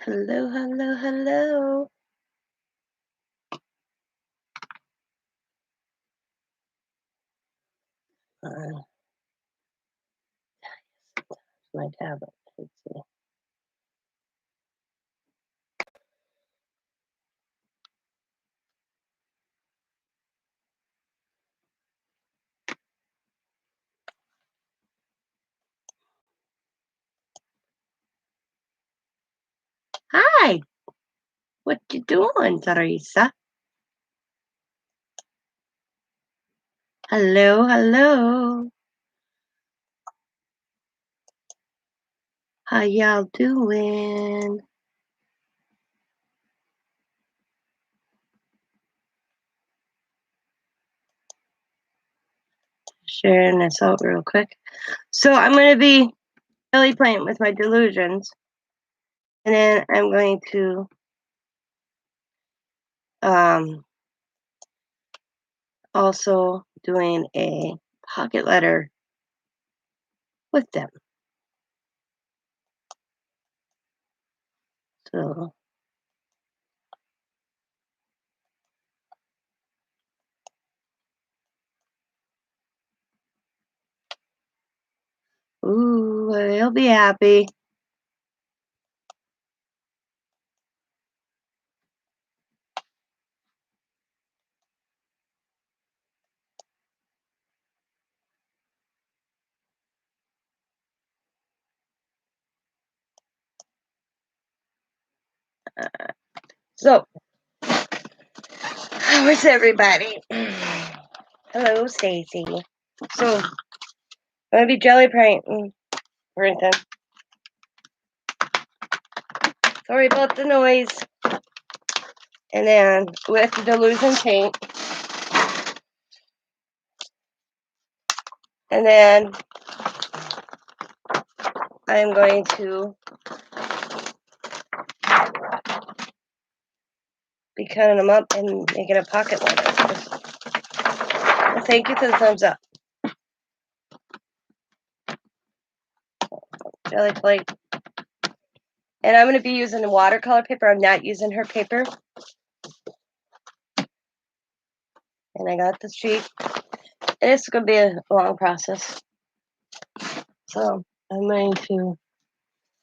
Hello, hello, hello. My tablet. Let's see. Hi. What you doing, Teresa? Hello, hello. How y'all doing? Sharing this out real quick. So I'm going to be really playing with my Dylusions. And then I'm going to also doing a pocket letter with them. So ooh, they'll be happy. So, how is everybody? Hello, Stacy. So, I'm gonna be jelly printing. Sorry about the noise. And then with the Dylusion paint. And then I'm going to be cutting them up and making a pocket letter. And thank you for the thumbs up. Jelly plate. And I'm going to be using the watercolor paper. I'm not using her paper. And I got the sheet. And it's going to be a long process. So I'm going to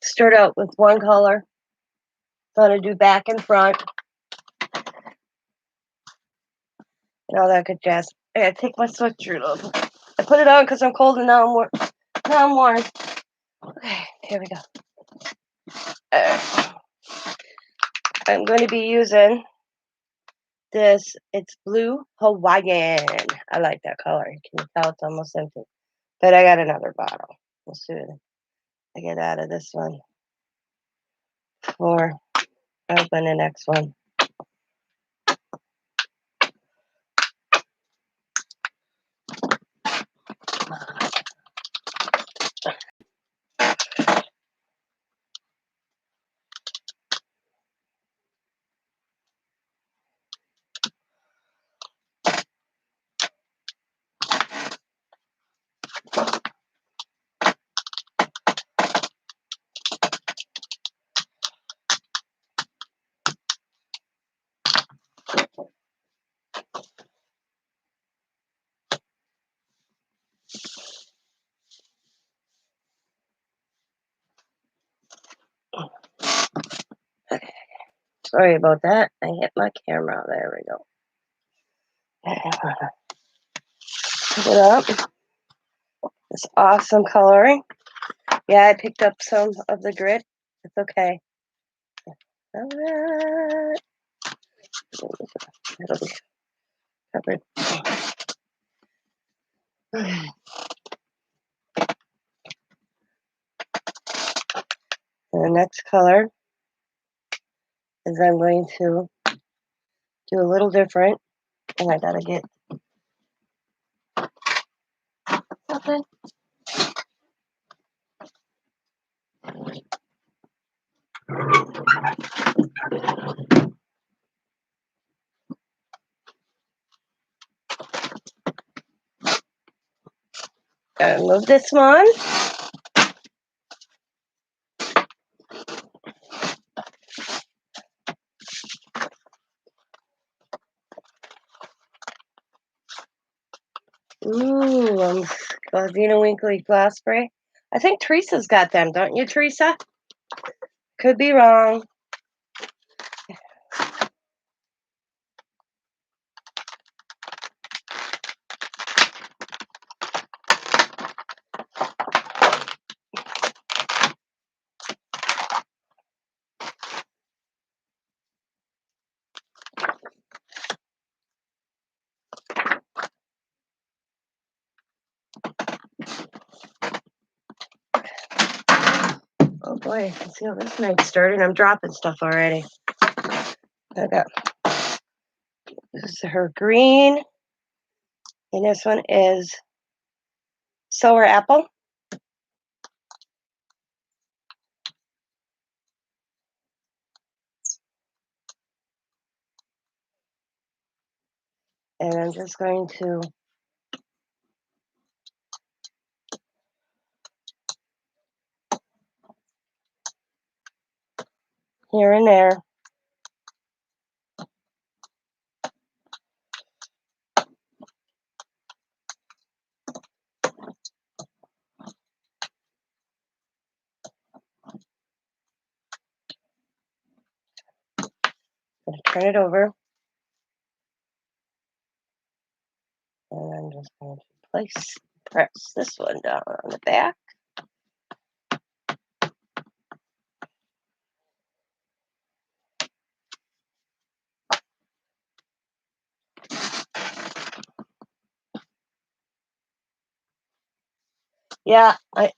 start out with one color. I'm going to do back and front. And all that good jazz. I got to take my sweatshirt off. I put it on because I'm cold and now I'm warm. Okay, here we go. I'm going to be using this. It's blue Hawaiian. I like that color. You can tell it's almost empty. But I got another bottle. Let's see what I get out of this one before I open the next one. Okay. Sorry about that. I hit my camera. There we go. Pick it up. This awesome coloring. Yeah, I picked up some of the grit. It's okay. Alright. It'll be covered. And the next color is I'm going to do a little different. And I gotta get something. Gotta move this one. Ooh, Gardena Winkly glass spray. I think Teresa's got them, don't you, Teresa? Could be wrong. Oh boy, let's see how this night's starting. I'm dropping stuff already. Okay. This is her green. And this one is sour apple. And I'm just going to here and there. I'm going to turn it over. And I'm just going to press this one down on the back. Yeah, and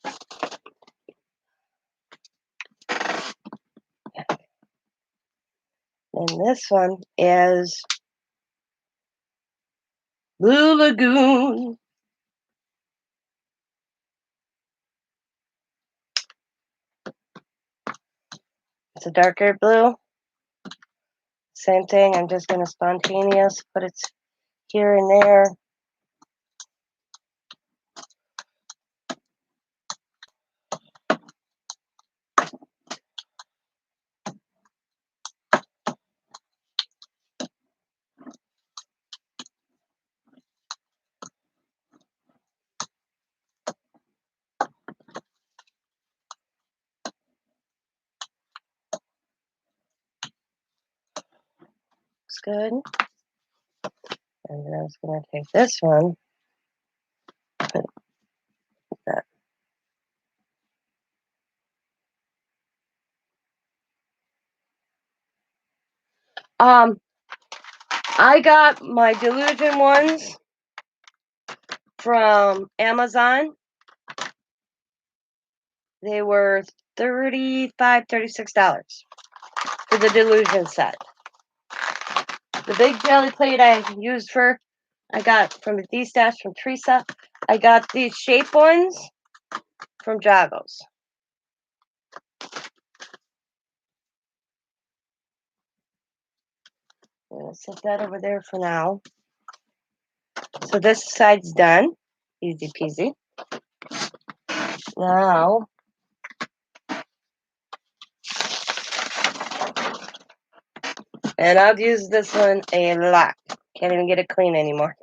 this one is Blue Lagoon. It's a darker blue. Same thing. I'm just going to spontaneous put it here and there. Looks good. And then I'm just going to take this one. Put that. I got my Dylusion ones from Amazon. They were $35, $36 for the Dylusion set. The big jelly plate I got from the D-Stash from Teresa. I got these shape ones from Joggles. I'm going to set that over there for now. So this side's done. Easy peasy. Now, and I've used this one a lot. Can't even get it clean anymore.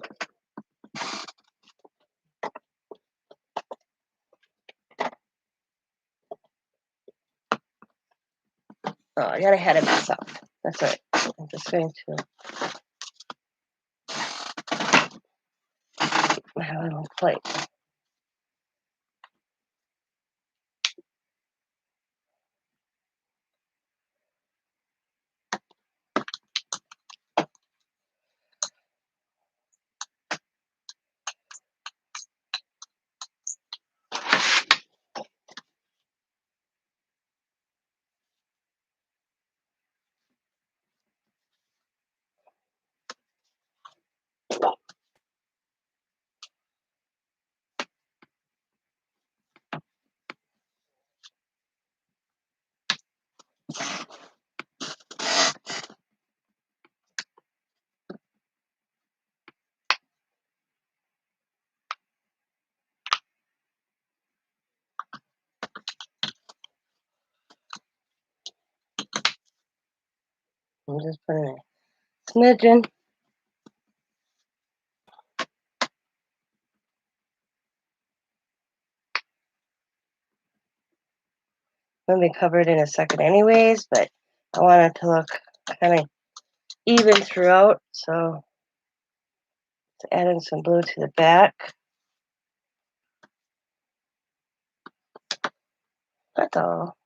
Oh, I got ahead of myself. That's right. I'm just going to my little plate. I'm just putting a smidgen. I'm going to be covered in a second anyways, but I want it to look kind of even throughout, so let's add in some blue to the back. That's all.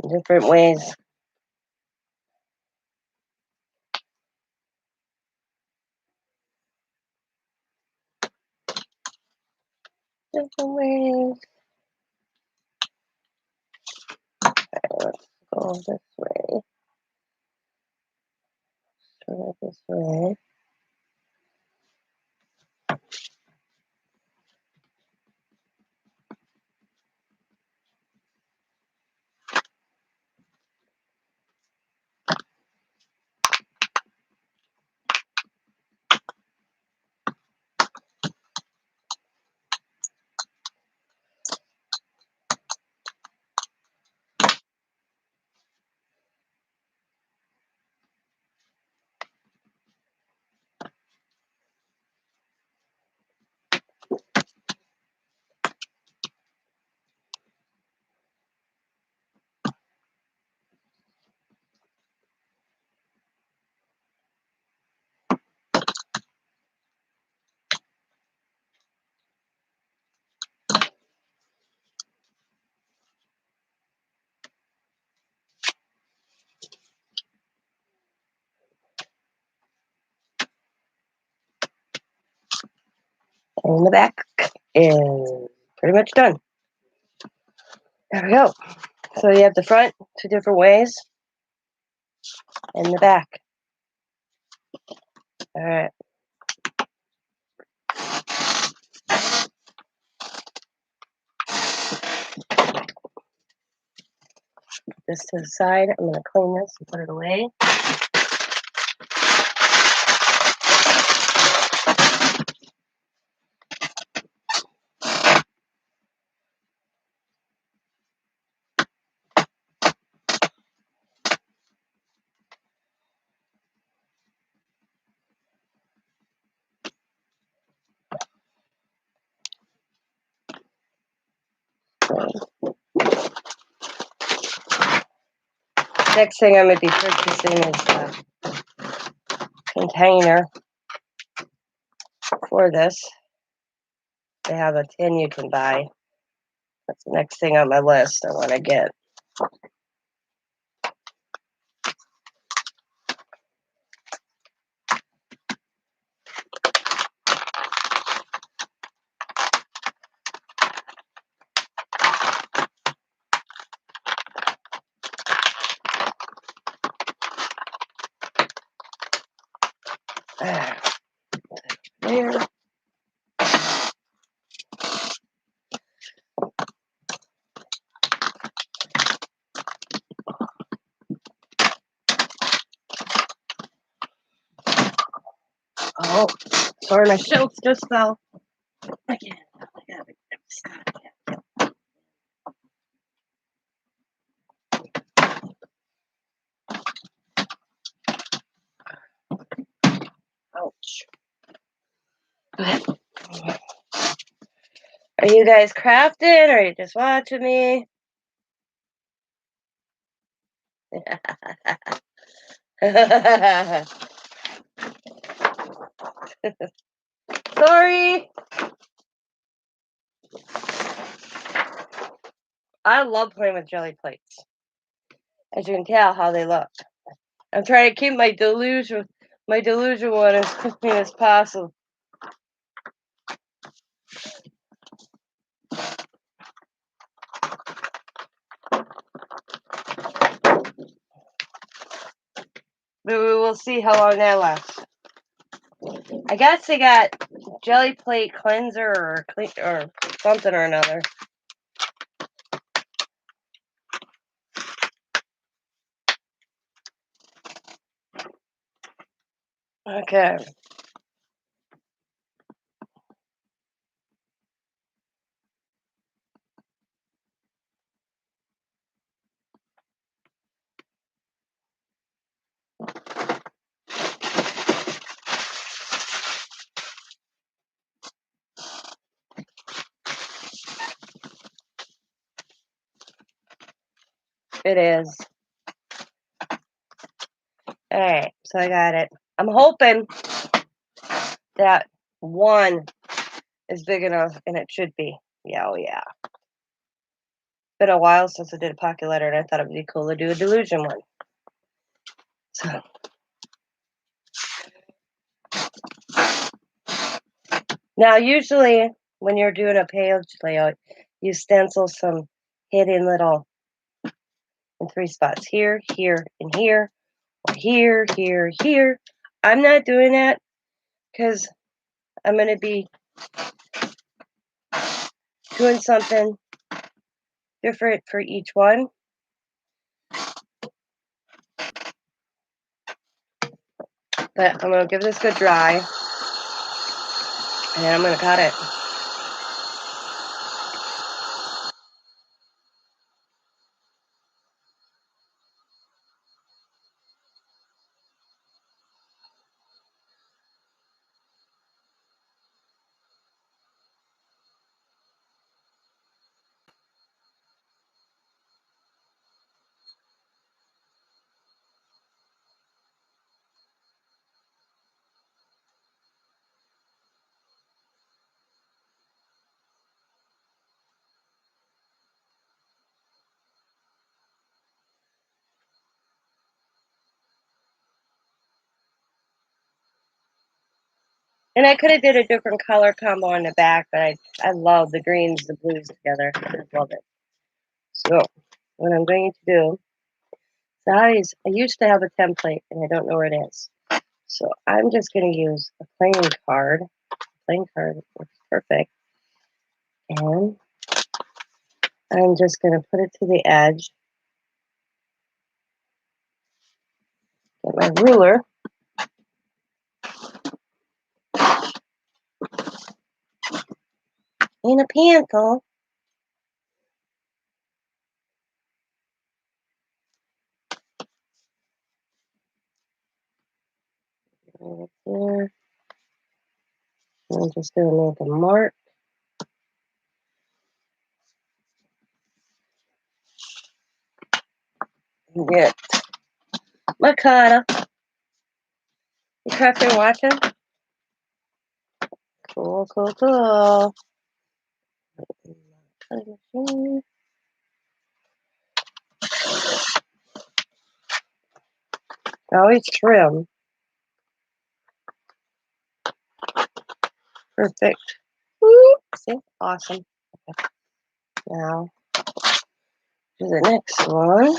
Different ways. Different ways. Let's go this way. Turn it this way. And the back is pretty much done. There we go. So you have the front 2 different ways and the back. All right. This to the side. I'm going to clean this and put it away. Next thing I'm going to be purchasing is the container for this. They have a tin you can buy. That's the next thing on my list I want to get. There. Oh, sorry, my shelf just fell. Again. Ouch. Are you guys crafting or are you just watching me? Sorry. I love playing with jelly plates. As you can tell how they look. I'm trying to keep my delusion one as clean as possible. But we will see how long that lasts. I guess they got jelly plate cleanser or something or another. Okay. It is. Alright, so I got it. I'm hoping that one is big enough, and it should be. Yeah, oh yeah. Been a while since I did a pocket letter, and I thought it would be cool to do a delusion one. So now, usually when you're doing a page layout, you stencil some hidden little in 3 spots here, here, and here, or here, here, here. I'm not doing that because I'm going to be doing something different for each one. But I'm going to give this a good dry, and I'm going to cut it. And I could have did a different color combo on the back, but I love the greens, the blues together. I just love it. So what I'm going to do, I used to have a template, and I don't know where it is. So I'm just going to use a playing card. Playing card works perfect. And I'm just going to put it to the edge. Get my ruler. And a pencil. Right there. And I'm just going to make a mark. Get my cutter. You crafting watching? Cool, cool, cool. Always trim. Perfect. Woo. See? Awesome. Okay. Now, do the next one.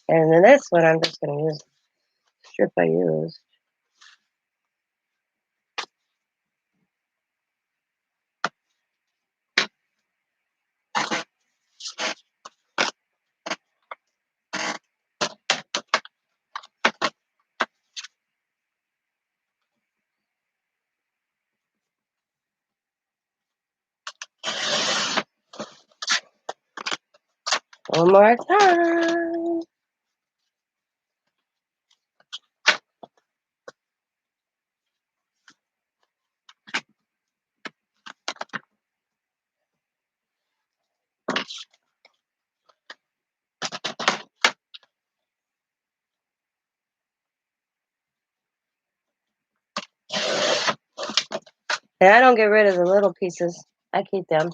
And the next one, I'm just going to use the strip I used. One more time. And I don't get rid of the little pieces. I keep them.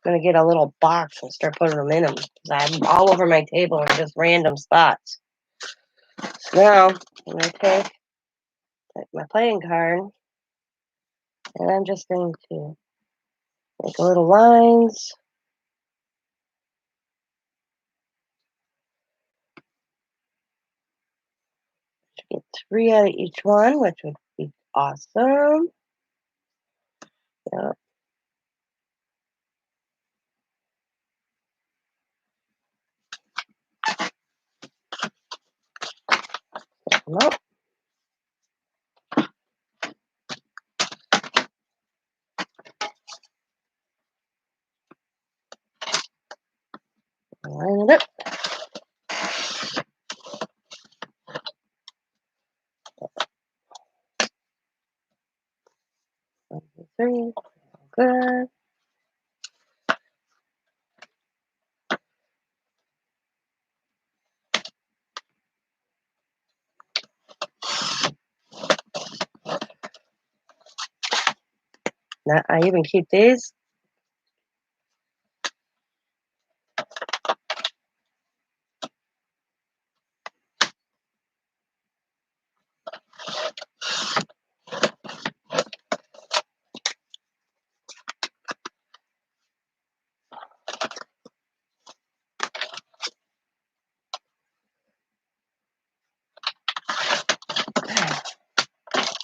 I'm going to get a little box and start putting them in them. Because I have them all over my table in just random spots. So now, I'm going to take my playing card. And I'm just going to make little lines. Get 3 out of each one, which would be awesome. Yep. Come up. Line it up. 1, 2, 3. Good. I even keep these.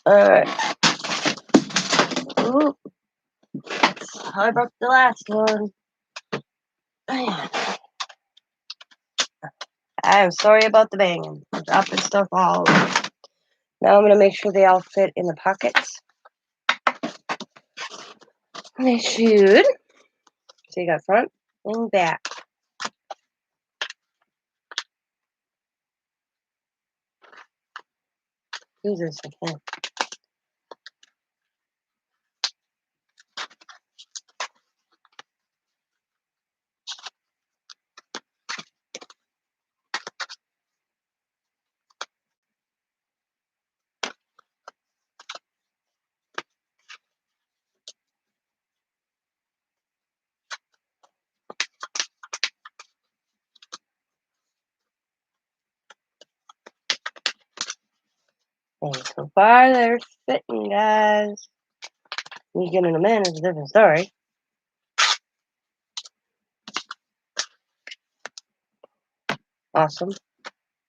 Alright. Ooh. I broke the last one. I am sorry about the banging. I'm dropping stuff all over. Now I'm going to make sure they all fit in the pockets. They should. So you got front and back. Jesus, I can't. And so far, they're fitting, guys. You get in a minute, it's a different story. Awesome.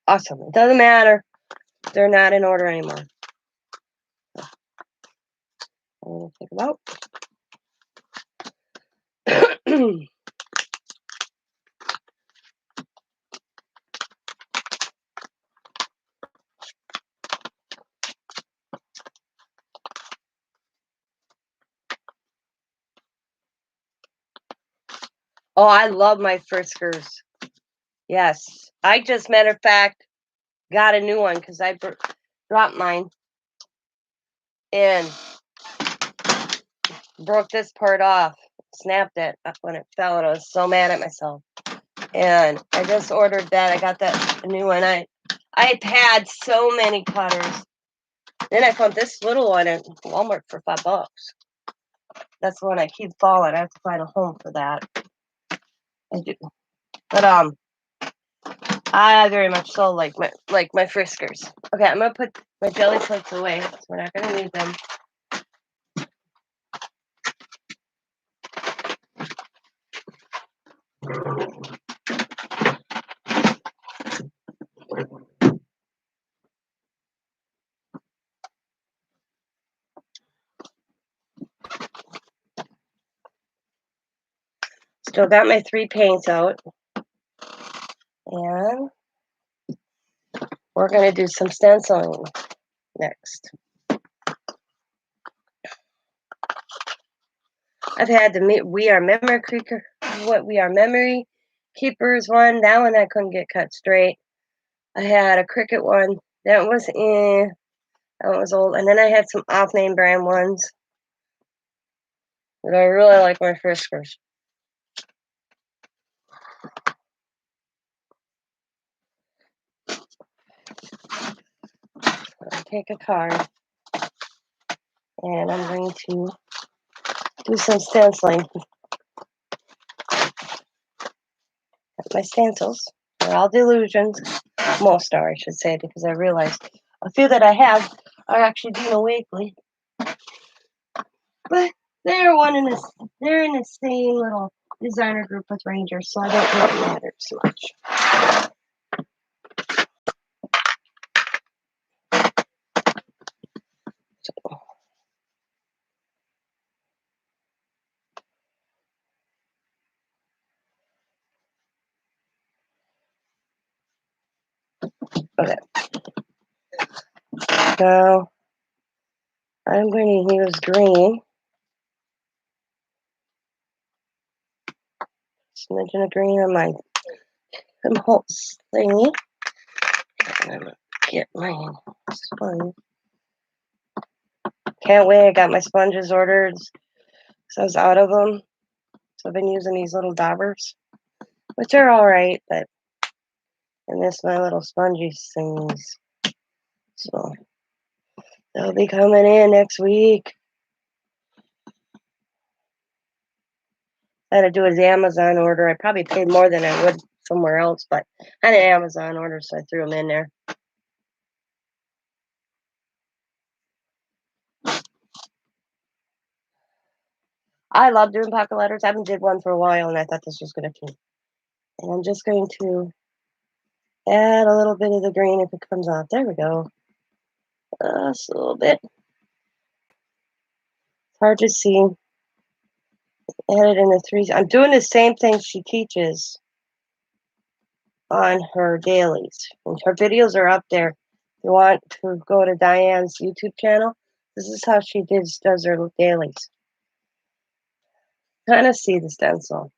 Awesome. It doesn't matter. They're not in order anymore. I'm going to take them out. Oh, I love my Friskers. Yes. I just, matter of fact, got a new one because I dropped mine and broke this part off. Snapped it when it fell, and I was so mad at myself. And I just ordered that. I got that new one. I've had so many cutters. Then I found this little one at Walmart for $5. That's the one I keep falling. I have to find a home for that. I do. But I very much so like my Friskers. Okay, I'm gonna put my jelly flakes away. So we're not gonna need them. Still got my 3 paints out. And we're gonna do some stenciling next. I've had the We Are Memory Keepers one. That one I couldn't get cut straight. I had a Cricut one. That was old. And then I had some off-name brand ones. But I really like my Friskers. I'll take a card. And I'm going to do some stenciling. My stencils. They're all Dylusions. Most are, I should say, because I realized a few that I have are actually Dino Wakely. But they're in the same little designer group with Rangers, so I don't think it matters too much. Okay. Now I'm going to use green. Smidgen of green on my whole thingy. And I'm going to get my sponge. Can't wait. I got my sponges ordered because I was out of them. So I've been using these little daubers, which are alright, but and this my little spongy things. So they'll be coming in next week. I had to do his Amazon order. I probably paid more than I would somewhere else, but I had an Amazon order, so I threw them in there. I love doing pocket letters. I haven't did one for a while, and I thought this was going to be. And I'm just going to add a little bit of the green if it comes out. There we go. Just a little bit. It's hard to see. Add it in the threes. I'm doing the same thing she teaches on her dailies. And her videos are up there. If you want to go to Diane's YouTube channel, this is how she does her dailies. Kind of see the stencil.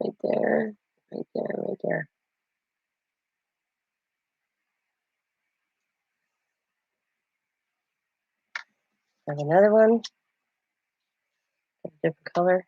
Right there, right there, right there. I have another one, a different color.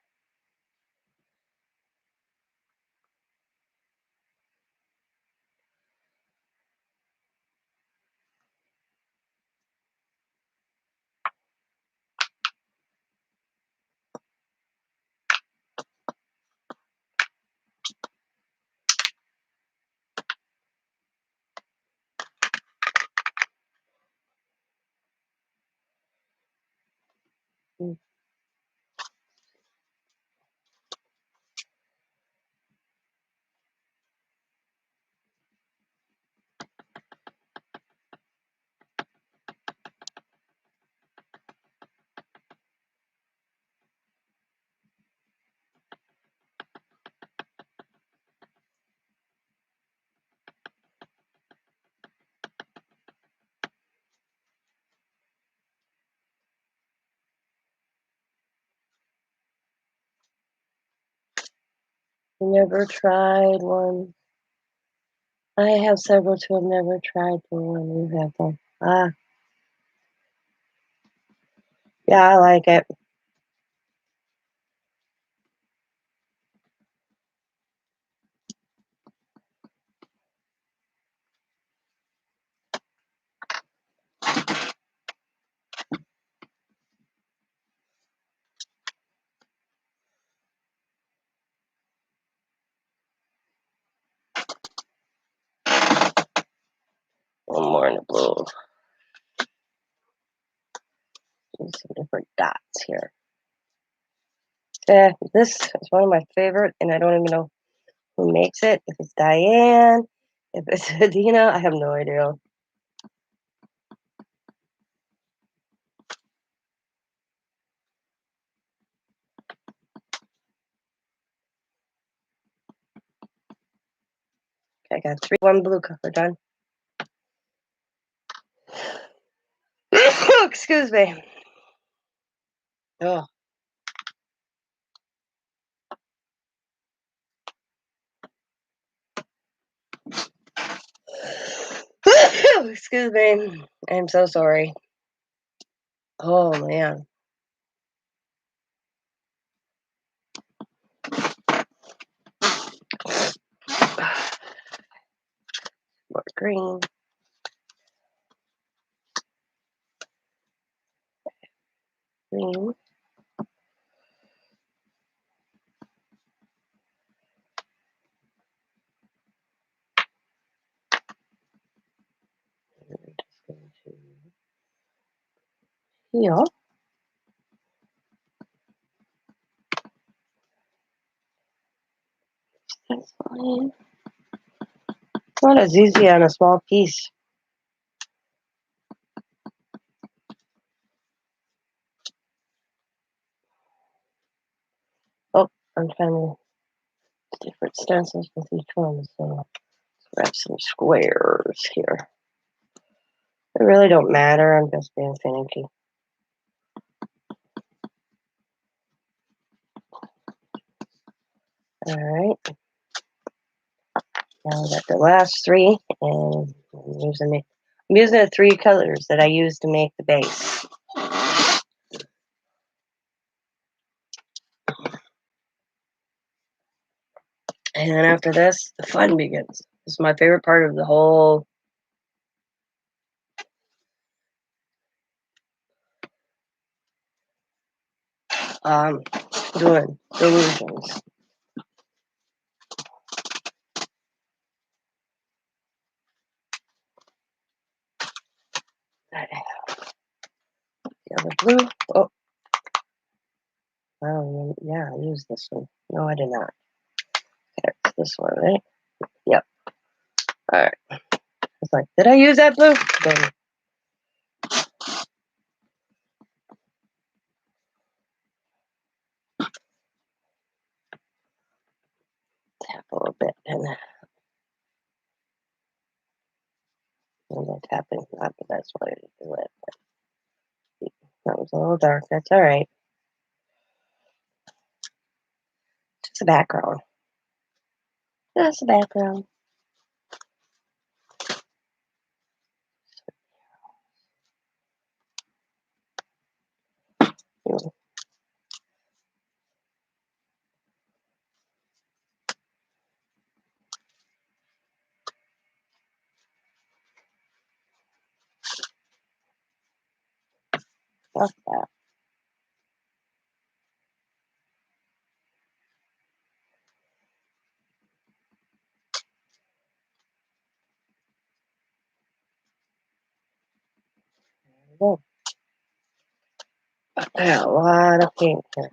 Never tried one. I have several too. I've never tried the one you have though. Yeah, I like it. One more in the blue. Some different dots here. This is one of my favorite, and I don't even know who makes it. If it's Diane, if it's Adina, I have no idea. Okay, I got one blue color done. Excuse me. Oh. Excuse me. I'm so sorry. Oh man. More green. Green. Here. That's fine. It's not as easy on a small piece. Oh, I'm trying different stencils with each one, so let's grab some squares here. They really don't matter. I'm just being finicky. All right. Now I got the last three, and I'm using the three colors that I used to make the base. And then after this, the fun begins. This is my favorite part of the whole doing Dylusions. The other blue. Oh, yeah, I used this one. No, I did not. Okay, it's this one, right? Yep. All right. It's like, did I use that blue? Then tap a little bit, and I'm tapping. Not the best way to do it. That was a little dark. That's all right. Just a background. Just a background. Like that. Oh, I got a lot of paint here.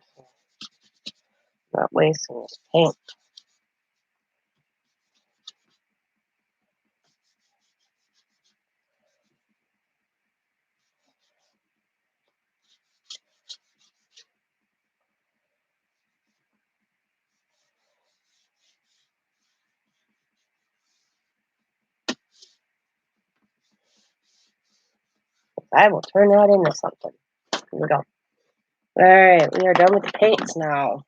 Not wasting this paint. I will turn that into something. Here we go. All right, we are done with the paints now.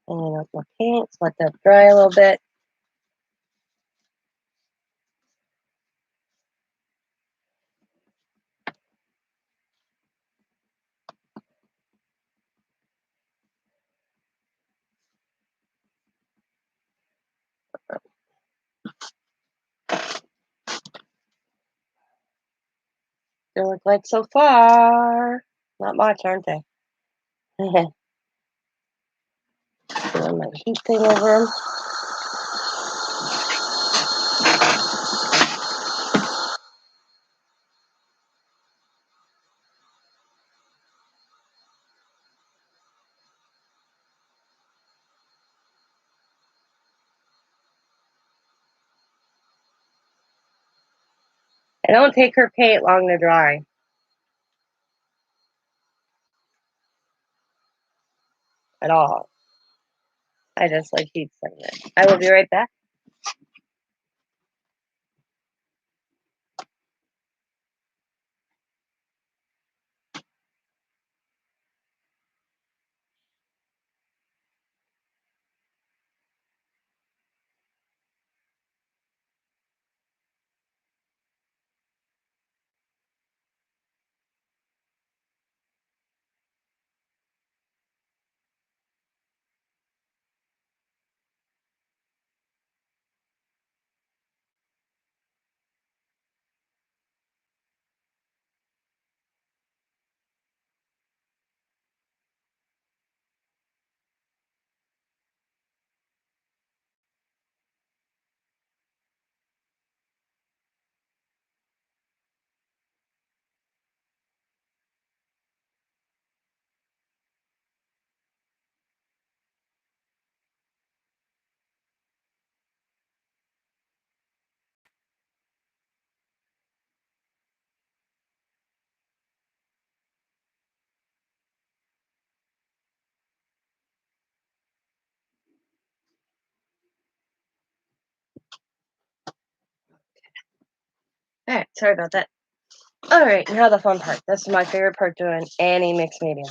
And up my paints, let that dry a little bit. They look like so far. Not much, aren't they? Doing my heat thing over them. It don't take her paint long to dry at all. I just like heat singing it. I will be right back. All right, sorry about that. All right, now the fun part. This is my favorite part doing any mixed media.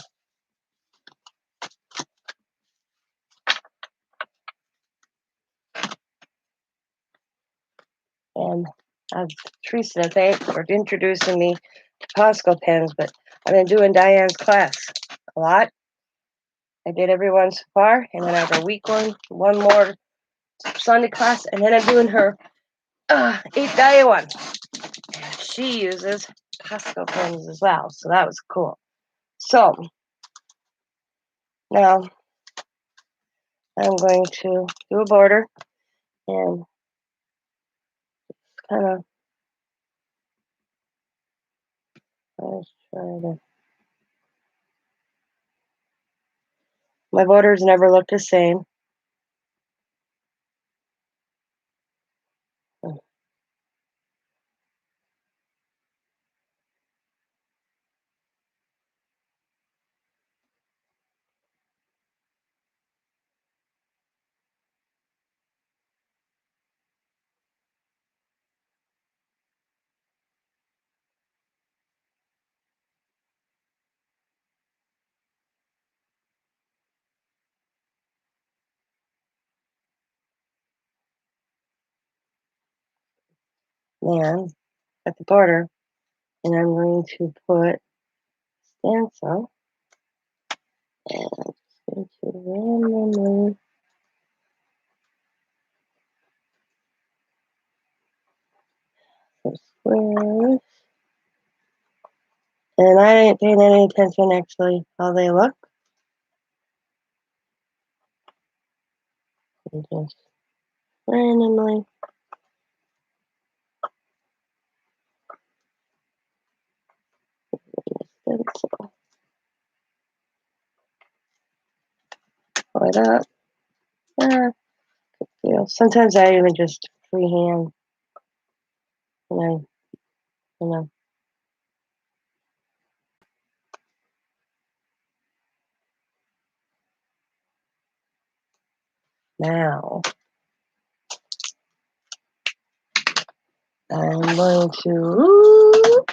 And I've Teresa to thank for introducing me to Costco pens, but I've been doing Diane's class a lot. I did everyone so far, and then I have a week one more Sunday class, and then I'm doing her 8-day one. She uses Costco pins as well, so that was cool. So now I'm going to do a border and kind of let's try to. My borders never look the same. Then at the border, and I'm going to put stencil and I'm just going to randomly put squares. And I didn't pay any attention actually how they look. And just randomly stencil. Pull it up. Ah, sometimes I even just freehand. And you know. Now I'm going to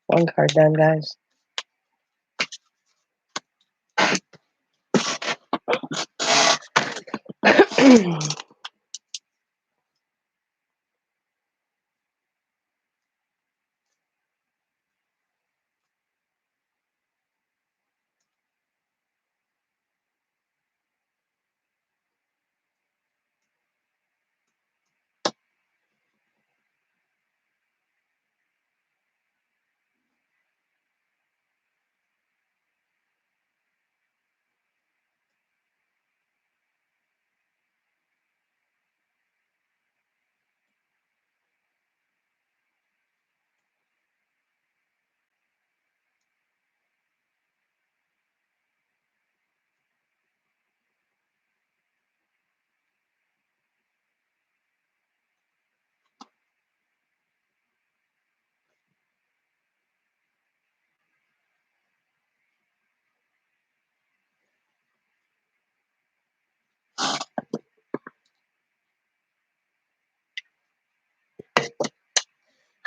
one card done, guys.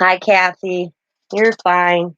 Hi, Kathy. You're fine.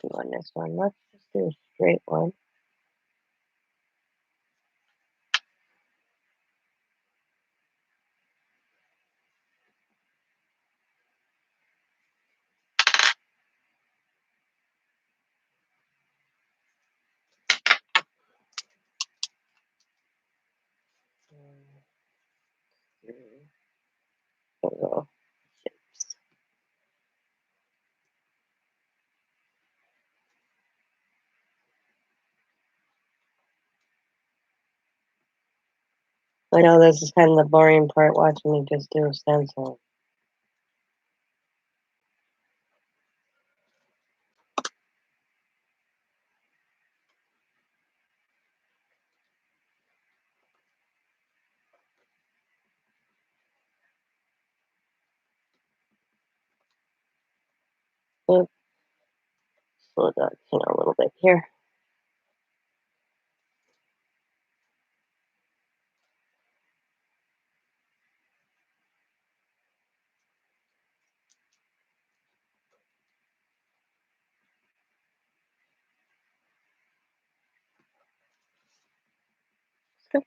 we'll do on this one. Let's just do a straight one. There we go. I know this is kind of the boring part, watching me just do a stencil. Oops, slow down a little bit here. Good.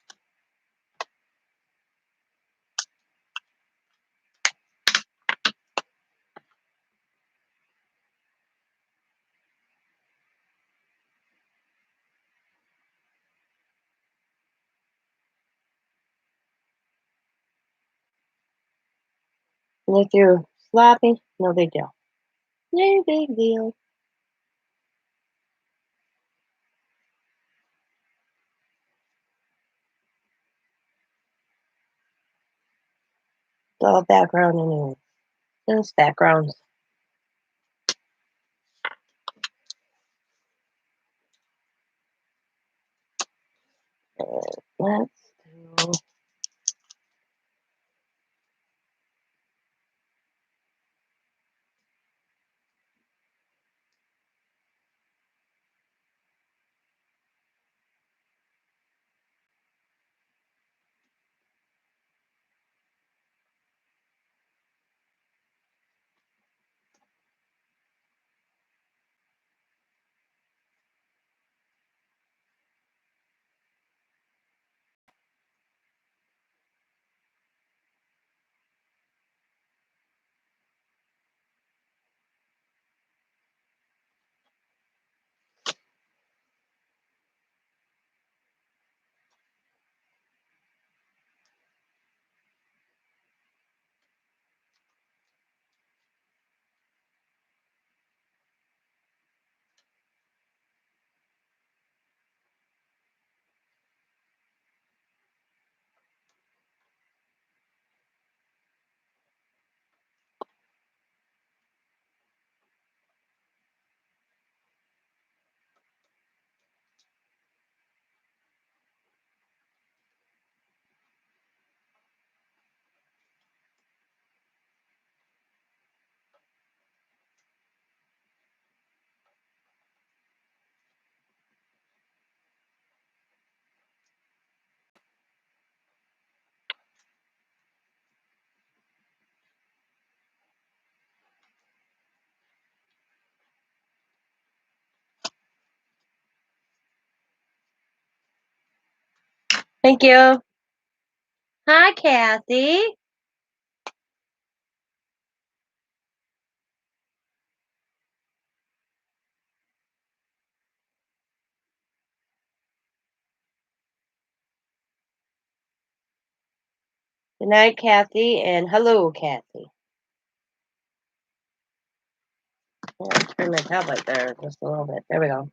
And if you're sloppy, no big deal. No big deal. It's all background anyway. Just backgrounds. Let's do. Thank you. Hi, Kathy. Good night, Kathy, and hello, Kathy. Yeah, turn my tablet there just a little bit. There we go.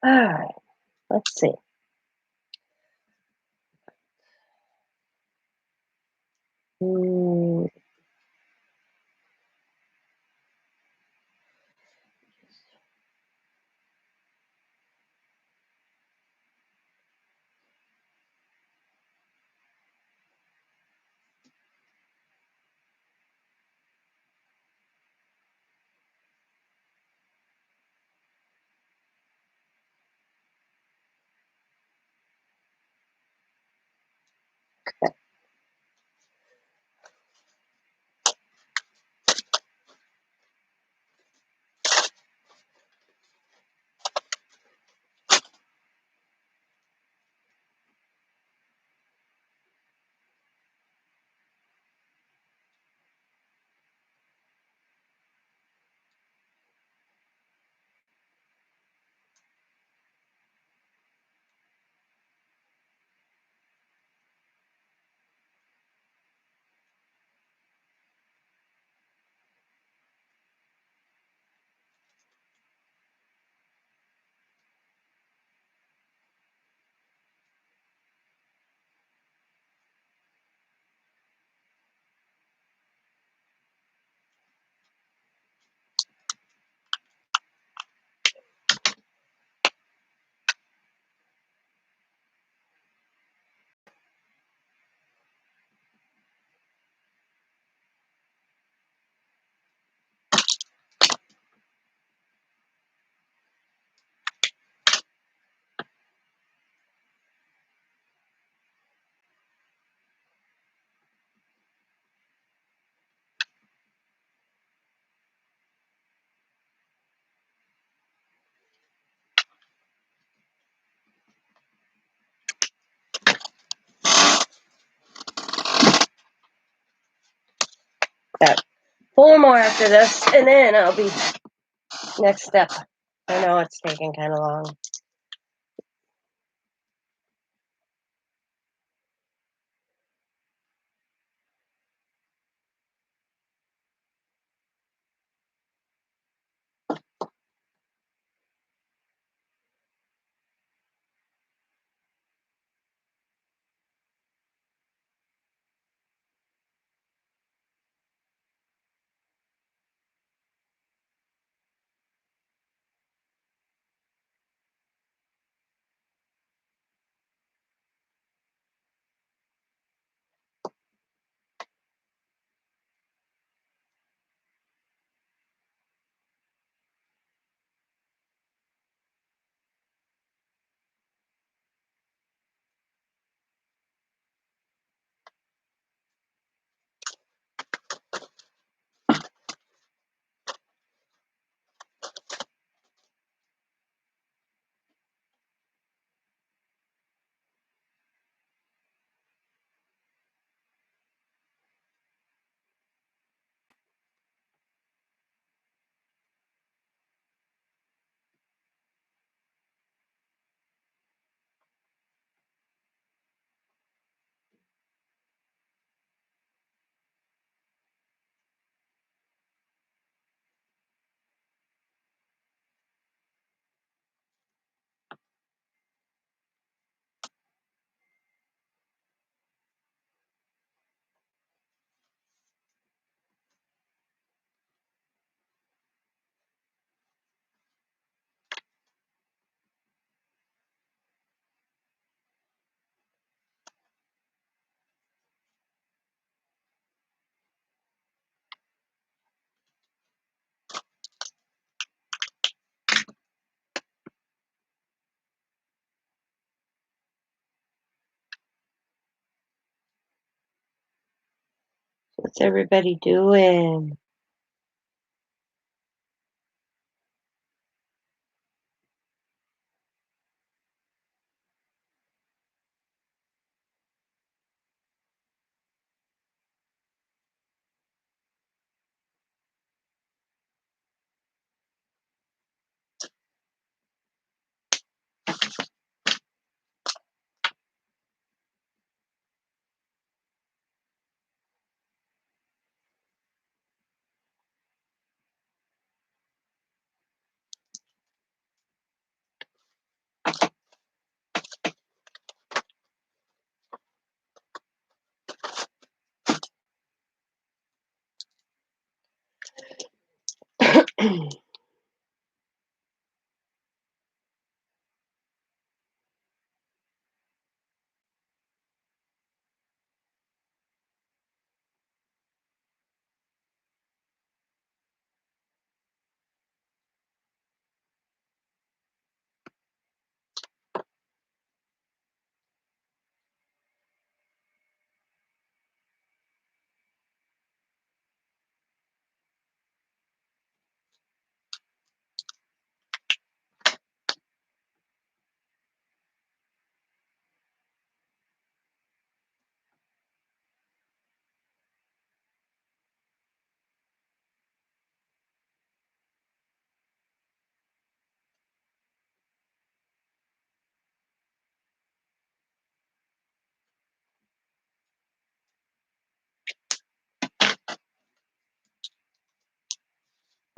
All right, let's see. Mm, got 4 more after this, and then I'll be next step. I know it's taking kind of long. What's everybody doing? Am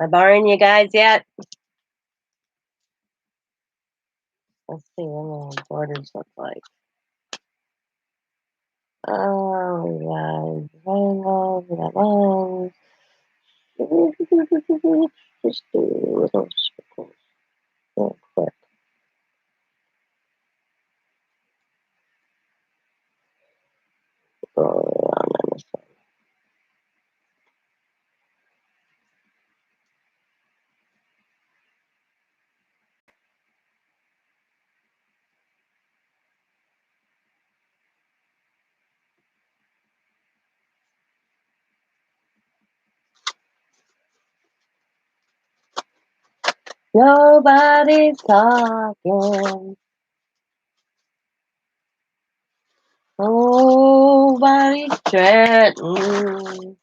I boring you guys yet? Let's see what the borders look like. Oh, we got triangles, we got lines. Just do little circles real quick. Go around on this one. Nobody's talking. Nobody's chatting.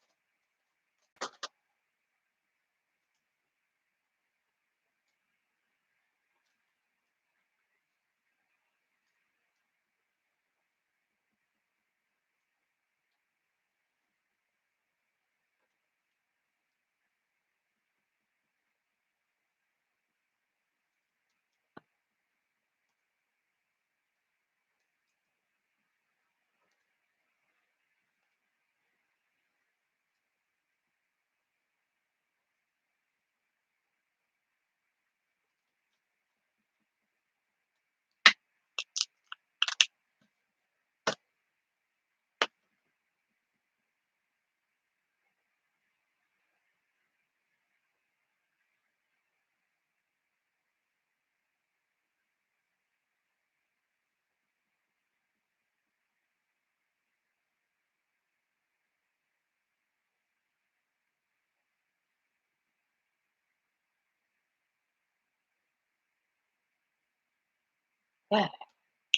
Yeah.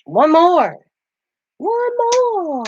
One more. One more.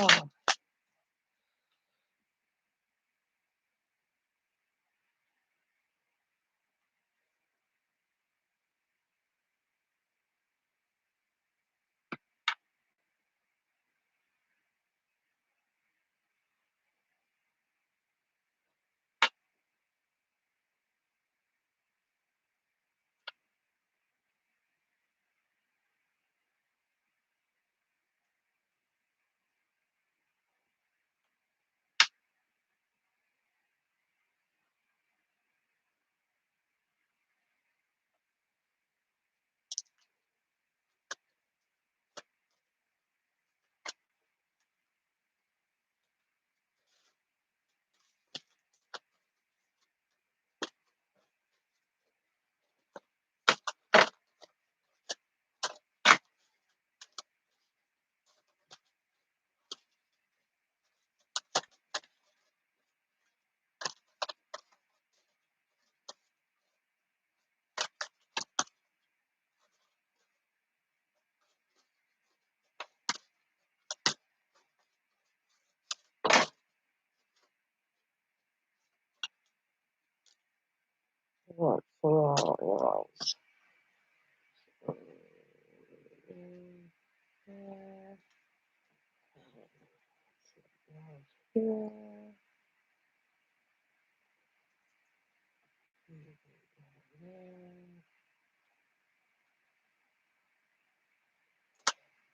What's wrong?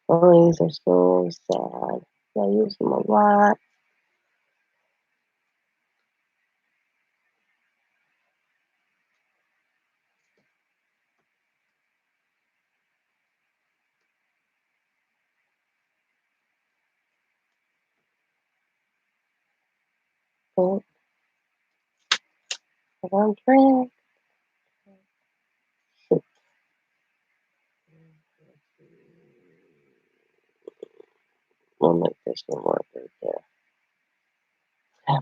Oh, these are so sad. I use them a lot. Oh, on track. We'll make this one work right there. Yeah.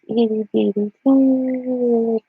Itty bitty bit.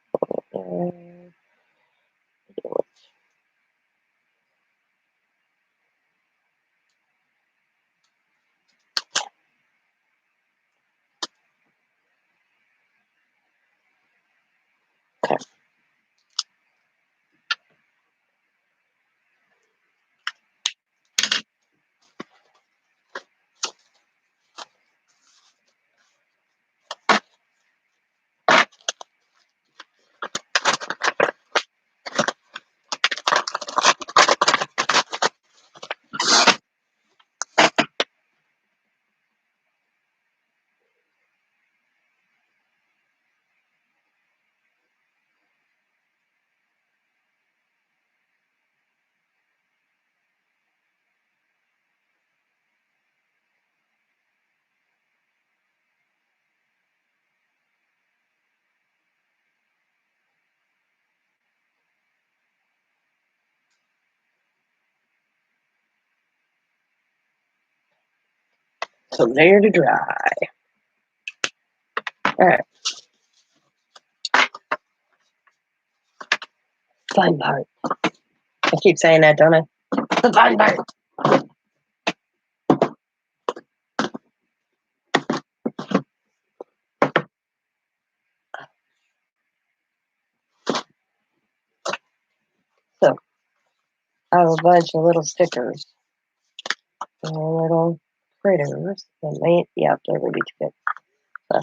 So there to dry. Alright. Fun part. I keep saying that, don't I? The fun part. So I have a bunch of little stickers. Little critters. Yep, they're really too big. But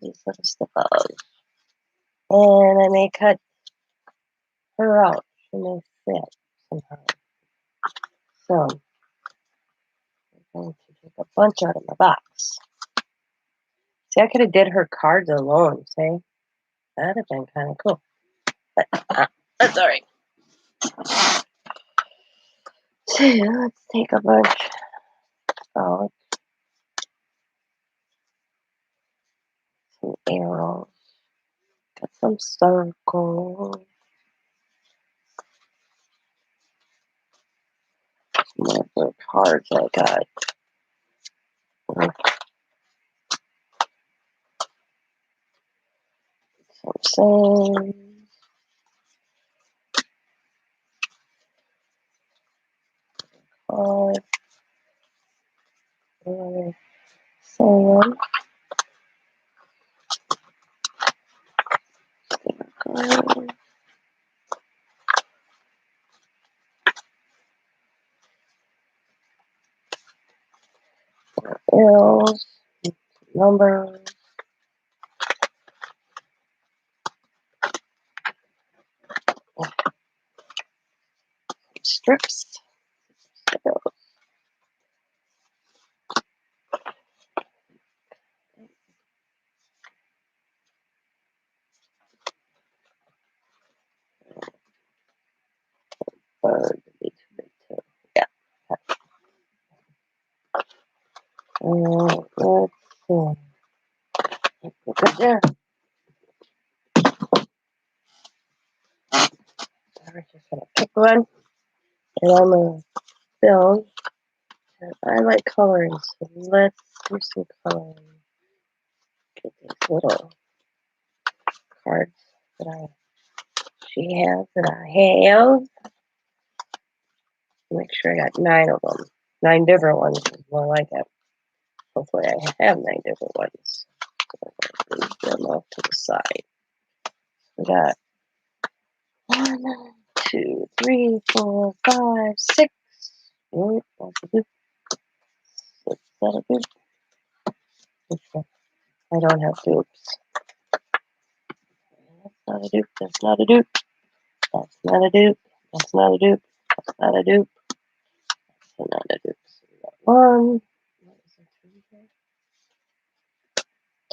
these little stickers. And I may cut her out. She may fit somehow. So I'm going to take a bunch out of my box. See, I could have did her cards alone, see? That'd have been kind of cool. But that's all right. So let's take a bunch out. Some arrows. Got some circles. Some other cards I got. Some sayings. Card. Another saying. Arrows. Numbers. Strips. Yeah. Let's see. Good there. We're just gonna pick one, and I'm gonna fill. I like coloring, so let's do some coloring. Get these little cards that she has that I have. Make sure I got 9 of them. 9 different ones is more like it. Hopefully I have 9 different ones. So leave them off to the side. We got 1, 2, 3, 4, 5, 6. That's a good. 6, that a good. I don't have dupes. That's not a dupe. That's not a dupe. That's not a dupe. That's not a dupe. That's not a dupe. That's not a dupe. So we got 1.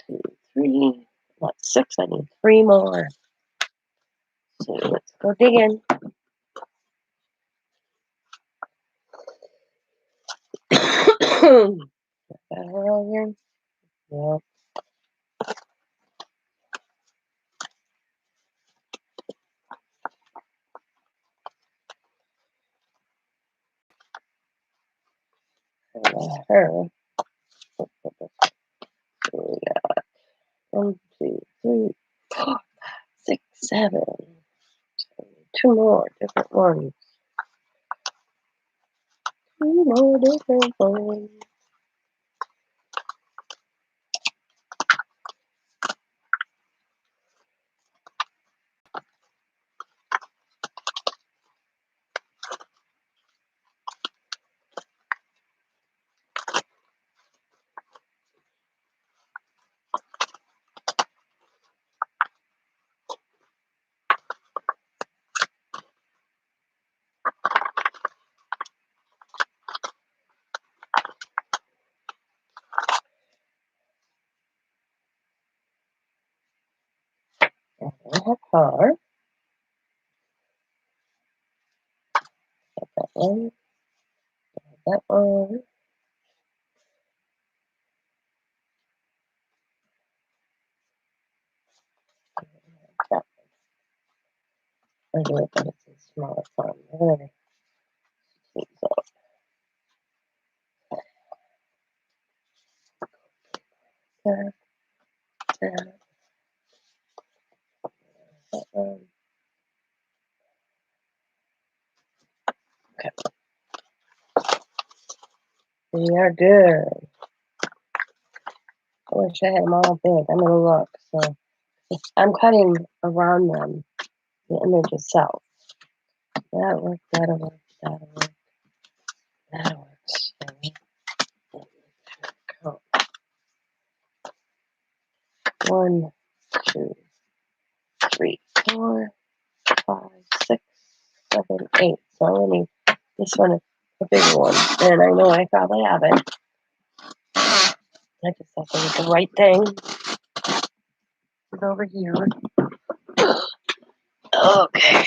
2, 3. That's 6. I need 3 more. So let's go digging. That all here? Yeah. Her. So we got 1, 2, 3, 4, 6, 7. 2 more different ones. 2 more different ones. I have car. That one. That one. That one. I do it, but it's a smaller font. There. So, that, that, that one. Okay. We are good. I wish I had them all big. I'm gonna look. So I'm cutting around them, the image itself. That works, that'll work, that'll work, that'll work. So, 1, 2, 3, 4, 5, 6, 7, 8. So I only need this one is a bigger one. And I know I probably have it. I just have to do the right thing. It's over here. Okay.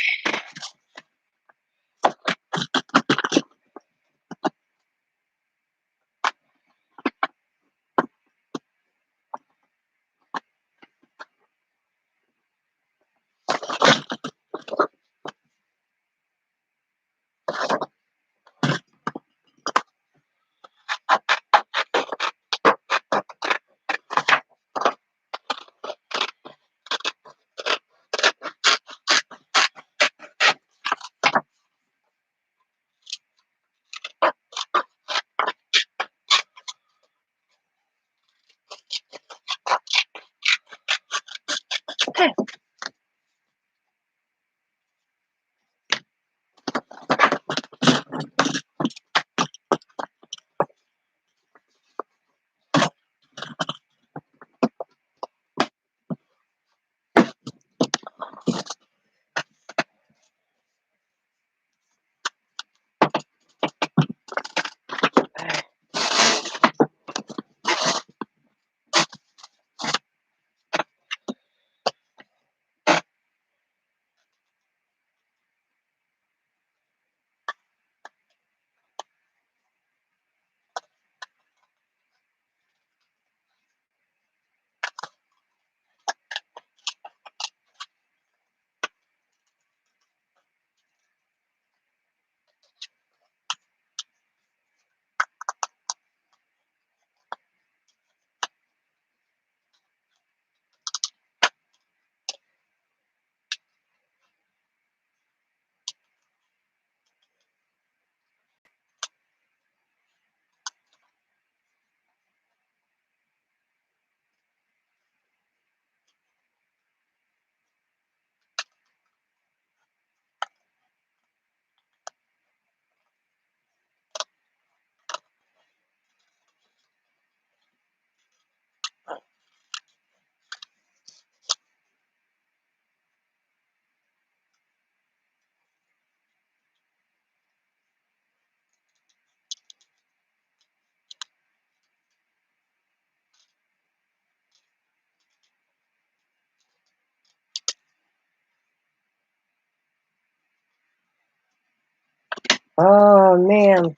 Oh man,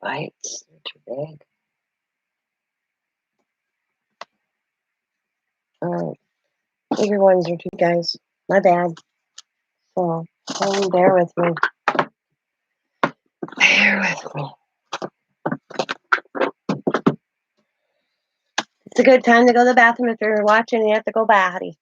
bites are too big. Bigger ones are too, guys. My bad. So bear with me. Bear with me. It's a good time to go to the bathroom if you're watching and you have to go batty.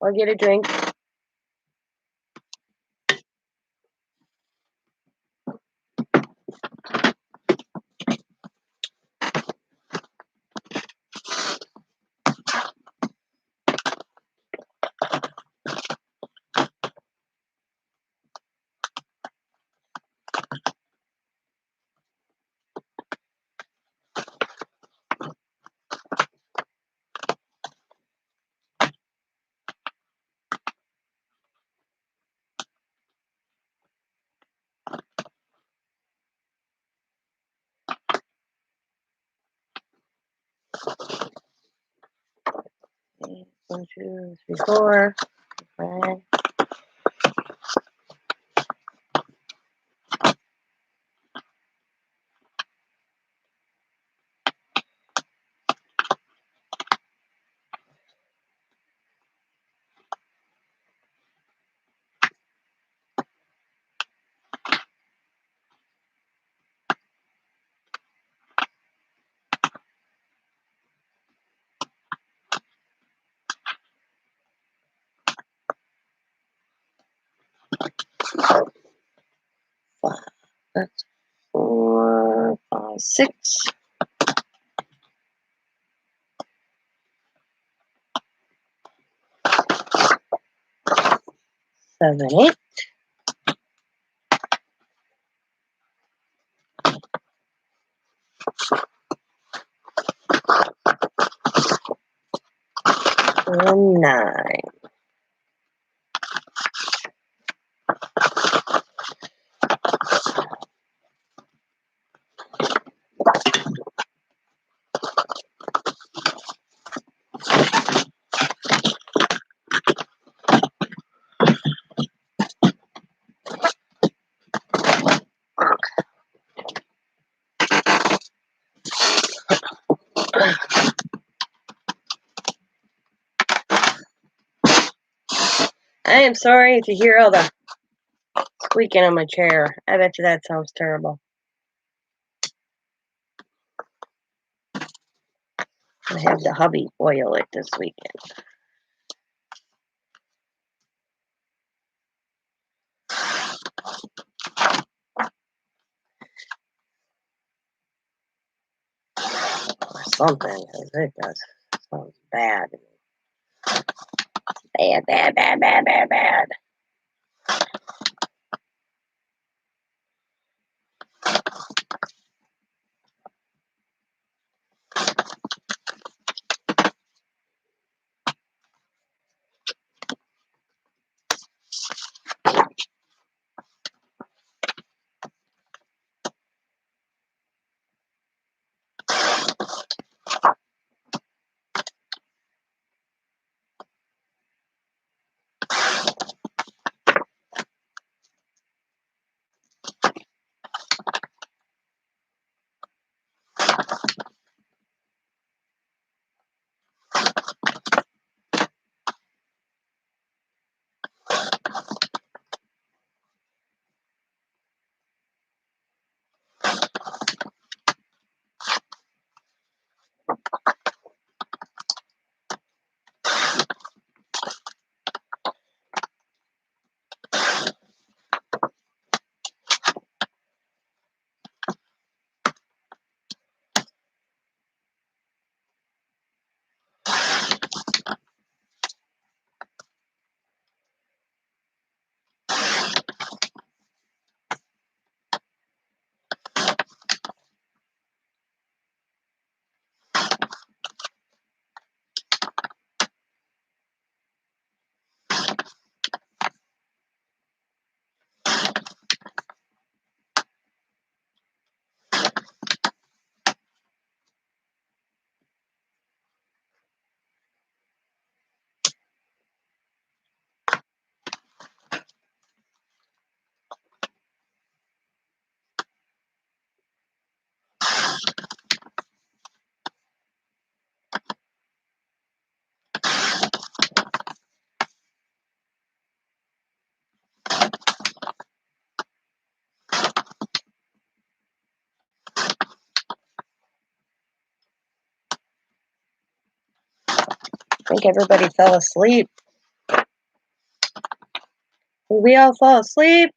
Or get a drink. One, two, three, four. Five. That's 4, 5, 6. 7, 8. 9. I am sorry to hear all the squeaking on my chair. I bet you that sounds terrible. I have the hubby oil it this weekend. Or something, because it does. Sounds bad. Bad, bad, bad, bad, bad, bad. think everybody fell asleep. Did we all fall asleep?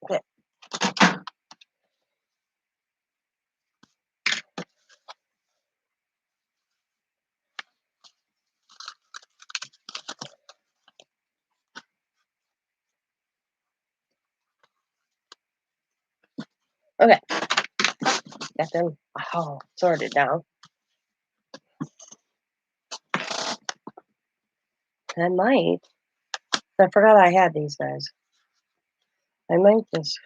Okay. Okay. Got them sorted now. I might. I forgot I had these guys. I might just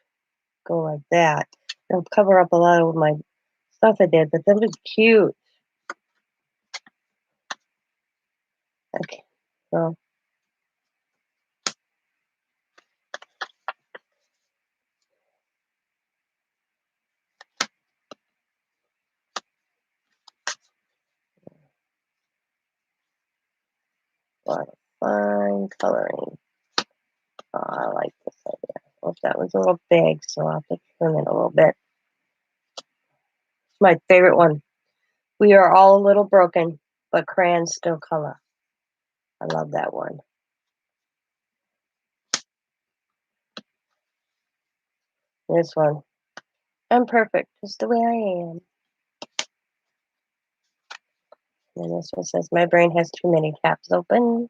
go like that. It'll cover up a lot of my stuff I did, but they'll be cute. Okay. So a lot of fine coloring. Oh, I like this idea. Well, that was a little big, so I'll have to trim it a little bit. It's my favorite one. We are all a little broken, but crayons still color. I love that one. This one. I'm perfect, just the way I am. And this one says, my brain has too many tabs open.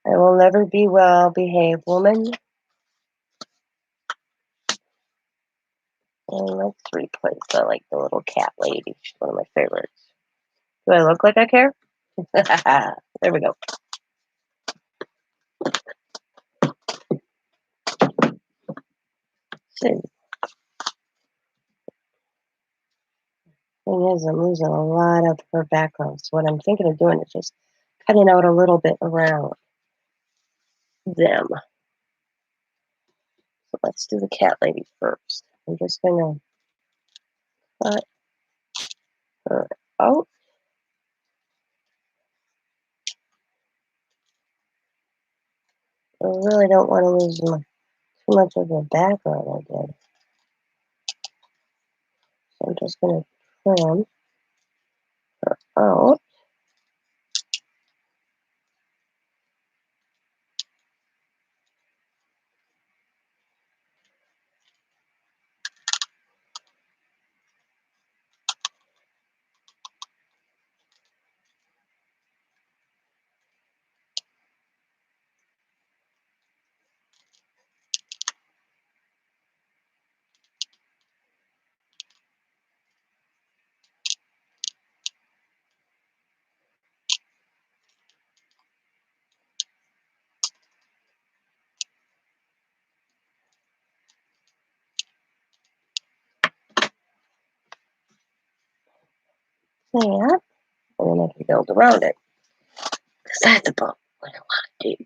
I will never be well-behaved woman. And let's replace the little cat lady. She's one of my favorites. Do I look like I care? There we go. See, thing is, I'm losing a lot of her background. So what I'm thinking of doing is just cutting out a little bit around them. So Let's do the cat lady first. I'm just gonna cut her out. I really don't want to lose too much of the background I did. So I'm just gonna trim her out. That, and then I can build around it. Because that's about what I want to do.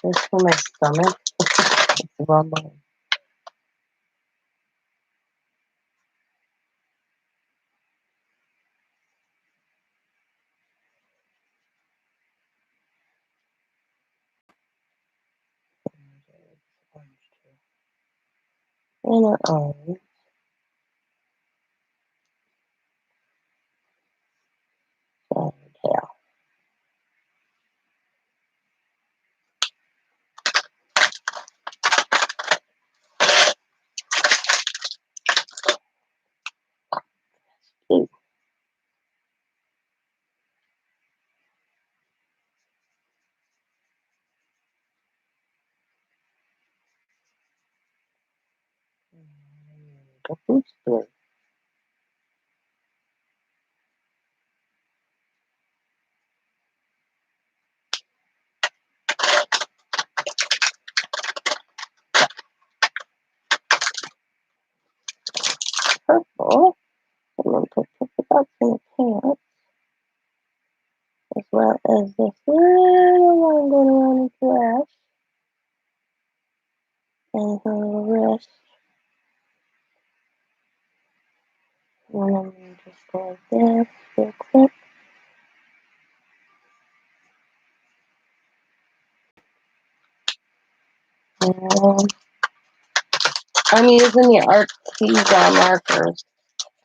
This for my stomach. It's rumbling. And her arms. And her tail. Ooh. The food store. Purple. And then put the dots in the pants. As well as this little one going around the dress. And her wrist. And then we just go like this real quick. And I'm using the Arteza markers.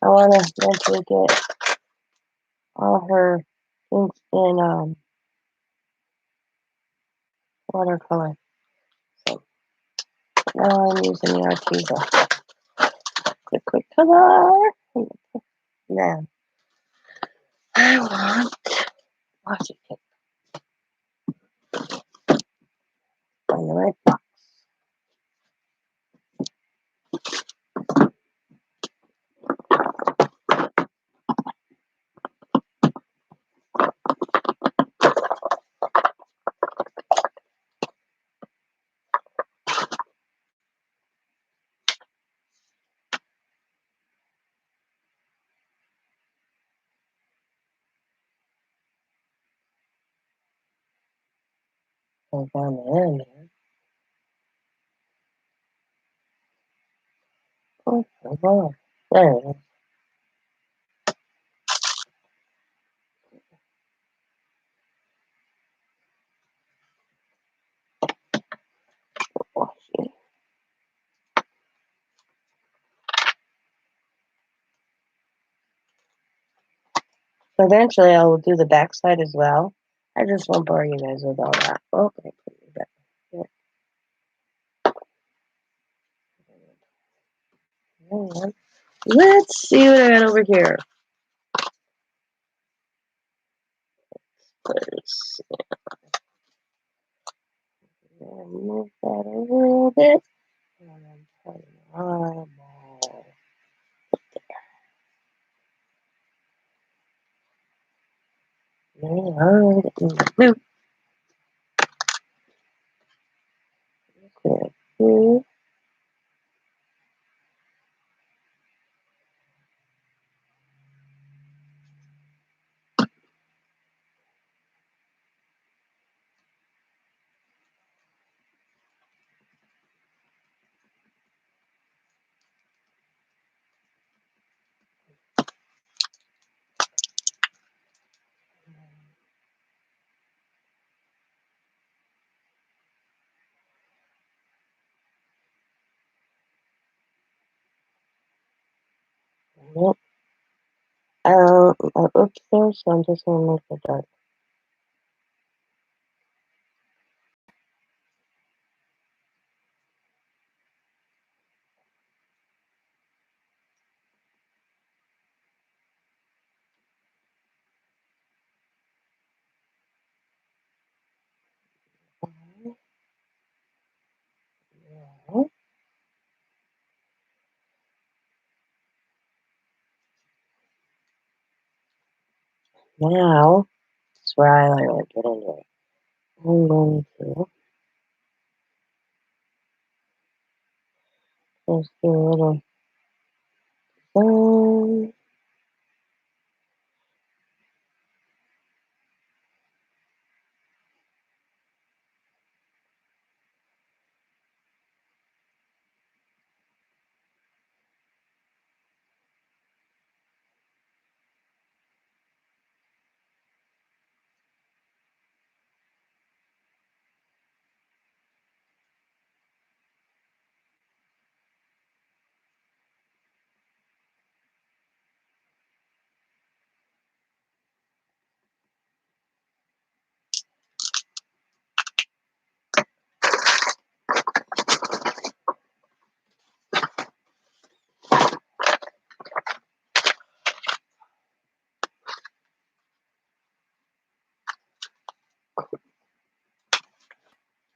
I want to eventually get all her things in watercolor. So now I'm using the Arteza. Quick color. Now I want washi tape on the right box. And down there in there. Oh, oh, there it is. Washi. So eventually I will do the back side as well. I just won't bore you guys with all that. Okay, put it back. Yeah. Let's see what I got over here. Let's move that a little bit. And then put an eyeball. Now, blue. Blue. Nope. Oops there, so I'm just going to make it dark. Now, that's where I like get into it. I'm going to just do a little sun.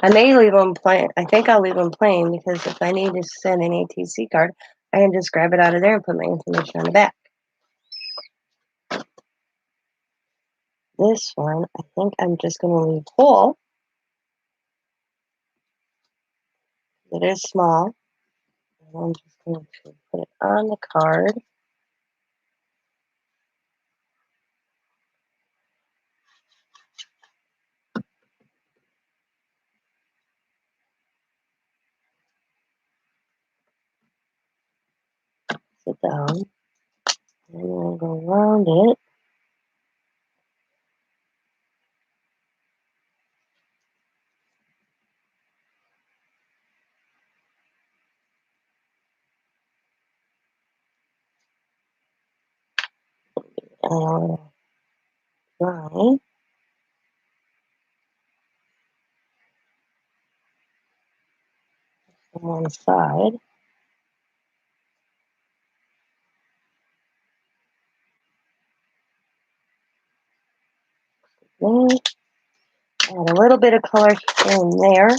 I may leave them plain. I think I'll leave them plain because if I need to send an ATC card, I can just grab it out of there and put my information on the back. This one, I think I'm just going to leave whole. It is small. And I'm just going to put it on the card. Sit down. And I'll go around it. And I'll dry on one side. Then add a little bit of color here and there.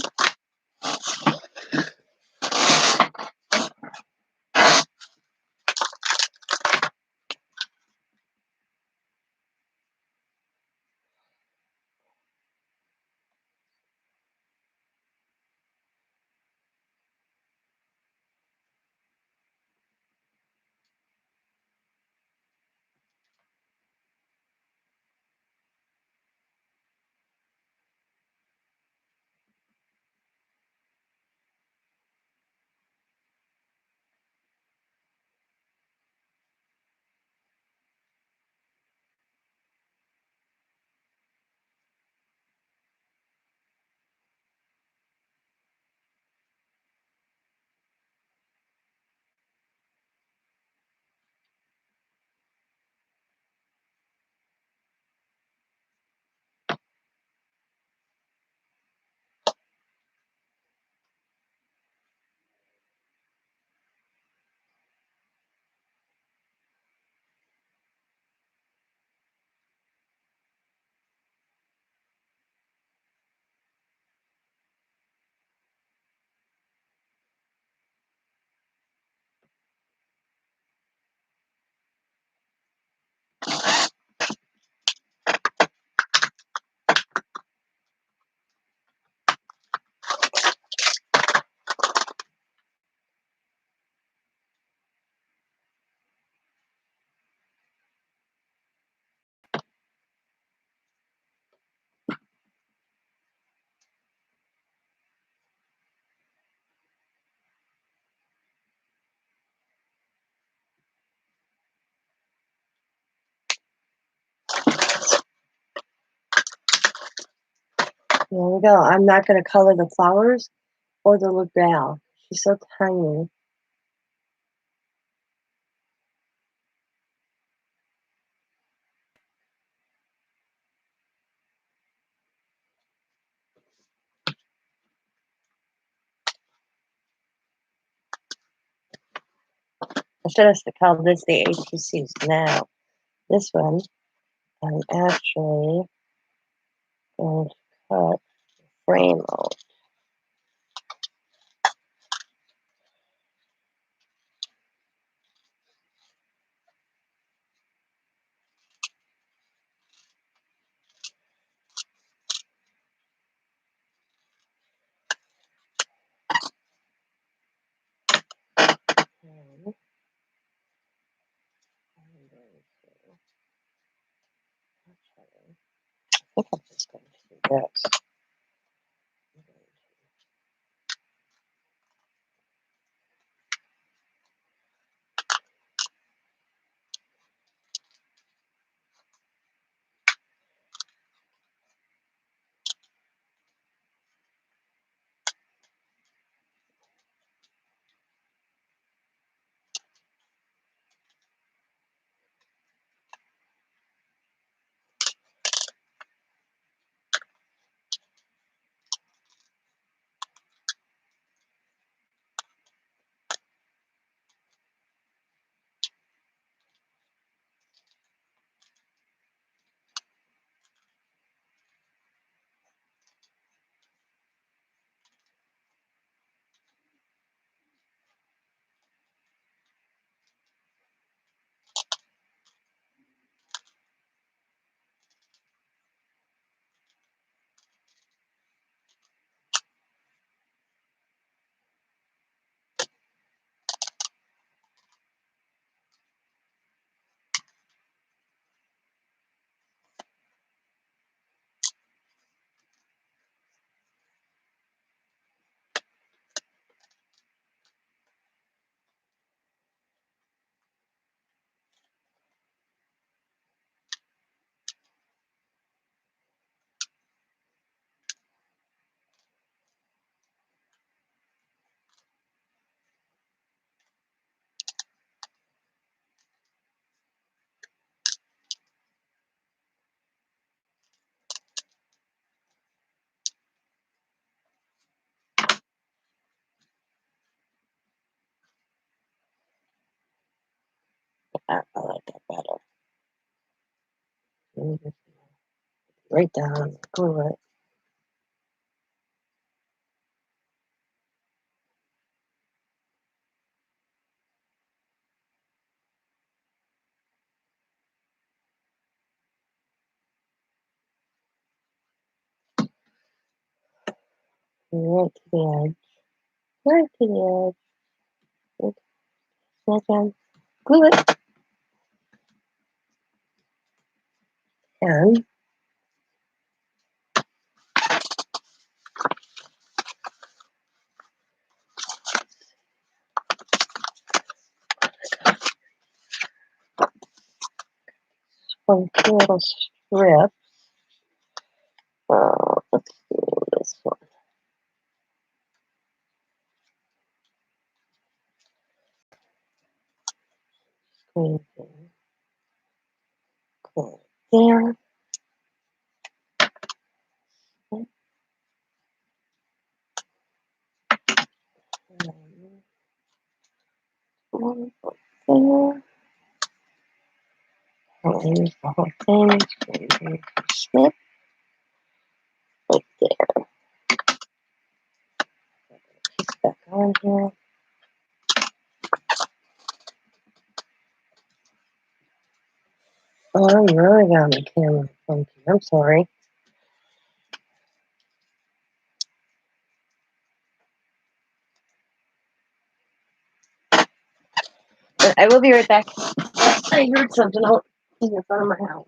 There we go. I'm not going to color the flowers or the little gal. She's so tiny. I should have called this the ATCs. Now, this one, I'm actually going to cut the frame out. And I'm going to actually, I think I'm just going to do this. I like that better. Right down, glue it. Right to the edge. Right to the edge. Right down. Glue it. And one little strip. Let's do this one. Squeeze in. Glue it there. One there. I'll use the whole thing. Squeeze in the snip right there. Piece back on here. Oh, I'm really got the camera funky. I'm sorry. But I will be right back. I heard something out in the front of my house.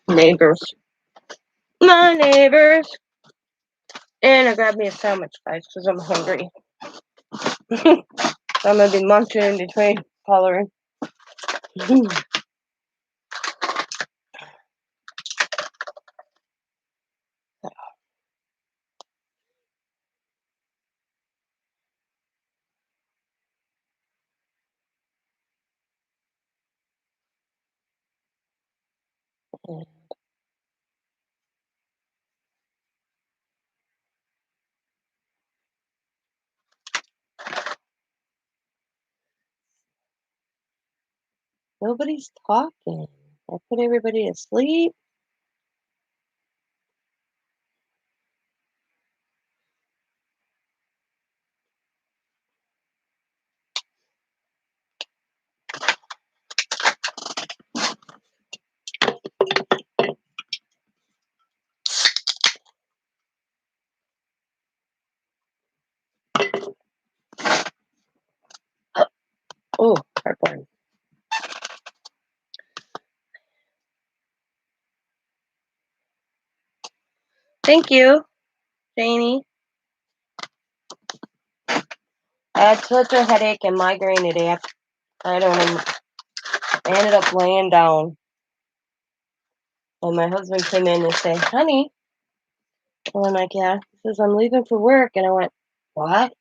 Neighbors. My neighbors. And I grabbed me a sandwich, guys, because I'm hungry. I'm going to be munching in between coloring. Nobody's talking. I put everybody to sleep. Oh, cardboard. Thank you, Janie. I had such a headache and migraine today. I don't know. I ended up laying down. And my husband came in and said, honey. And I'm like, yeah. He says, I'm leaving for work. And I went, what?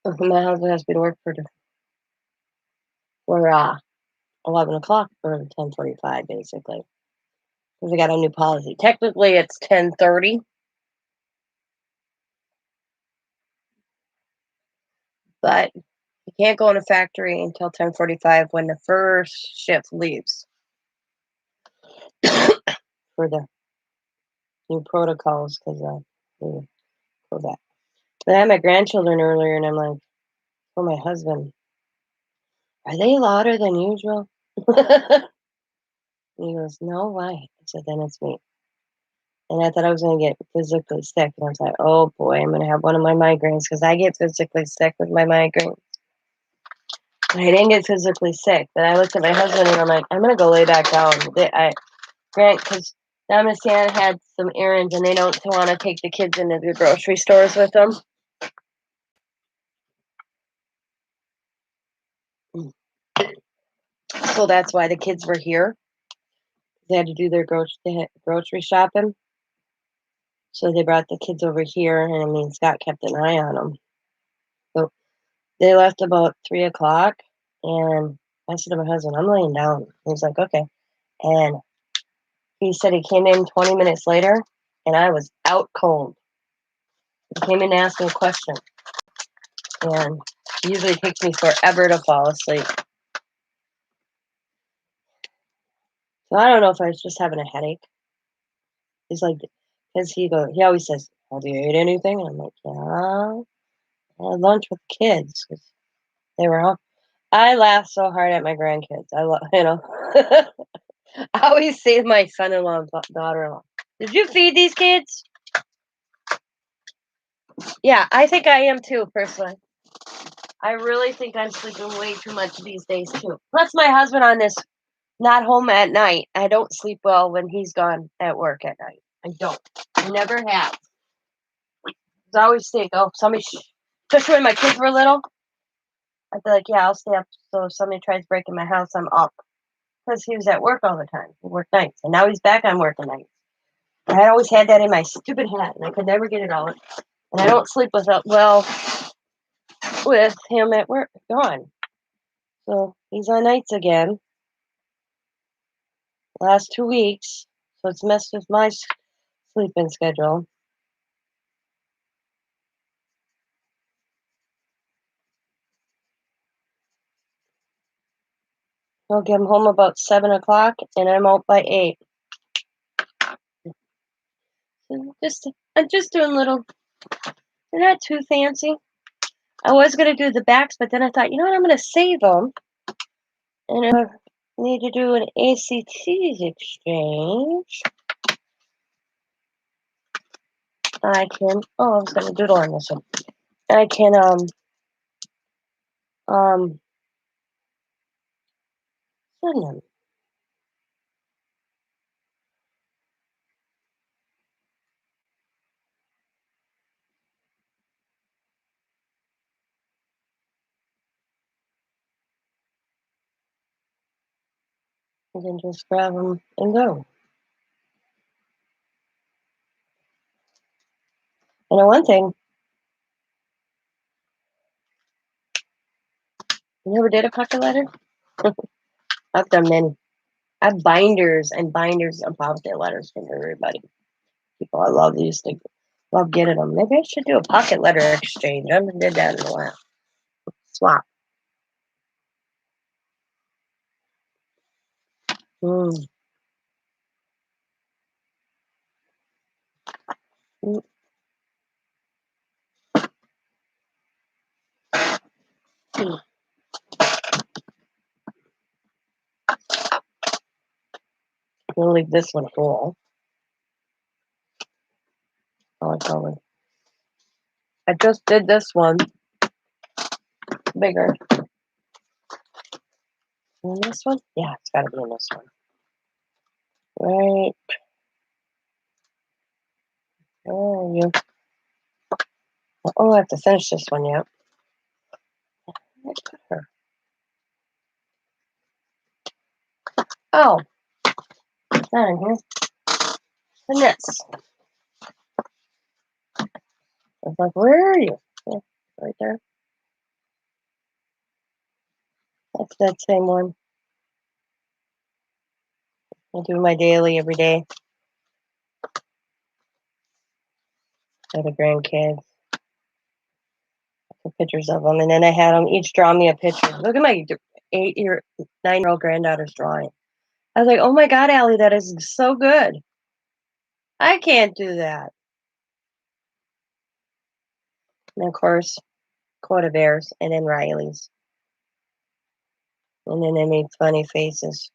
My husband has to be to work for 11 o'clock or 10:45, basically. Because we got a new policy. Technically, it's 10:30. But you can't go in a factory until 10:45 when the first shift leaves for the new protocols because for that. But I had my grandchildren earlier, and I'm like, oh, my husband, are they louder than usual? And he goes, no, why? I said, then it's me. And I thought I was going to get physically sick. And I was like, oh, boy, I'm going to have one of my migraines because I get physically sick with my migraines. And I didn't get physically sick. But I looked at my husband, and I'm like, I'm going to go lay back down. Grant, because Dom and Stan had some errands, and they don't want to take the kids into the grocery stores with them. So that's why the kids were here. They had to do their grocery shopping. So they brought the kids over here, and I mean, Scott kept an eye on them. So they left about 3 o'clock, and I said to my husband, I'm laying down. He's like, okay. And he said he came in 20 minutes later, and I was out cold. He came in to ask me a question. And it usually takes me forever to fall asleep. So I don't know if I was just having a headache. He's like, because he always says, have you ate anything? And I'm like, yeah. I had lunch with the kids because they were all. I laugh so hard at my grandkids. I always say to my son-in-law and daughter-in-law, did you feed these kids? Yeah, I think I am too, personally. I really think I'm sleeping way too much these days too. Plus my husband on this not home at night. I don't sleep well when he's gone at work at night. I don't. I never have. I always think, oh, especially when my kids were little, I'd be like, yeah, I'll stay up. So if somebody tries breaking my house, I'm up. Because he was at work all the time. He worked nights. And now he's back on working nights. And I always had that in my stupid head. And I could never get it out. And I don't sleep with him at work gone. So he's on nights again. Last 2 weeks. So it's messed with my sleeping schedule. I'll get him home about 7 o'clock, and I'm out by 8. I'm just doing little. They're not too fancy. I was gonna do the backs, but then I thought, you know what? I'm gonna save them, and I need to do an ACTs exchange. I can. Oh, I was gonna doodle on this one. I can send them. You can just grab them and go. And the one thing, you never did a pocket letter? I've done many. I have binders and binders of pocket letters from everybody. People I love these things. Love getting them. Maybe I should do a pocket letter exchange. I haven't did that in a while. Swap. Mm. Mm. Mm. We'll leave this one full. I just did this one bigger. And this one? Yeah, it's got to be in this one. Right. Oh, you. Oh, I have to finish this one yet. Oh, it's not in here. And this. I was like, where are you? Yeah, right there. That's that same one. I do my daily every day for the grandkids. Put pictures of them, and then I had them each draw me a picture. Look at my 9-year-old granddaughter's drawing. I was like, oh my God, Allie, that is so good. I can't do that. And of course, Quota Bears, and then Riley's. And then they made funny faces.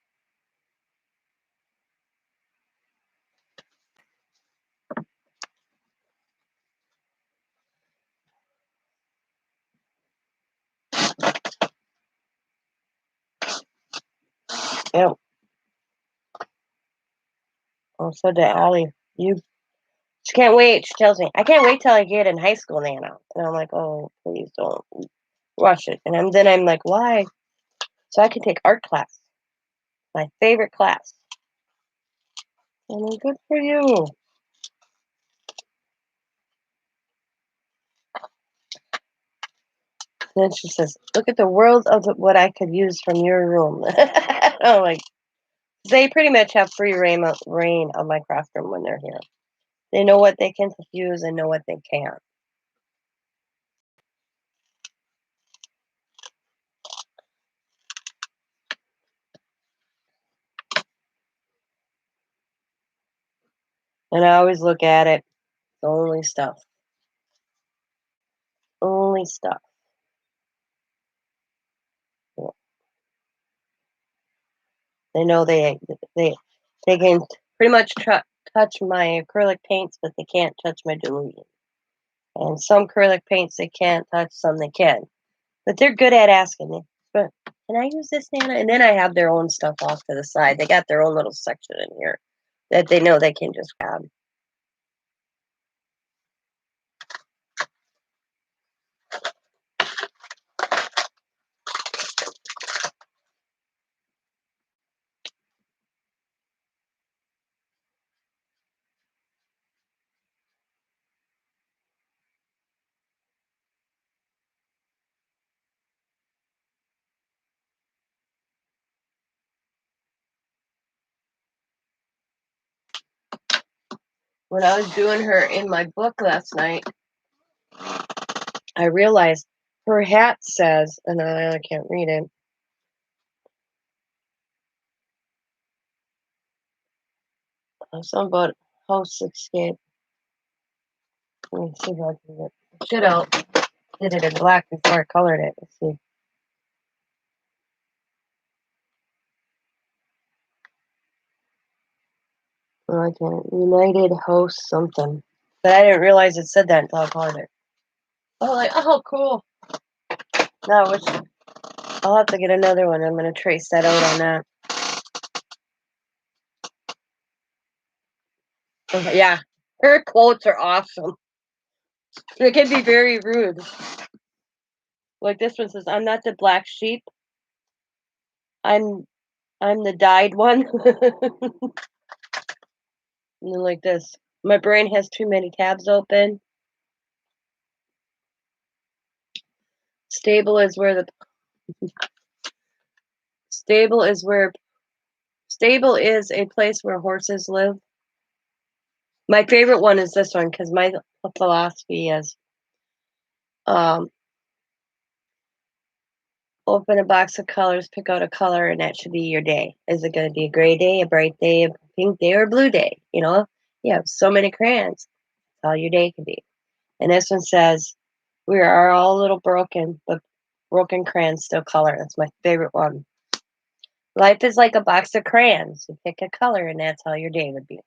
Yeah. I said to Allie, she can't wait. She tells me, I can't wait till I get in high school, Nana. And I'm like, oh, please don't rush it. And then I'm like, why? So I can take art class, my favorite class. And I'm good for you. And then she says, look at the world of what I could use from your room. I'm like, they pretty much have free reign of my craft room when they're here. They know what they can use and know what they can't. And I always look at it, only stuff. Only stuff. They know they can pretty much touch my acrylic paints, but they can't touch my Dylusions. And some acrylic paints they can't touch, some they can. But they're good at asking me, but can I use this, Nana? And then I have their own stuff off to the side. They got their own little section in here that they know they can just grab. When I was doing her in my book last night, I realized her hat says, and I can't read it, something about house escape. Let me see if I can get it. Should have did it in black before I colored it. Let's see. Oh, I can't. United Host something. But I didn't realize it said that until I colored it. Oh, like, oh, cool. Now, I'll have to get another one. I'm going to trace that out on that. Oh, yeah, her quotes are awesome. It can be very rude. Like this one says, I'm not the black sheep. I'm I'm the dyed one. And then like this. My brain has too many tabs open. Stable is where the stable is where stable is a place where horses live. My favorite one is this one because my philosophy is open a box of colors, pick out a color, and that should be your day. Is it going to be a gray day, a bright day, a pink day, or a blue day? You know, you have so many crayons. That's all your day can be. And this one says, we are all a little broken, but broken crayons still color. That's my favorite one. Life is like a box of crayons. You pick a color, and that's how your day would be.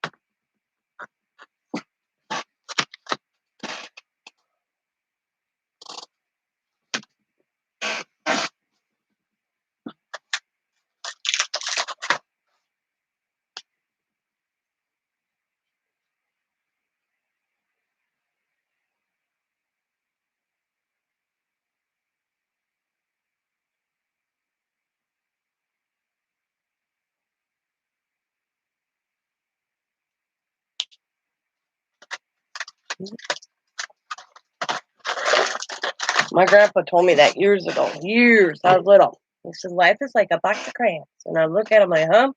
My grandpa told me that years ago. Years. I was little. He said, life is like a box of crayons. And I look at him like, huh?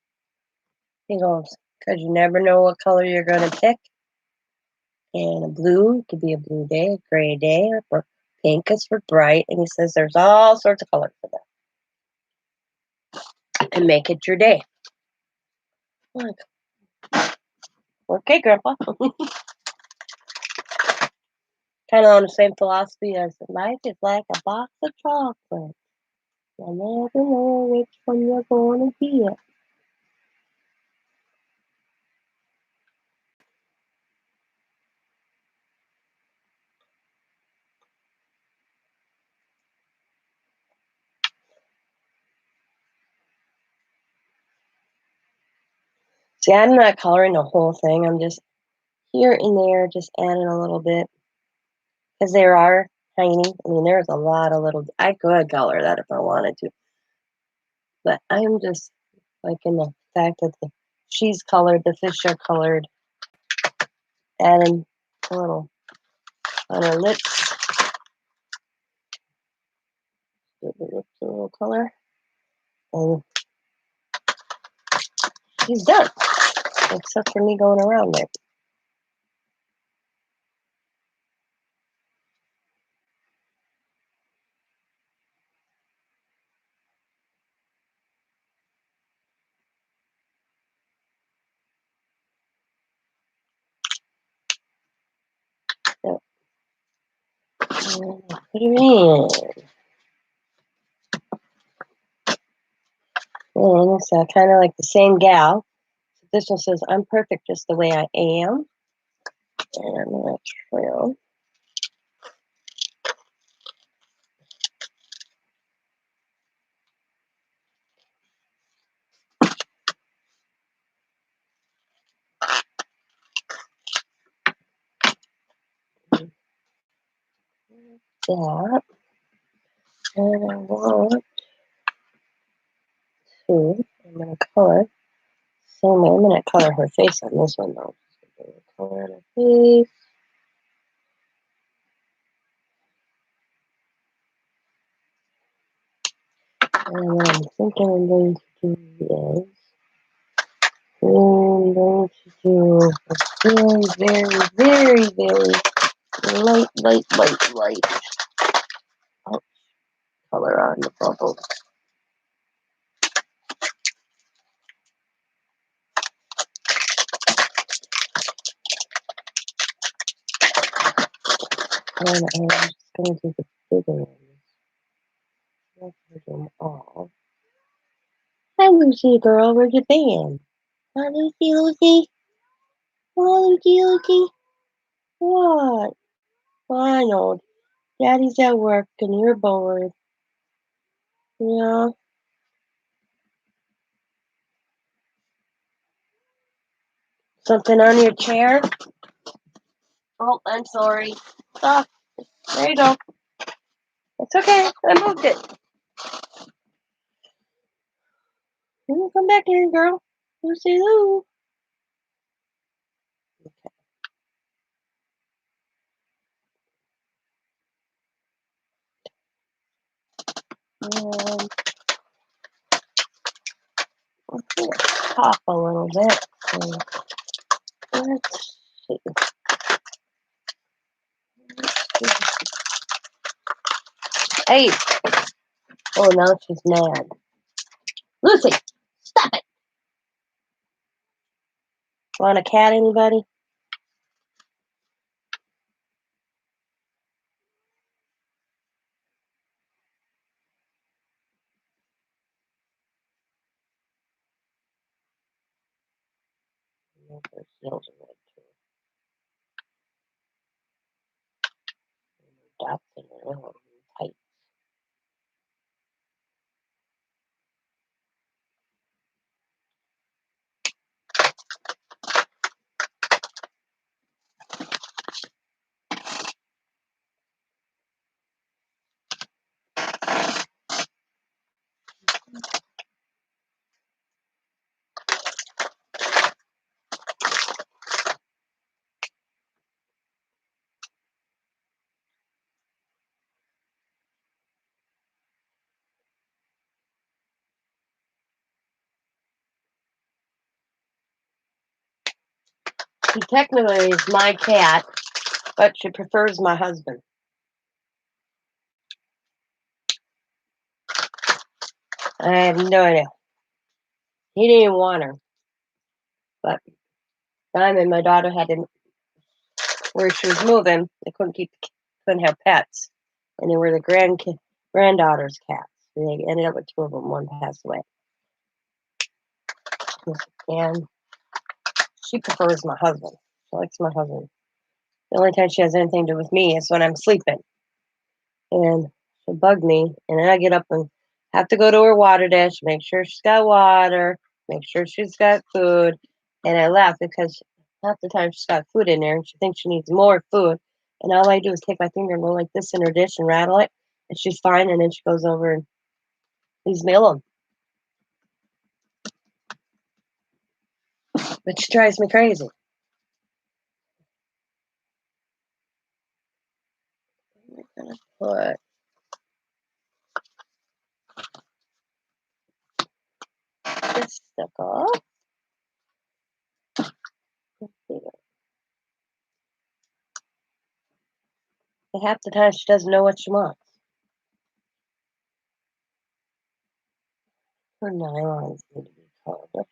He goes, because you never know what color you're going to pick. And a blue could be a blue day, a gray day, or pink is for bright. And he says there's all sorts of colors for that. And make it your day. I'm like, okay, Grandpa. Kind of on the same philosophy as life is like a box of chocolates. You never know which one you're going to get. See, I'm not coloring the whole thing. I'm just here and there, just adding a little bit. Because there are tiny. I mean, there's a lot of little. I could color that if I wanted to. But I'm just liking the fact that she's colored, the fish are colored, adding a little on her lips. Give the lips a little color. And she's done. Except for me going around there. So, put her in. And it's kind of like the same gal. This one says, I'm perfect just the way I am. And I'm going to trim. That. And I want to, I'm going to color. Same way, I'm going to color her face on this one though. Color her face. And what I'm thinking I'm going to do is I'm going to do a very light color on the bubble. And I'm just going to do the bigger ones. Not do them all. Hi, Lucy girl. Where'd you been? Hi, Lucy. Hi, Lucy. What? I know. Daddy's at work and you're bored. Yeah. Something on your chair? Oh, I'm sorry. Stop. There you go. It's okay. I moved it. Come back here, girl. Let's see Lou. Um, let's pop a little bit. So let's see. Hey. Oh, now she's mad. Lucy, stop it. Want a cat, anybody? There's nails in there too. Dots in there. Oh, tight. She technically is my cat, but she prefers my husband. I have no idea. He didn't even want her, but time and my daughter had to, where she was moving, they couldn't have pets, and they were the granddaughter's cats. They ended up with two of them. One passed away, and she prefers my husband. She likes my husband. The only time she has anything to do with me is when I'm sleeping, and she'll bug me, and then I get up and have to go to her water dish, make sure she's got water, make sure she's got food, and I laugh because half the time she's got food in there, and she thinks she needs more food, and all I do is take my finger and go like this in her dish and rattle it, and she's fine, and then she goes over and leaves me alone. But she drives me crazy. I'm gonna put this stuff off. Half the time she doesn't know what she wants. Her nylons need to be colored.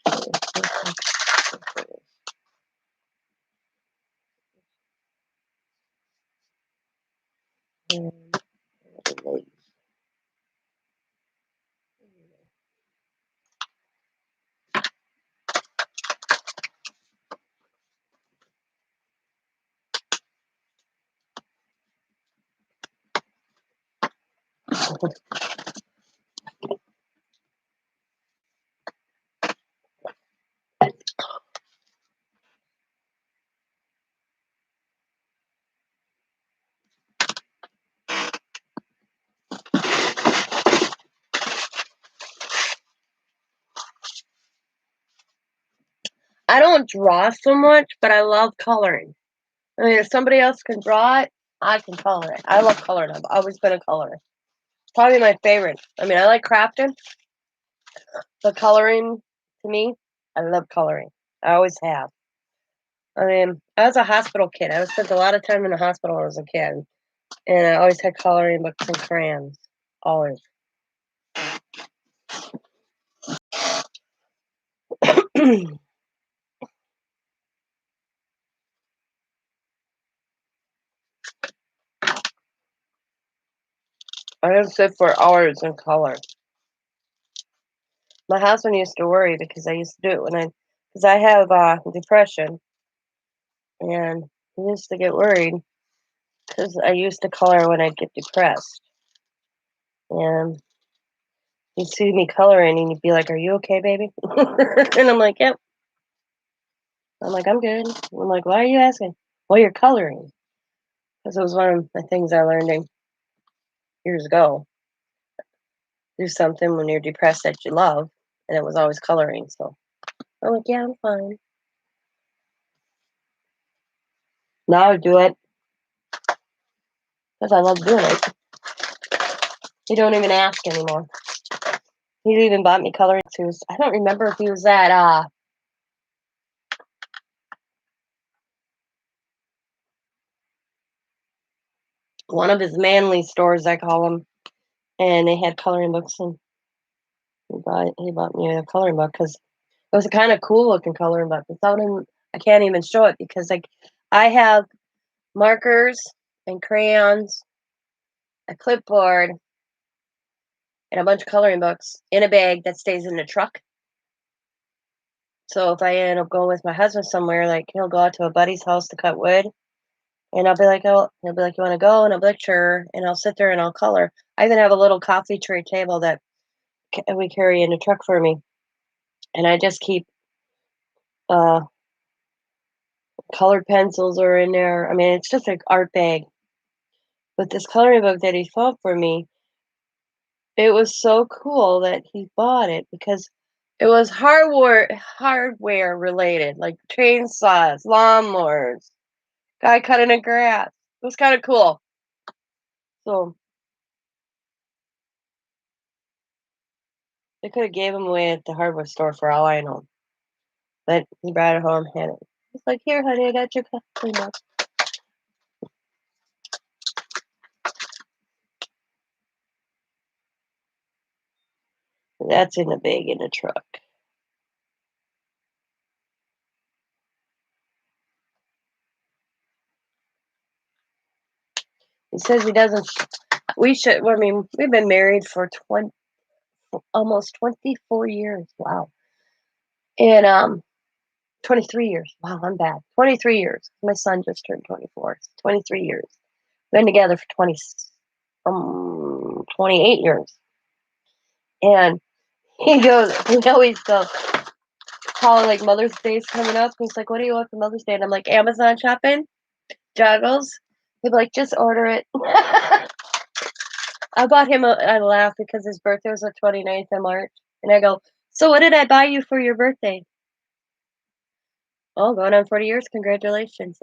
I don't draw so much, but I love coloring. I mean, if somebody else can draw it, I can color it. I love coloring. I've always been a colorer. Probably my favorite. I mean, I like crafting, but coloring, to me, I love coloring. I always have. I mean, I was a hospital kid. I spent a lot of time in the hospital when I was a kid, and I always had coloring books and crayons. Always. I can sit for hours and color. My husband used to worry because I used to do it because I have depression, and he used to get worried because I used to color when I'd get depressed. And he'd see me coloring and he'd be like, "Are you okay, baby?" And I'm like, "Yep." I'm like, "I'm good." I'm like, "Why are you asking?" "Well, you're coloring." Because it was one of the things I learned years ago. Do something when you're depressed that you love, and it was always coloring. So I'm like, yeah, I'm fine. Now I do it because I love doing it. He don't even ask anymore. He even bought me coloring tools. I don't remember if he was at one of his manly stores, I call them, and they had coloring books, and he bought me a coloring book because it was a kind of cool looking coloring book. Without him, I can't even show it because like I have markers and crayons, a clipboard, and a bunch of coloring books in a bag that stays in the truck. So if I end up going with my husband somewhere, like he'll go out to a buddy's house to cut wood, and I'll be like, oh, he'll be like, you want to go? And I'll be like, sure. And I'll sit there and I'll color. I even have a little coffee tray table that we carry in the truck for me, and I just keep uh colored pencils are in there. I mean, it's just like art bag. But this coloring book that he bought for me, it was so cool that he bought it because it was hardware related, like chainsaws, lawnmowers, guy cutting the grass. It was kind of cool. So they could have gave him away at the hardware store for all I know. But he brought it home, had it. He's like, here, honey, I got your coloring book. That's in the bag in the truck. He says he doesn't. We should. I mean, we've been married for almost 24 years. Wow. And 23 years. Wow, I'm bad. 23 years. My son just turned 24. 23 years. Been together for 28 years. And he goes, we always go calling like Mother's Day's coming up. He's like, what do you want for Mother's Day? And I'm like, Amazon shopping, joggles. He'd be like, just order it. I bought him I laugh because his birthday was the 29th of March. And I go, so what did I buy you for your birthday? Oh, going on 40 years. Congratulations.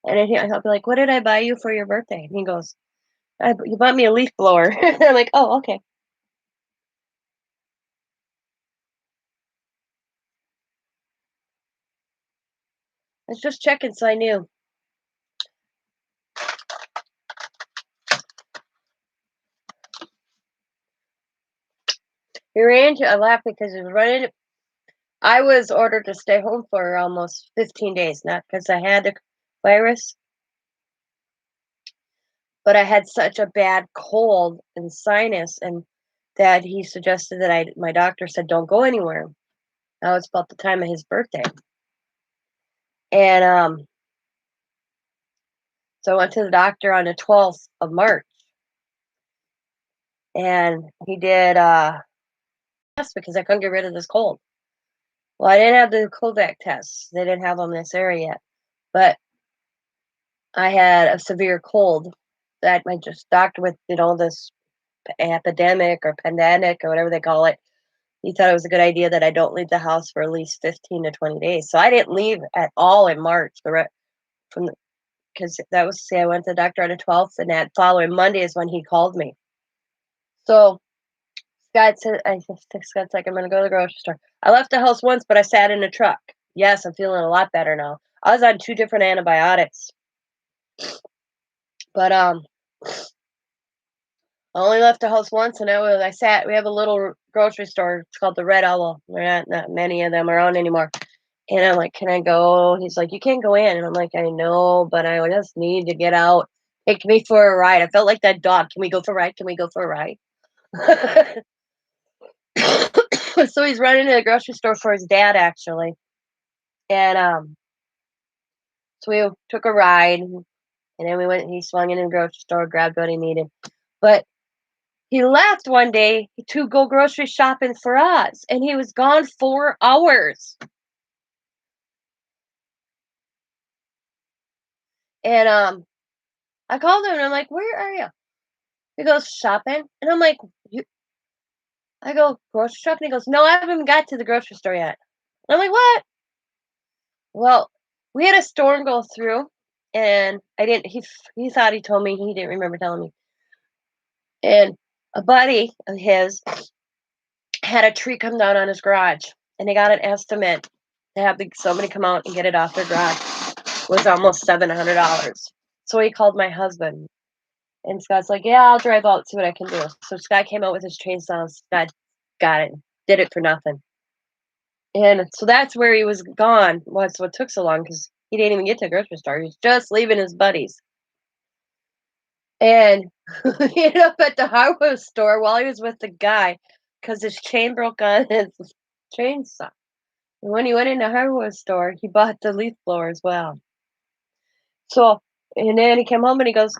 And then I'll be like, what did I buy you for your birthday? And he goes, you bought me a leaf blower. I'm like, oh, okay. I was just checking so I knew. He ran to, I laughed because he was running. I was ordered to stay home for almost 15 days, not because I had the virus, but I had such a bad cold and sinus, and that he suggested that my doctor said, don't go anywhere. Now it's about the time of his birthday. And so I went to the doctor on the 12th of March, and he did test because I couldn't get rid of this cold. Well, I didn't have the Kovac tests. They didn't have them in this area yet. But I had a severe cold that my just doctor with, this epidemic or pandemic or whatever they call it. He thought it was a good idea that I don't leave the house for at least 15 to 20 days. So I didn't leave at all in March. Because that was, I went to the doctor on the 12th, and that following Monday is when he called me. So Scott's like, I'm going to go to the grocery store. I left the house once, but I sat in the truck. Yes, I'm feeling a lot better now. I was on 2 different antibiotics. But I only left the house once, and we have a little grocery store. It's called the Red Owl. There not many of them around anymore. And I'm like, can I go? He's like, you can't go in. And I'm like, I know, but I just need to get out. Take me for a ride. I felt like that dog. Can we go for a ride? Can we go for a ride? So he's running to the grocery store for his dad, actually. And so we took a ride, and then he swung into the grocery store, grabbed what he needed. But he left one day to go grocery shopping for us, and he was gone 4 hours. And I called him, and I'm like, "Where are you?" He goes, "Shopping." And I'm like, I go, grocery shop? And he goes, no, I haven't even got to the grocery store yet. I'm like, what? Well, we had a storm go through, and I didn't. He thought he told me. He didn't remember telling me. And a buddy of his had a tree come down on his garage, and they got an estimate to have somebody come out and get it off their garage. It was almost $700. So he called my husband, and Scott's like, "Yeah, I'll drive out, see what I can do." So Scott came out with his chainsaw. Scott got it, did it for nothing. And so that's where he was gone. What's what took so long because he didn't even get to the grocery store. He was just leaving his buddies. And he ended up at the hardware store while he was with the guy because his chain broke on his chainsaw. And when he went in the hardware store, he bought the leaf blower as well. So, and then he came home and he goes,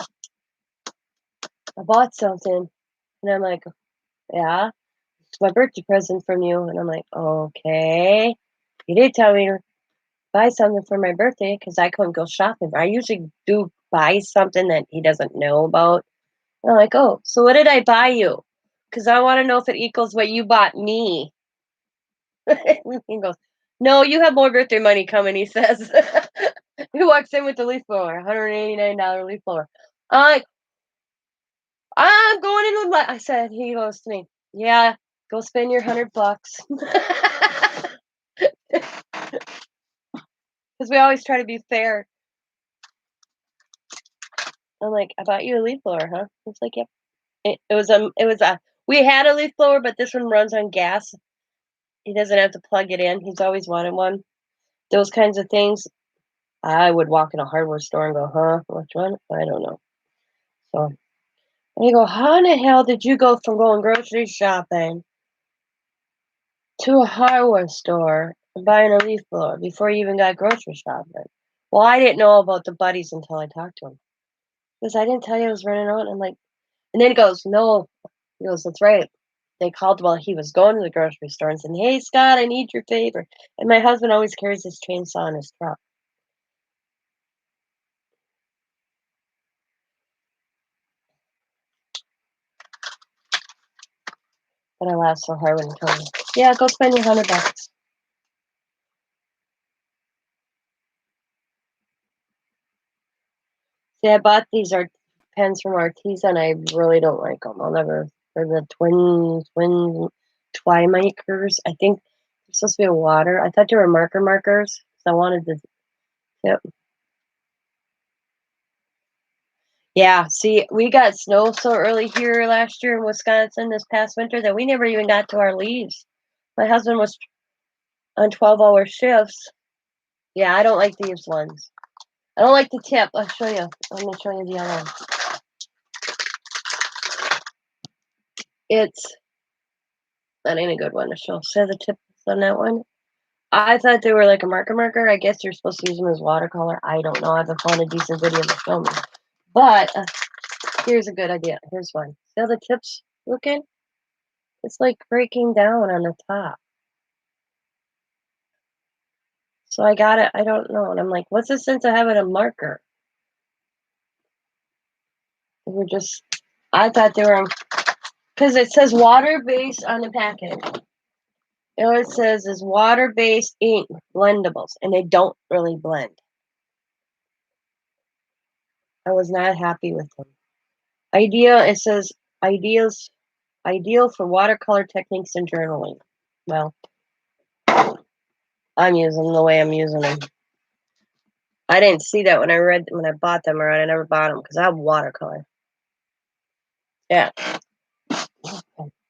I bought something. And I'm like, yeah, it's my birthday present from you. And I'm like, okay. You did tell me to buy something for my birthday because I couldn't go shopping. I usually do buy something that he doesn't know about. And I'm like, oh, so what did I buy you? Because I want to know if it equals what you bought me. He goes, no, you have more birthday money coming, he says. He walks in with the leaf blower, $189 leaf blower. I'm like, I'm going into the. I said, he goes to me, yeah, go spend your $100. Because we always try to be fair. I'm like, I bought you a leaf blower, huh? He's like, yep. It was a. We had a leaf blower, but this one runs on gas. He doesn't have to plug it in. He's always wanted one. Those kinds of things. I would walk in a hardware store and go, huh? Which one? I don't know. So and you go, how in the hell did you go from going grocery shopping to a hardware store and buying a leaf blower before you even got grocery shopping? Well, I didn't know about the buddies until I talked to him. Because I didn't tell you I was running out. I'm like, and then he goes, no. He goes, that's right. They called while he was going to the grocery store and said, hey, Scott, I need your favor. And my husband always carries his chainsaw in his truck. But I laughed so hard when he told me, yeah, go spend your $100. See, I bought these pens from Arteza, and I really don't like them. I'll never, they're the twin Twimakers. I think they're supposed to be a water. I thought they were markers. So I wanted the tip. Yeah, see, we got snow so early here last year in Wisconsin this past winter that we never even got to our leaves. My husband was on 12-hour shifts. Yeah, I don't like these ones. I don't like the tip. I'll show you. Let me show you the other one. It's that ain't a good one to show. See the tip on that one? I thought they were like a marker. I guess you're supposed to use them as watercolor. I don't know. I haven't found a decent video to show me. But here's a good idea. Here's one. See how the tip's looking? It's like breaking down on the top. So I got it. I don't know. And I'm like, what's the sense of having a marker? We're just, I thought they were, because it says water-based on the package. And what it says is water-based ink blendables, and they don't really blend. I was not happy with them. It says ideal for watercolor techniques and journaling. Well, I'm using them the way I'm using them. I didn't see that when I bought them, or I never bought them because I have watercolor. Yeah.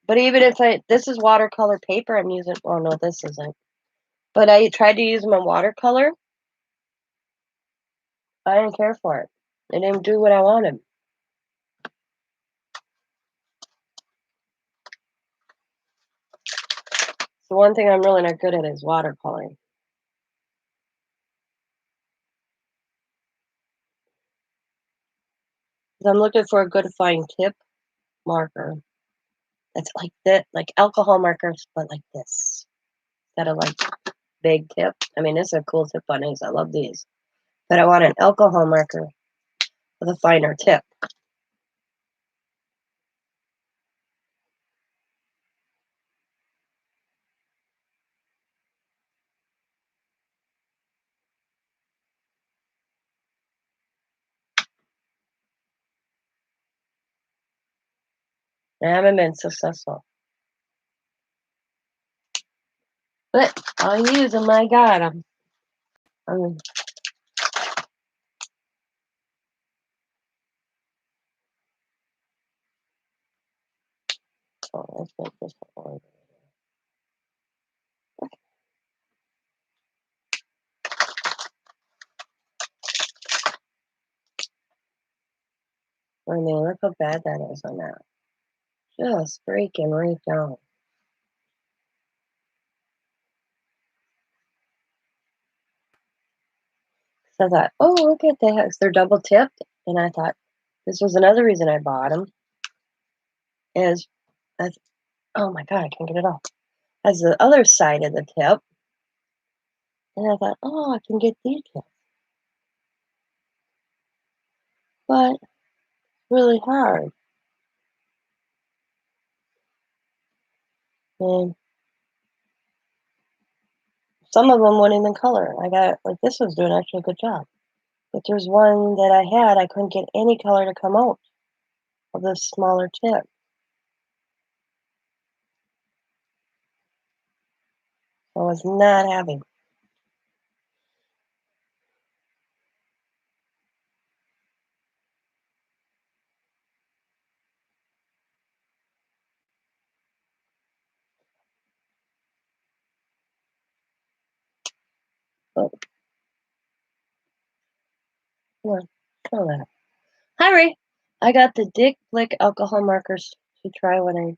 But even if this is watercolor paper I'm using. Oh no, this isn't. But I tried to use them on watercolor. I didn't care for it. It didn't do what I wanted. The one thing I'm really not good at is watercoloring. I'm looking for a good fine tip marker. That's like that, like alcohol markers, but like this. Instead of like big tip. I mean, this is a cool tip on these. I love these. But I want an alcohol marker with a finer tip. I haven't been successful. But I'll use them. I got them. Oh, let's make this one. I mean, look how bad that is on that. Just breaking right down. So I thought, oh, look at that. They're double tipped. And I thought, this was another reason I bought them. Is, oh my God, I can't get it off. As the other side of the tip. And I thought, oh, I can get these tips. But really hard. And some of them wouldn't even color. I got, like, this one's doing actually a good job. But there's one that I had, I couldn't get any color to come out of this smaller tip. I was not happy. But, come on, show that. Hi, Ray. I got the Dick Blick alcohol markers to try when I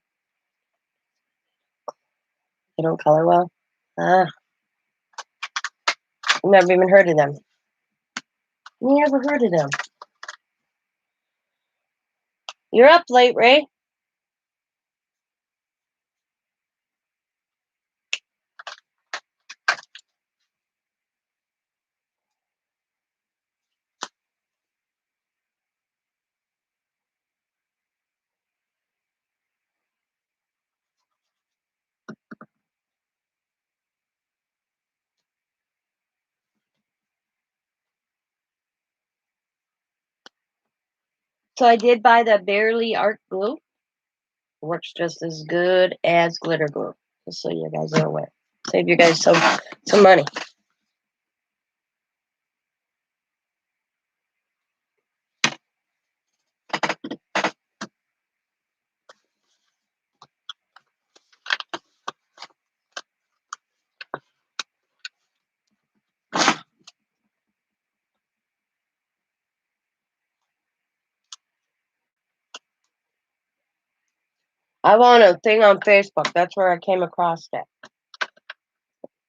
don't color well. Ah, never even heard of them. Never heard of them. You're up late, Ray. So I did buy the Barely Art glue. Works just as good as glitter glue. Just so you guys are aware. Save you guys some money. I want a thing on Facebook. That's where I came across it.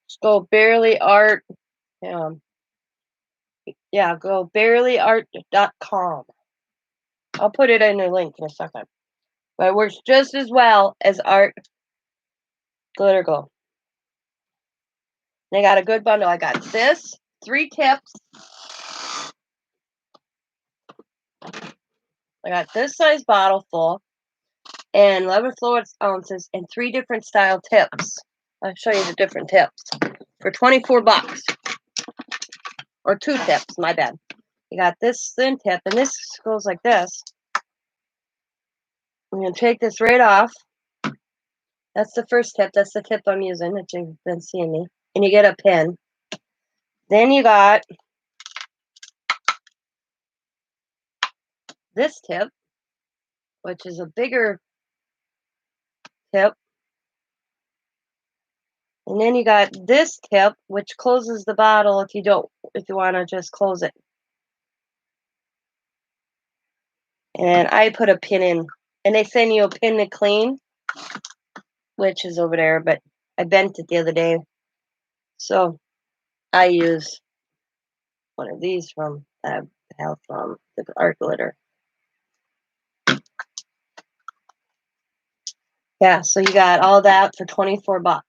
Just go Barely Art. Yeah, go barelyart.com. I'll put it in the link in a second. But it works just as well as art glitter glue. They got a good bundle. I got this, 3 tips. I got this size bottle full and 11 fluid ounces and 3 different style tips. I'll show you the different tips for $24. Or 2 tips, my bad. You got this thin tip, and this goes like this. I'm going to take this right off. That's the first tip. That's the tip I'm using that you've been seeing me. And you get a pin. Then you got this tip, which is a bigger tip. And then you got this tip, which closes the bottle if you want to just close it. And I put a pin in. And they send you a pin to clean, which is over there, but I bent it the other day. So I use one of these from the art glitter. Yeah, so you got all that for $24.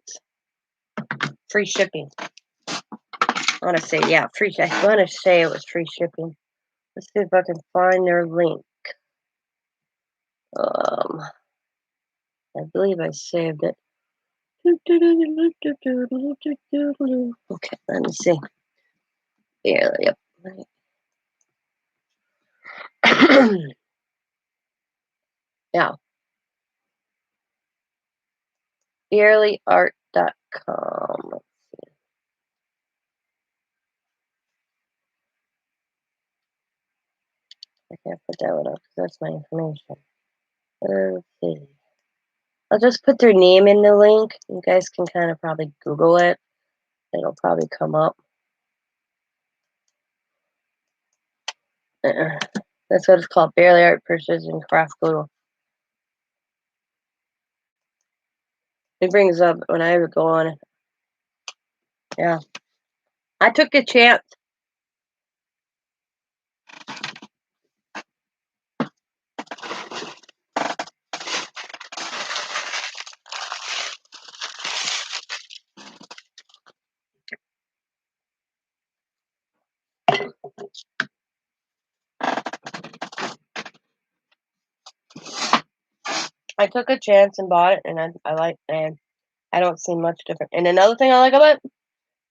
Free shipping. I want to say, yeah, free. I want to say it was free shipping. Let's see if I can find their link. I believe I saved it. Okay, let me see. Yeah, yep. Yeah. barelyart.com. I can't put that one up because that's my information. Let's see. I'll just put their name in the link. You guys can kind of probably Google it. It'll probably come up. That's what it's called, Barely Art Precision Craft Glue. It brings up when I would go on it. Yeah. I took a chance. I took a chance and bought it, and I like it, and I don't see much different. And another thing I like about it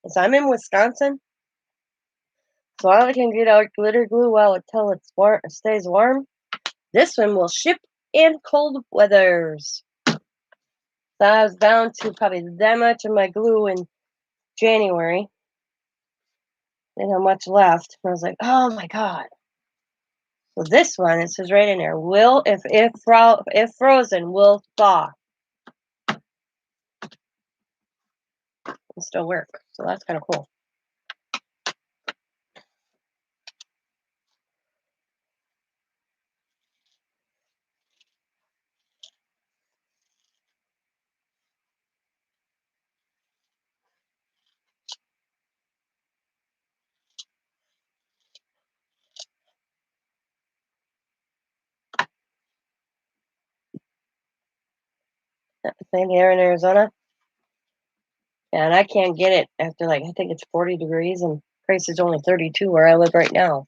is I'm in Wisconsin, so I can get our glitter glue until it's warm, it stays warm. This one will ship in cold weathers. So I was down to probably that much of my glue in January. Didn't have much left. And I was like, oh my god. So this one, it says right in there, will if frozen, will thaw and still work. So that's kind of cool. Same here in Arizona. And I can't get it after I think it's 40 degrees and price is only 32 where I live right now.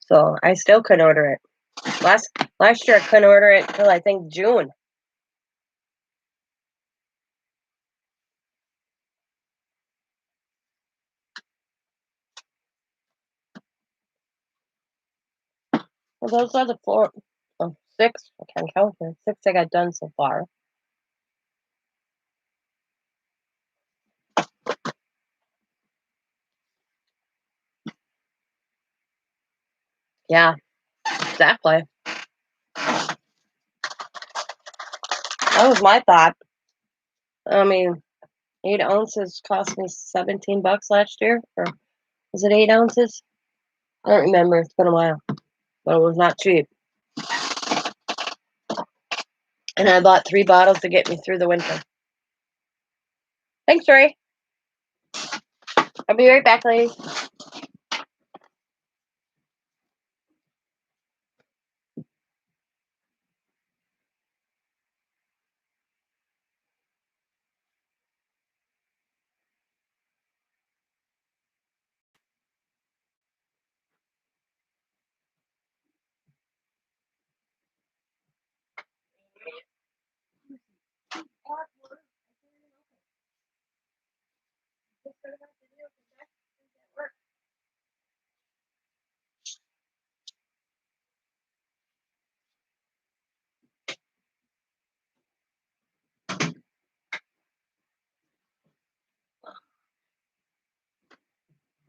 So I still couldn't order it. Last year I couldn't order it until I think June. Well, those are the six. I can't count here. 6 I got done so far. Yeah, exactly. That was my thought. I mean, 8 ounces cost me $17 last year, or was it 8 ounces? I don't remember. It's been a while, but it was not cheap. And I bought 3 bottles to get me through the winter. Thanks, Ray. I'll be right back, ladies.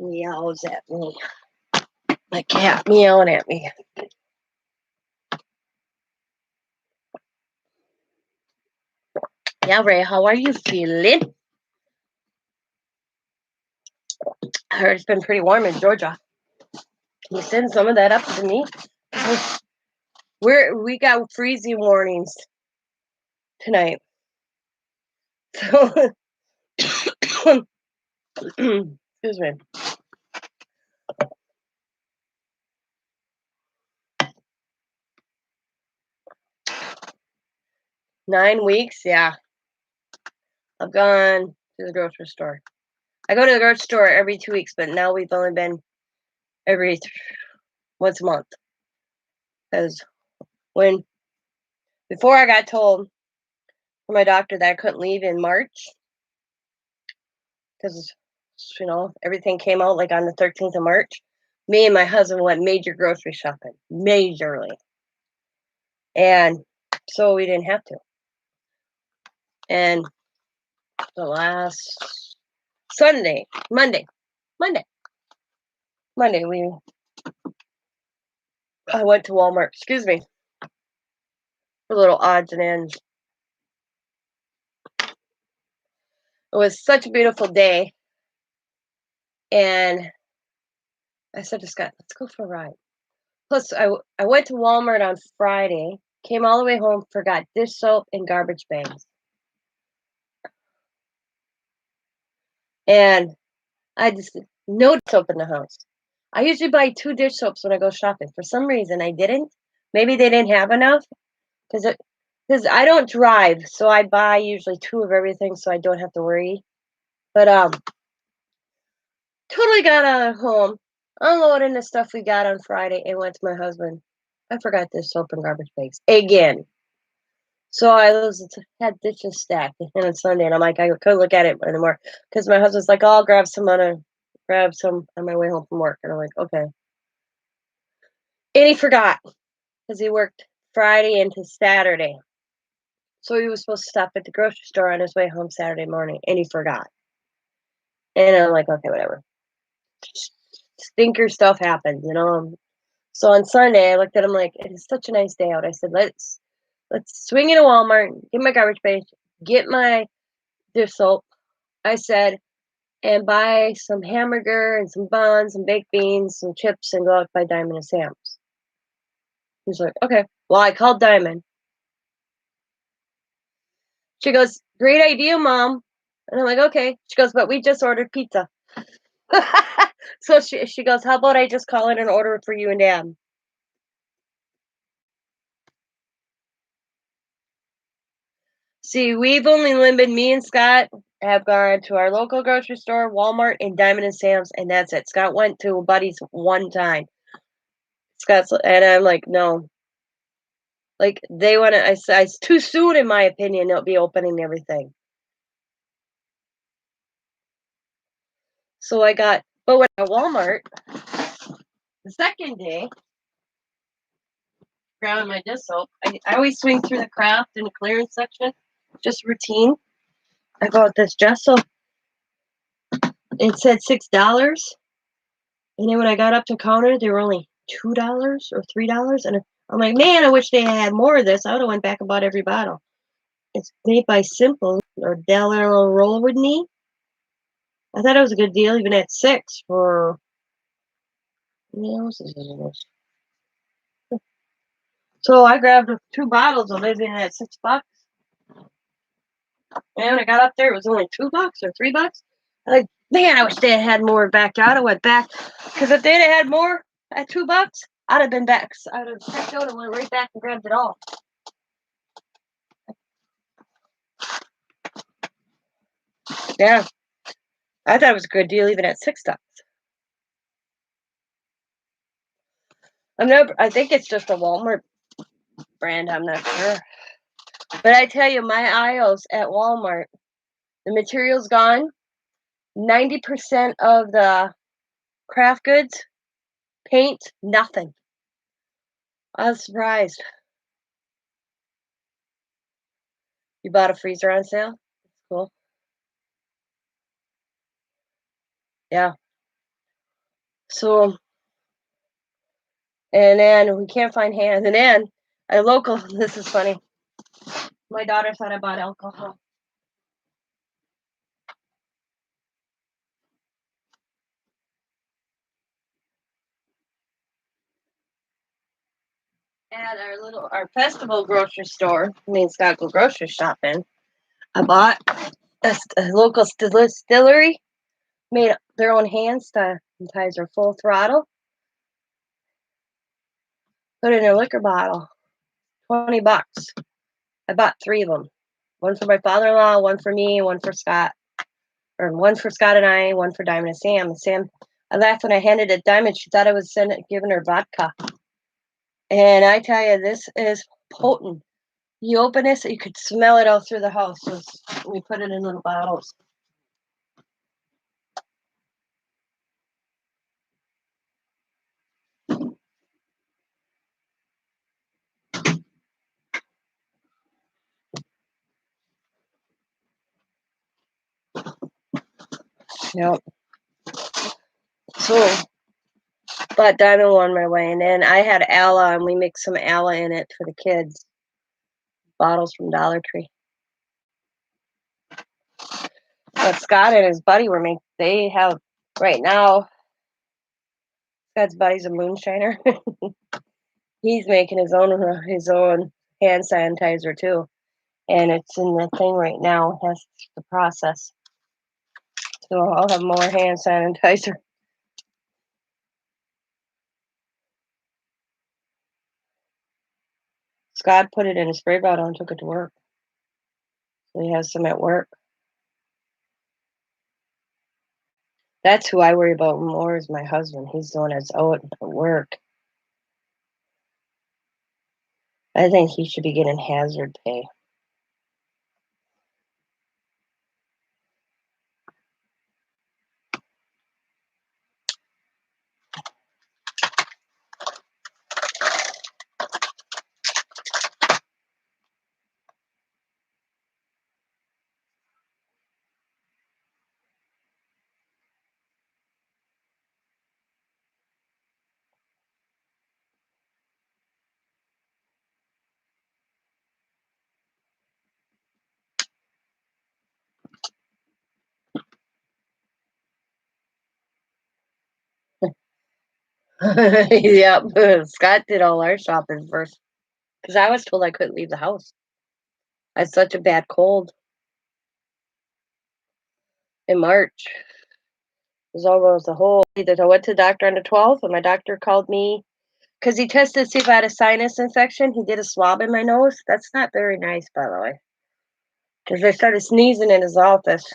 Meows at me. My cat meowing at me. Yeah, Ray, how are you feeling? I heard it's been pretty warm in Georgia. Can you send some of that up to me? We got freezing warnings tonight. So, excuse me. 9 weeks, yeah. I've gone to the grocery store. I go to the grocery store every 2 weeks, but now we've only been every once a month. Because before I got told from my doctor that I couldn't leave in March, because everything came out on the 13th of March. Me and my husband went major grocery shopping, majorly, and so we didn't have to. And the last Monday, I went to Walmart, excuse me, for little odds and ends. It was such a beautiful day, and I said to Scott, "Let's go for a ride." Plus, I went to Walmart on Friday, came all the way home, forgot dish soap and garbage bags, and I just no dish soap in the house. I usually buy 2 dish soaps when I go shopping. For some reason, I didn't. Maybe they didn't have enough, 'cause it 'cause I don't drive, so I buy usually 2 of everything so I don't have to worry. But, totally got home, unloading the stuff we got on Friday, and went to my husband. I forgot this soap and garbage bags again. So had dishes stacked, and on Sunday, and I'm like, I couldn't look at it anymore because my husband's like, "Oh, I'll grab some on my way home from work," and I'm like, "Okay." And he forgot because he worked Friday into Saturday, so he was supposed to stop at the grocery store on his way home Saturday morning, and he forgot. And I'm like, "Okay, whatever." Stinker stuff happens, you know. So on Sunday, I looked at him like, "It is such a nice day out." I said, "Let's swing into Walmart, get my garbage bag, get my dish soap." I said, "And buy some hamburger and some buns, some baked beans, some chips, and go out by Diamond and Sam's." He's like, "Okay." Well, I called Diamond. She goes, "Great idea, Mom." And I'm like, "Okay." She goes, "But we just ordered pizza." So she goes, "How about I just call in and order it for you and Dad?" See, we've only limited me and Scott have gone to our local grocery store, Walmart, and Diamond and Sam's, and that's it. Scott went to a buddy's one time. And I'm like, "No." Like, they wanna I said, "It's too soon, in my opinion, they'll be opening everything." So I got but when at Walmart, the second day, grabbing my dish soap, I always swing through the craft and the clearance section, just routine. I bought this dish soap, it said $6, and then when I got up to counter, they were only $2 or $3, and I'm like, "Man, I wish they had more of this, I would've went back and bought every bottle." It's made by Simple or Delano Roll with Me. I thought it was a good deal even at 6 for yeah, what's this? So I grabbed 2 bottles of it and at $6. And when I got up there, it was only $2 or $3. I'm like, man, I wish they had more back out. I went back because if they'd have had more at $2, I'd have been back. I'd have checked out and went right back and grabbed it all. Yeah, I thought it was a good deal even at $6. I think it's just a Walmart brand. I'm not sure, but I tell you, my aisles at Walmart, the material's gone. 90% of the craft goods, paint, nothing. I was surprised. You bought a freezer on sale? Cool. Yeah. So, and then we can't find hands. And then a local, this is funny. My daughter thought I bought alcohol. At our festival grocery store, me and Scott go grocery shopping. I bought a local distillery, made their own hand sanitizer, full throttle. Put it in a liquor bottle, $20. I bought 3 of them. One for my father-in-law, one for me, one for Scott. Or one for Scott and I, one for Diamond and Sam. And Sam, I laughed when I handed it Diamond. She thought I was giving her vodka. And I tell you, this is potent. You open this, you could smell it all through the house. So we put it in little bottles. Yep. So, but Diamond won my way, and then I had Alla, and we mixed some Alla in it for the kids. Bottles from Dollar Tree. But Scott and his buddy were making. They have right now. Scott's buddy's a moonshiner. He's making his own hand sanitizer too, and it's in the thing right now. It has the process, so I'll have more hand sanitizer. Scott put it in a spray bottle and took it to work. So he has some at work. That's who I worry about more is my husband. He's the one that's out at work. I think he should be getting hazard pay. Yep, Scott did all our shopping first because I was told I couldn't leave the house. I had such a bad cold in March. It was almost a whole. I went to the doctor on the 12th, and my doctor called me because he tested to see if I had a sinus infection. He did a swab in my nose. That's not very nice, by the way, because I started sneezing in his office.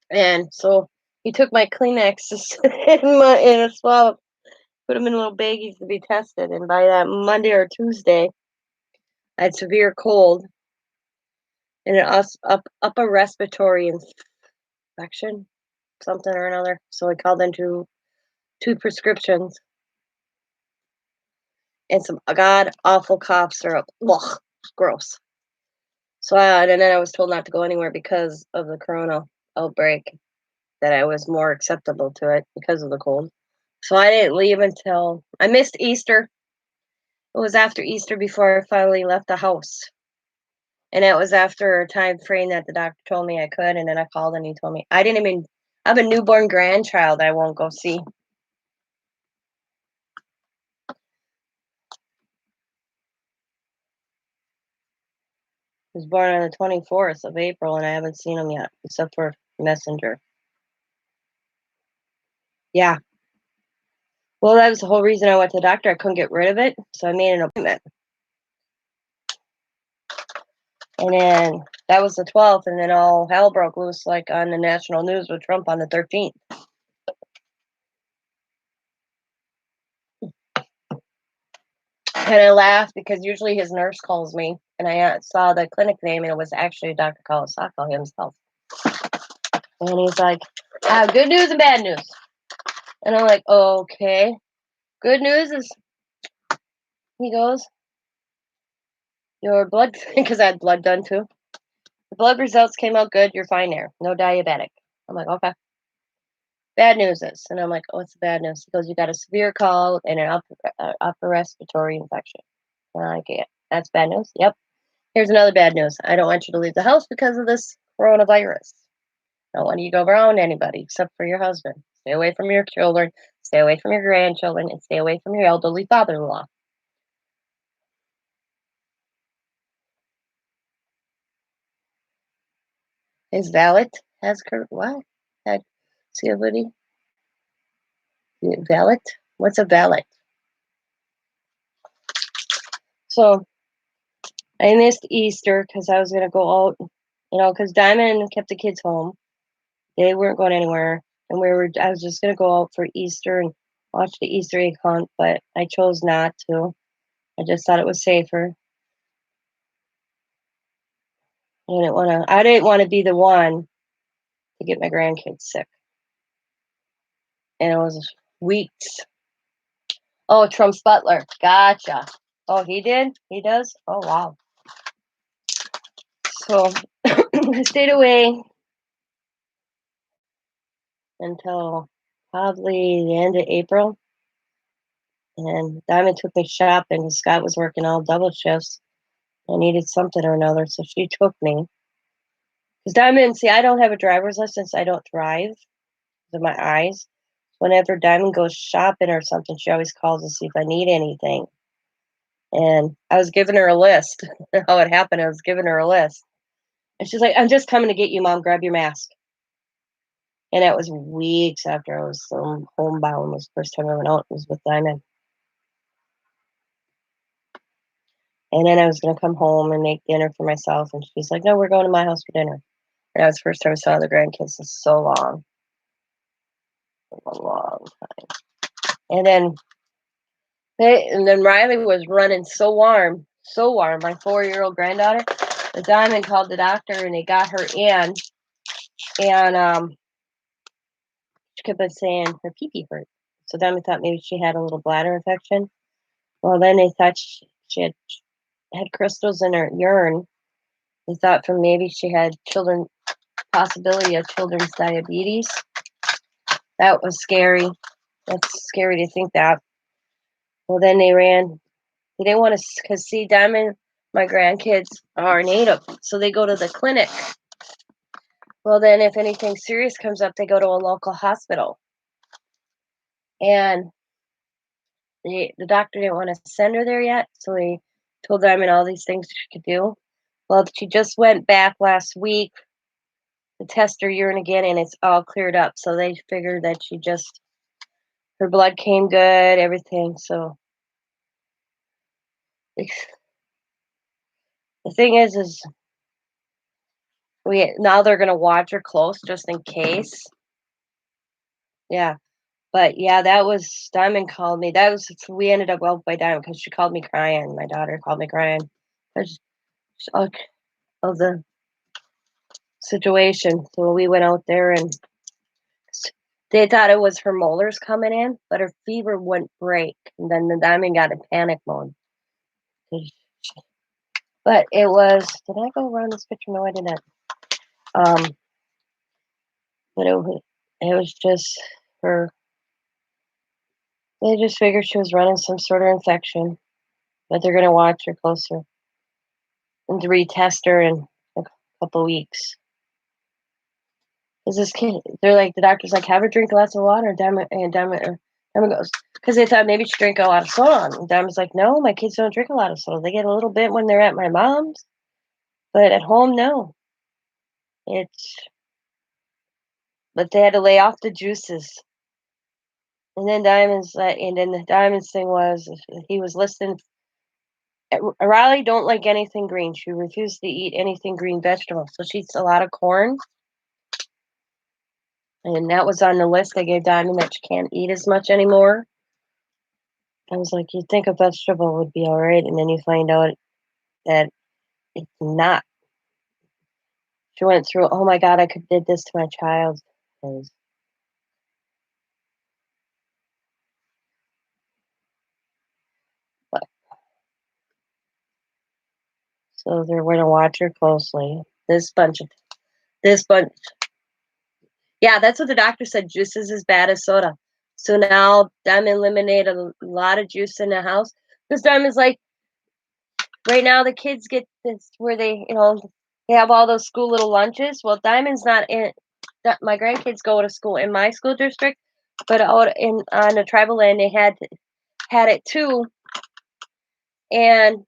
And so he took my Kleenexes in a swab, put them in little baggies to be tested. And by that Monday or Tuesday, I had severe cold and an upper respiratory infection, something or another. So I called in two prescriptions and some god awful cough syrup. Ugh, gross. So and then I was told not to go anywhere because of the corona outbreak. That I was more acceptable to it because of the cold. So I didn't leave until I missed Easter. It was after Easter before I finally left the house. And it was after a time frame that the doctor told me I could. And then I called and he told me I have a newborn grandchild I won't go see. He was born on the 24th of April and I haven't seen him yet, except for Messenger. Yeah. Well, that was the whole reason I went to the doctor. I couldn't get rid of it. So I made an appointment. And then that was the 12th, and then all hell broke loose like on the national news with Trump on the 13th. And I laughed because usually his nurse calls me, and I saw the clinic name, and it was actually Dr. Kawasaki himself. And he's like, I have good news and bad news. And I'm like, okay. Good news is, he goes, your blood, because I had blood done too. The blood results came out good. You're fine there. No diabetic. I'm like, okay. Bad news is, and I'm like, oh, what's the bad news? He goes, you got a severe cold and an upper respiratory infection. And I'm like, yeah, that's bad news. Yep. Here's another bad news. I don't want you to leave the house because of this coronavirus. I don't want you to go around anybody except for your husband. Stay away from your children. Stay away from your grandchildren, and stay away from your elderly father-in-law. His valet has what? Had COPD? Valet? What's a valet? So I missed Easter because I was gonna go out, because Diamond kept the kids home. They weren't going anywhere, and I was just gonna go out for Easter and watch the Easter egg hunt, but I chose not to. I just thought it was safer. I didn't want to be the one to get my grandkids sick. And it was weeks. Oh, Trump's butler. Gotcha. Oh, he did? He does? Oh, wow. So I stayed away. until probably the end of April. And Diamond took me shopping because Scott was working all double shifts. I needed something or another, so she took me. Because Diamond, see, I don't have a driver's license. I don't drive with my eyes. Whenever Diamond goes shopping or something, she always calls to see if I need anything. And I was giving her a list. How it happened, I was giving her a list. And she's like, I'm just coming to get you, Mom. Grab your mask. And it was weeks after I was homebound. It was the first time I went out. It was with Diamond. And then I was going to come home and make dinner for myself. And she's like, no, we're going to my house for dinner. And that was the first time I saw the grandkids in so long. A long time. And then Riley was running so warm. My 4-year-old granddaughter. The Diamond called the doctor and they got her in. And she kept on saying her pee-pee hurt. So Diamond thought maybe she had a little bladder infection. Well, then they thought she had crystals in her urine. They thought from maybe she had possibility of children's diabetes. That was scary. That's scary to think that. Well, then they didn't want to, because see, Diamond, my grandkids are native, so they go to the clinic. Well, then if anything serious comes up, they go to a local hospital. And the doctor didn't want to send her there yet, so he told Diamond all these things she could do. Well, she just went back last week to test her urine again, and it's all cleared up. So they figured that her blood came good, everything. So the thing is now they're gonna watch her close just in case. Yeah, but yeah, that was Diamond called me. We ended up out by Diamond because she called me crying. My daughter called me crying because of the situation. So we went out there and they thought it was her molars coming in, but her fever wouldn't break. And then the Diamond got in panic mode. But it was. Did I go around this picture? No, I didn't. But it was just her. They just figured she was running some sort of infection, but they're gonna watch her closer and to retest her in a couple weeks. Is this kid? They're like the doctor's like, have her drink lots of water. Diamond goes because they thought maybe she drank a lot of soda. And Diamond's like, no, my kids don't drink a lot of soda. They get a little bit when they're at my mom's, but at home, no. But they had to lay off the juices. And then the Diamond's thing was he was listening. Riley don't like anything green. She refused to eat anything green vegetables, so she eats a lot of corn. And that was on the list. They gave Diamond that she can't eat as much anymore. I was like, you'd think a vegetable would be all right, and then you find out that it's not. She went through, oh my God, I did this to my child. So they're going to watch her closely. This bunch. Yeah, that's what the doctor said. Juice is as bad as soda. So now Diamond eliminated a lot of juice in the house. Because Diamond's like, right now the kids get this where they have all those school little lunches. Well, Diamond's not in. My grandkids go to school in my school district, but out on the tribal land they had it too, and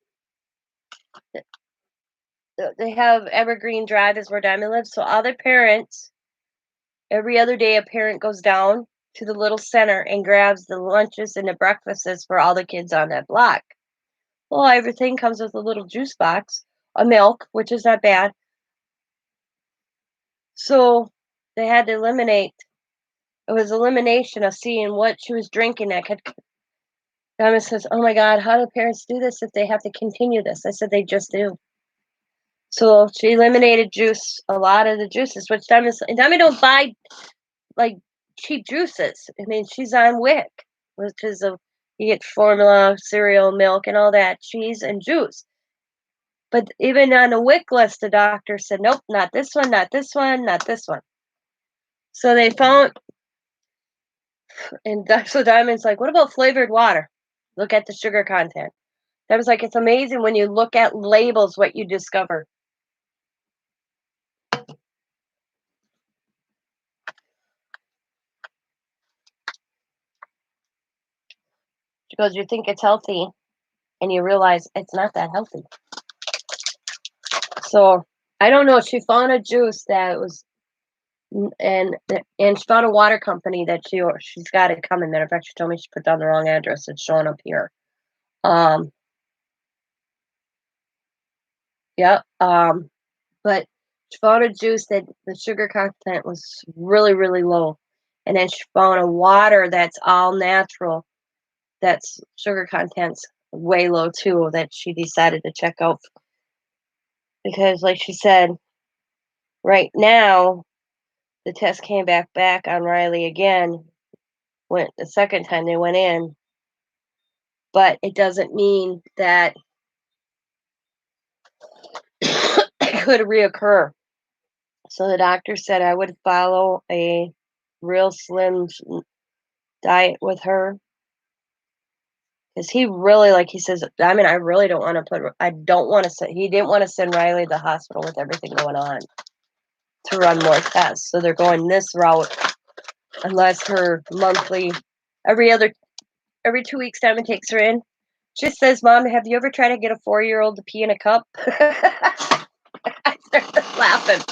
they have Evergreen Drive is where Diamond lives. So all their parents, every other day, a parent goes down to the little center and grabs the lunches and the breakfasts for all the kids on that block. Well, everything comes with a little juice box, a milk, which is not bad. So they had to eliminate. It was elimination of seeing what she was drinking. Diamond says, "Oh my God, how do parents do this if they have to continue this?" I said, "They just do." So she eliminated juice, a lot of the juices, which Diamond don't buy like cheap juices. I mean, she's on WIC, which is you get formula, cereal, milk, and all that, cheese and juice. But even on the WIC list, the doctor said, nope, not this one, not this one, not this one. So they found And so Diamond's like, "What about flavored water? Look at the sugar content." I was like, "It's amazing when you look at labels what you discover." She goes, "You think it's healthy, and you realize it's not that healthy." So I don't know. She found a juice that was, and she found a water company that she's got it coming. Matter of fact, she told me she put down the wrong address. It's showing up here. Um, yeah. But she found a juice that the sugar content was really, really low, and then she found a water that's all natural. That's sugar content's way low too. That she decided to check out because, like she said, right now the test came back on Riley again. Went the second time they went in, but it doesn't mean that it could reoccur. So the doctor said I would follow a real slim diet with her because he really, like he says, I mean, I really don't want to I don't want to send, he didn't want to send Riley to the hospital with everything going on to run more tests. So they're going this route unless her monthly, every other, every 2 weeks, Diamond takes her in. She says, "Mom, have you ever tried to get a 4-year-old to pee in a cup?" I started laughing.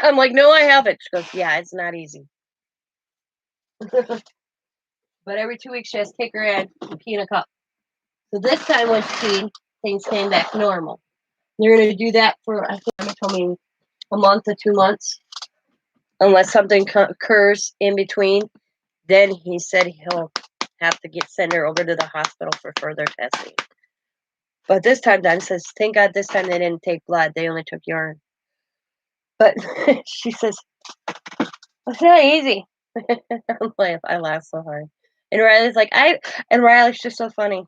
I'm like, "No, I haven't." She goes, "Yeah, it's not easy." But every 2 weeks, she has to take her in and pee in a cup. So this time when she peed, things came back normal. They're going to do that for, I think, he told me a month or 2 months, unless something occurs in between. Then he said he'll have to send her over to the hospital for further testing. But this time, Don says, "Thank God this time they didn't take blood. They only took urine." But she says, "It's not easy." I'm like, I laugh so hard. And Riley's like, and Riley's just so funny.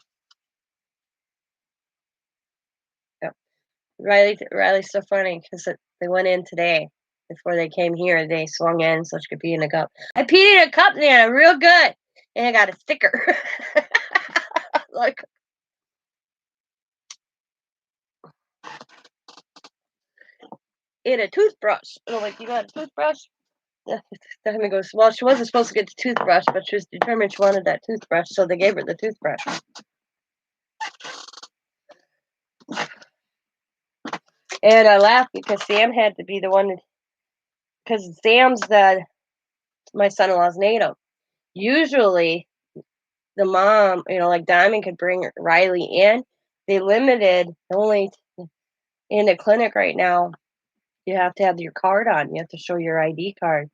Yeah. Riley's so funny because they went in today before they came here. They swung in so she could pee in a cup. I peed in a cup, Nana, real good, and I got a sticker. Like, in a toothbrush. And I'm like, "You got a toothbrush?" Then he goes, "Well, she wasn't supposed to get the toothbrush, but she was determined she wanted that toothbrush, so they gave her the toothbrush." And I laughed because Sam had to be the one, because Sam's my son-in-law's native. Usually, the mom, like Diamond could bring Riley in. They limited only in the clinic right now. You have to have your card on. You have to show your ID card.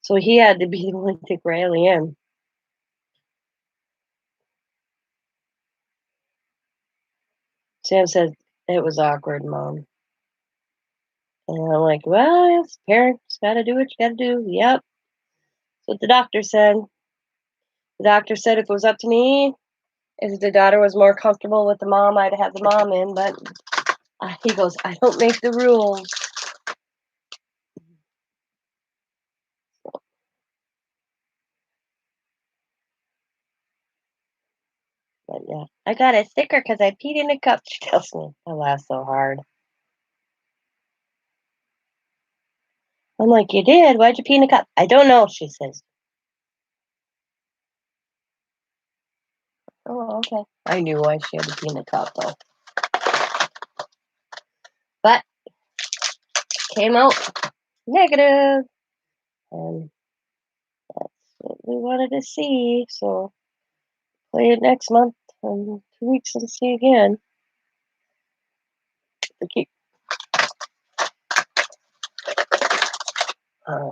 So he had to be the one to take Riley in. Sam said it was awkward, Mom. And I'm like, "Well, yes, parents got to do what you got to do." Yep. That's what the doctor said. The doctor said if it was up to me, if the daughter was more comfortable with the mom, I'd have the mom in. But he goes, "I don't make the rules." But yeah, "I got a sticker because I peed in a cup," she tells me. I laugh so hard. I'm like, "You did? Why'd you pee in a cup?" "I don't know," she says. Oh, okay. I knew why she had to pee in a cup, though. But came out negative, and that's what we wanted to see. So play it next month in 2 weeks and see again. To keep, uh,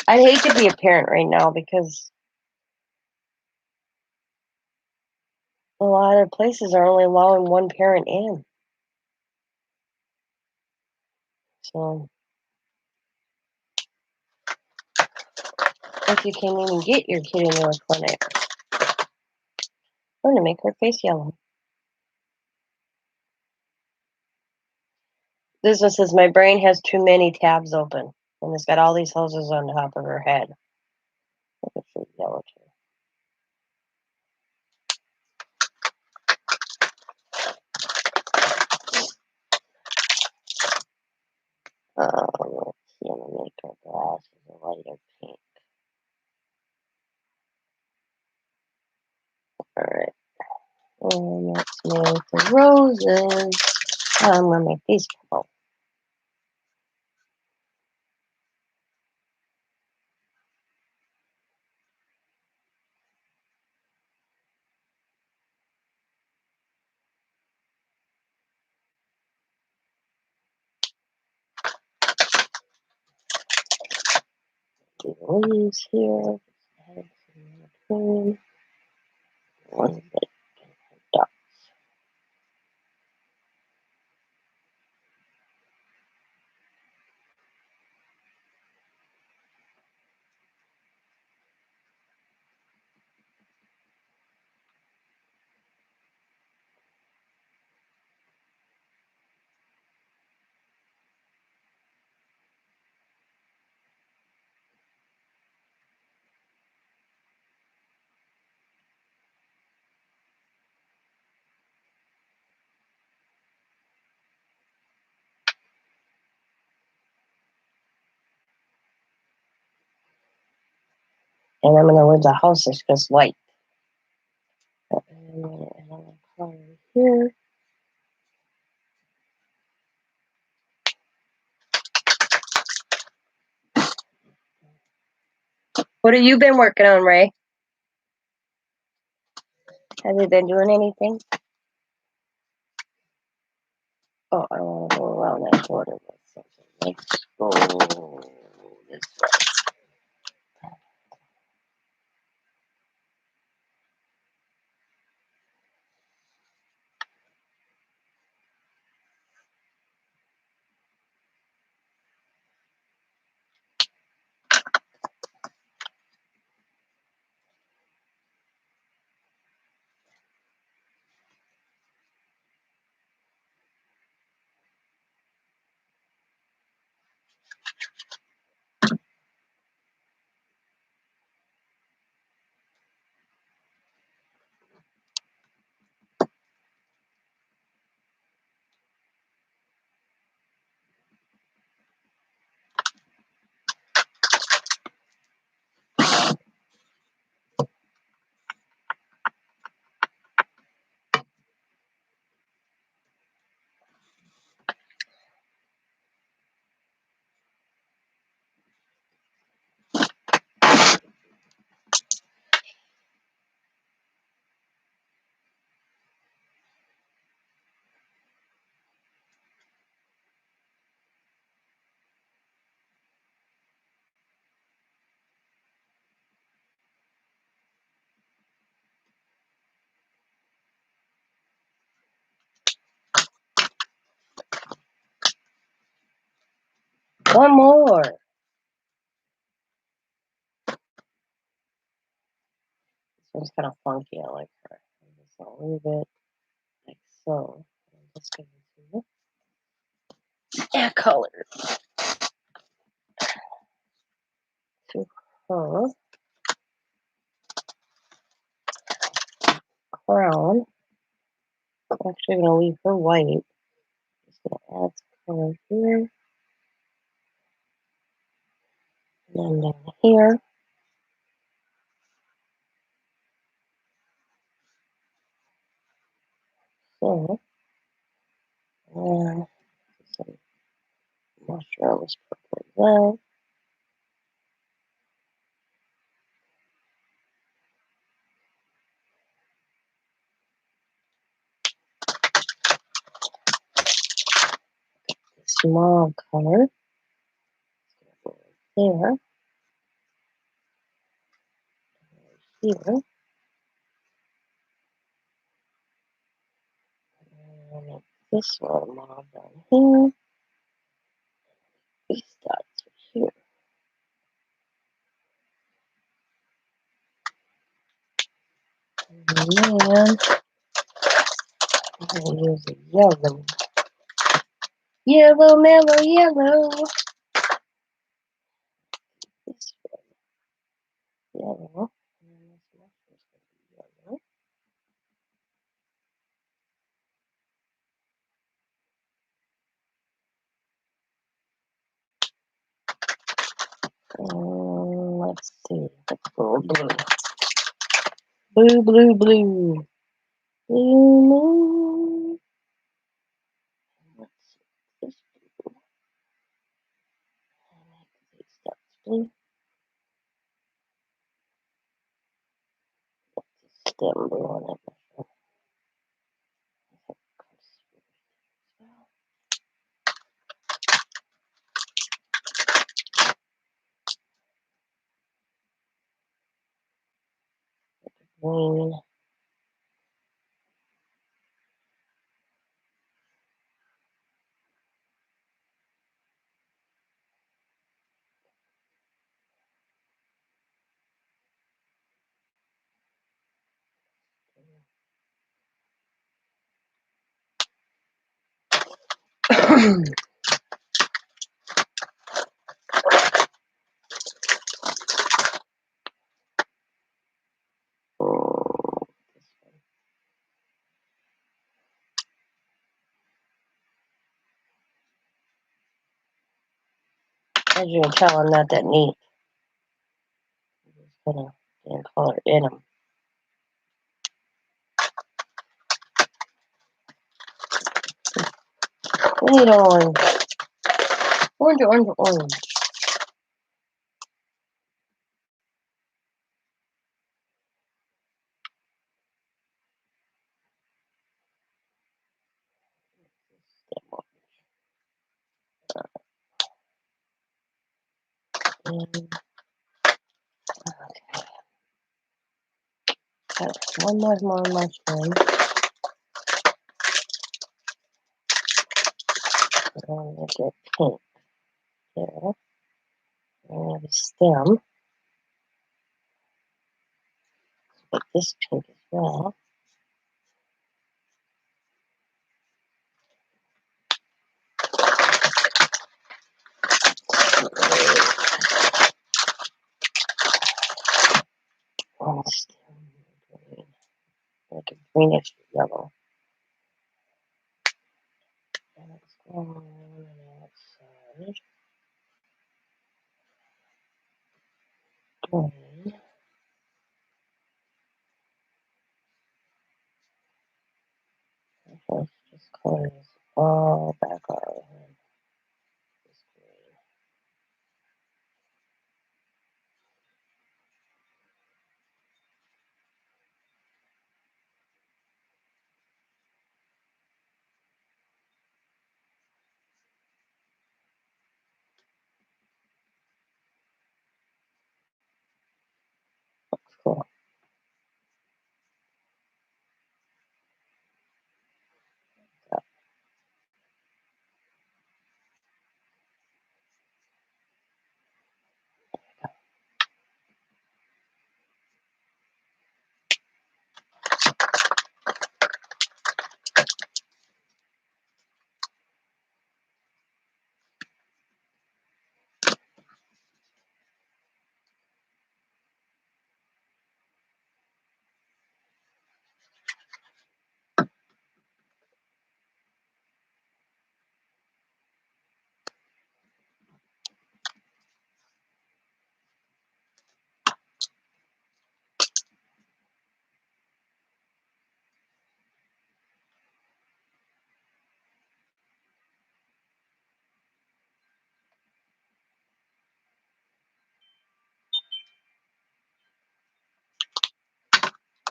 I hate to be a parent right now because a lot of places are only allowing one parent in. So if you can't even get your kid into a clinic, or to make her face yellow. This one says, my brain has too many tabs open. And it's got all these hoses on top of her head. She's yellow too. Let's see, I'm going to make her glasses a lighter pink. Alright. And let's make the roses. I'm going to make these purple. Do the leaves here. Add some green. One bit dot. And I'm going to leave the houses just white. And I'm going to add a color here. What have you been working on, Ray? Have you been doing anything? Oh, I want to go around that border with something. Let's go this way. One more. This one's kind of funky. I like her. I'm just going to leave it like so. I'm just going to add color to her crown. I'm actually going to leave her white. Just going to add some color here. And then down here. So, and some mushrooms, purple as well. Small color there, here, and this one mauve down here, these dots are here. Man, I'm gonna use a yellow. Yellow, mellow, yellow. This yellow. Let's see. Let's go blue. Blue, blue, blue. Blue moon. Let's see. This blue. That's blue. Stem blue on it. Green. As you can tell, I'm not that neat. I'm just gonna get color in them. We need orange. Orange, orange, orange. Okay. Got one more mushroom. I'm gonna get pink there. And have a stem. But this pink as well. And a stem green. Like a greenish yellow. And it's going on the outside. Green. Let's just color this all back out. This green. Cool.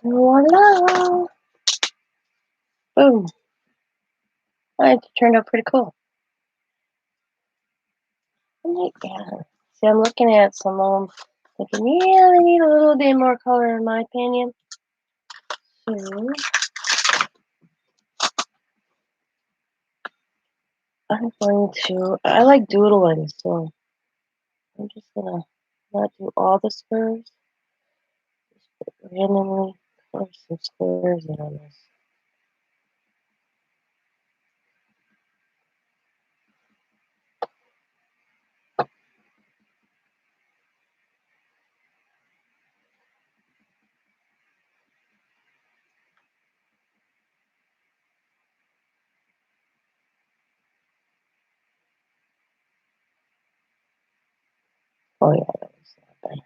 Voila! Boom. It turned out pretty cool. Yeah. See, I'm looking at some of them, thinking, yeah, they need a little bit more color, in my opinion. So, I'm going to, I like doodling, so I'm just gonna not do all the spurs, just randomly There's some squares in on this. Oh yeah, that was not bad.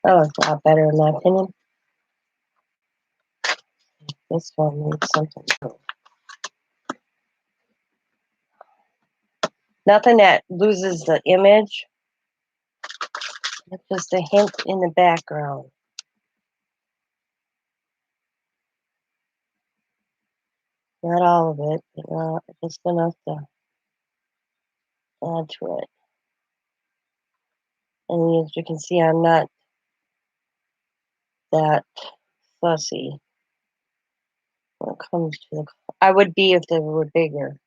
That was a lot better in my opinion. This one needs something new. Nothing that loses the image. It's just a hint in the background. Not all of it, but just enough to add to it. And as you can see, I'm not that fussy when it comes to the. I would be if they were bigger.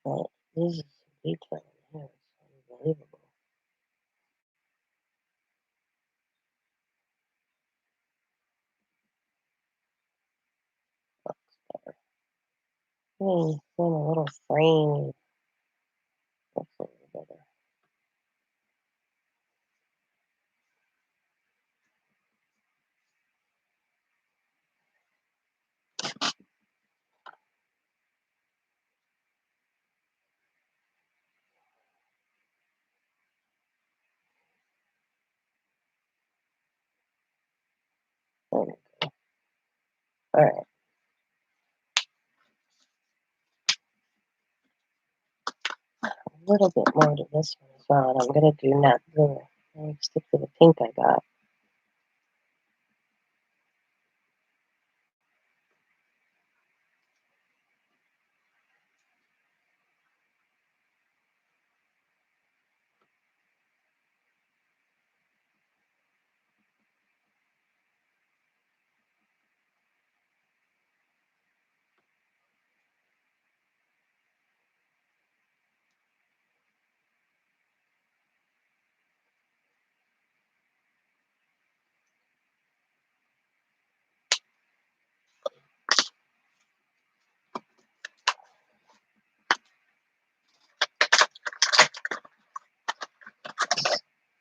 But this is detail in here. It's unbelievable. In a little frame. Looks a little better. There we go. All right. A little bit more to this one as well. And I'm going to do not blue. I'll stick to the pink I got.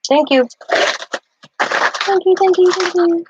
Thank you. Thank you, thank you, thank you.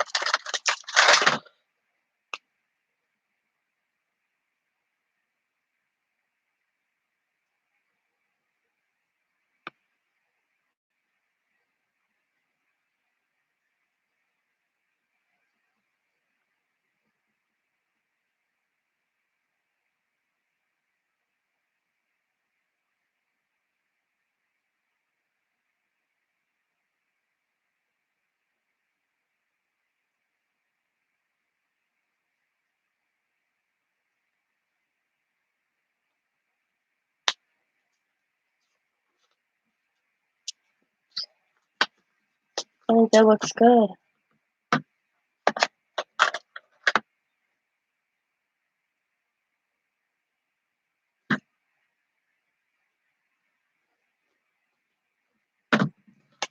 I think that looks good.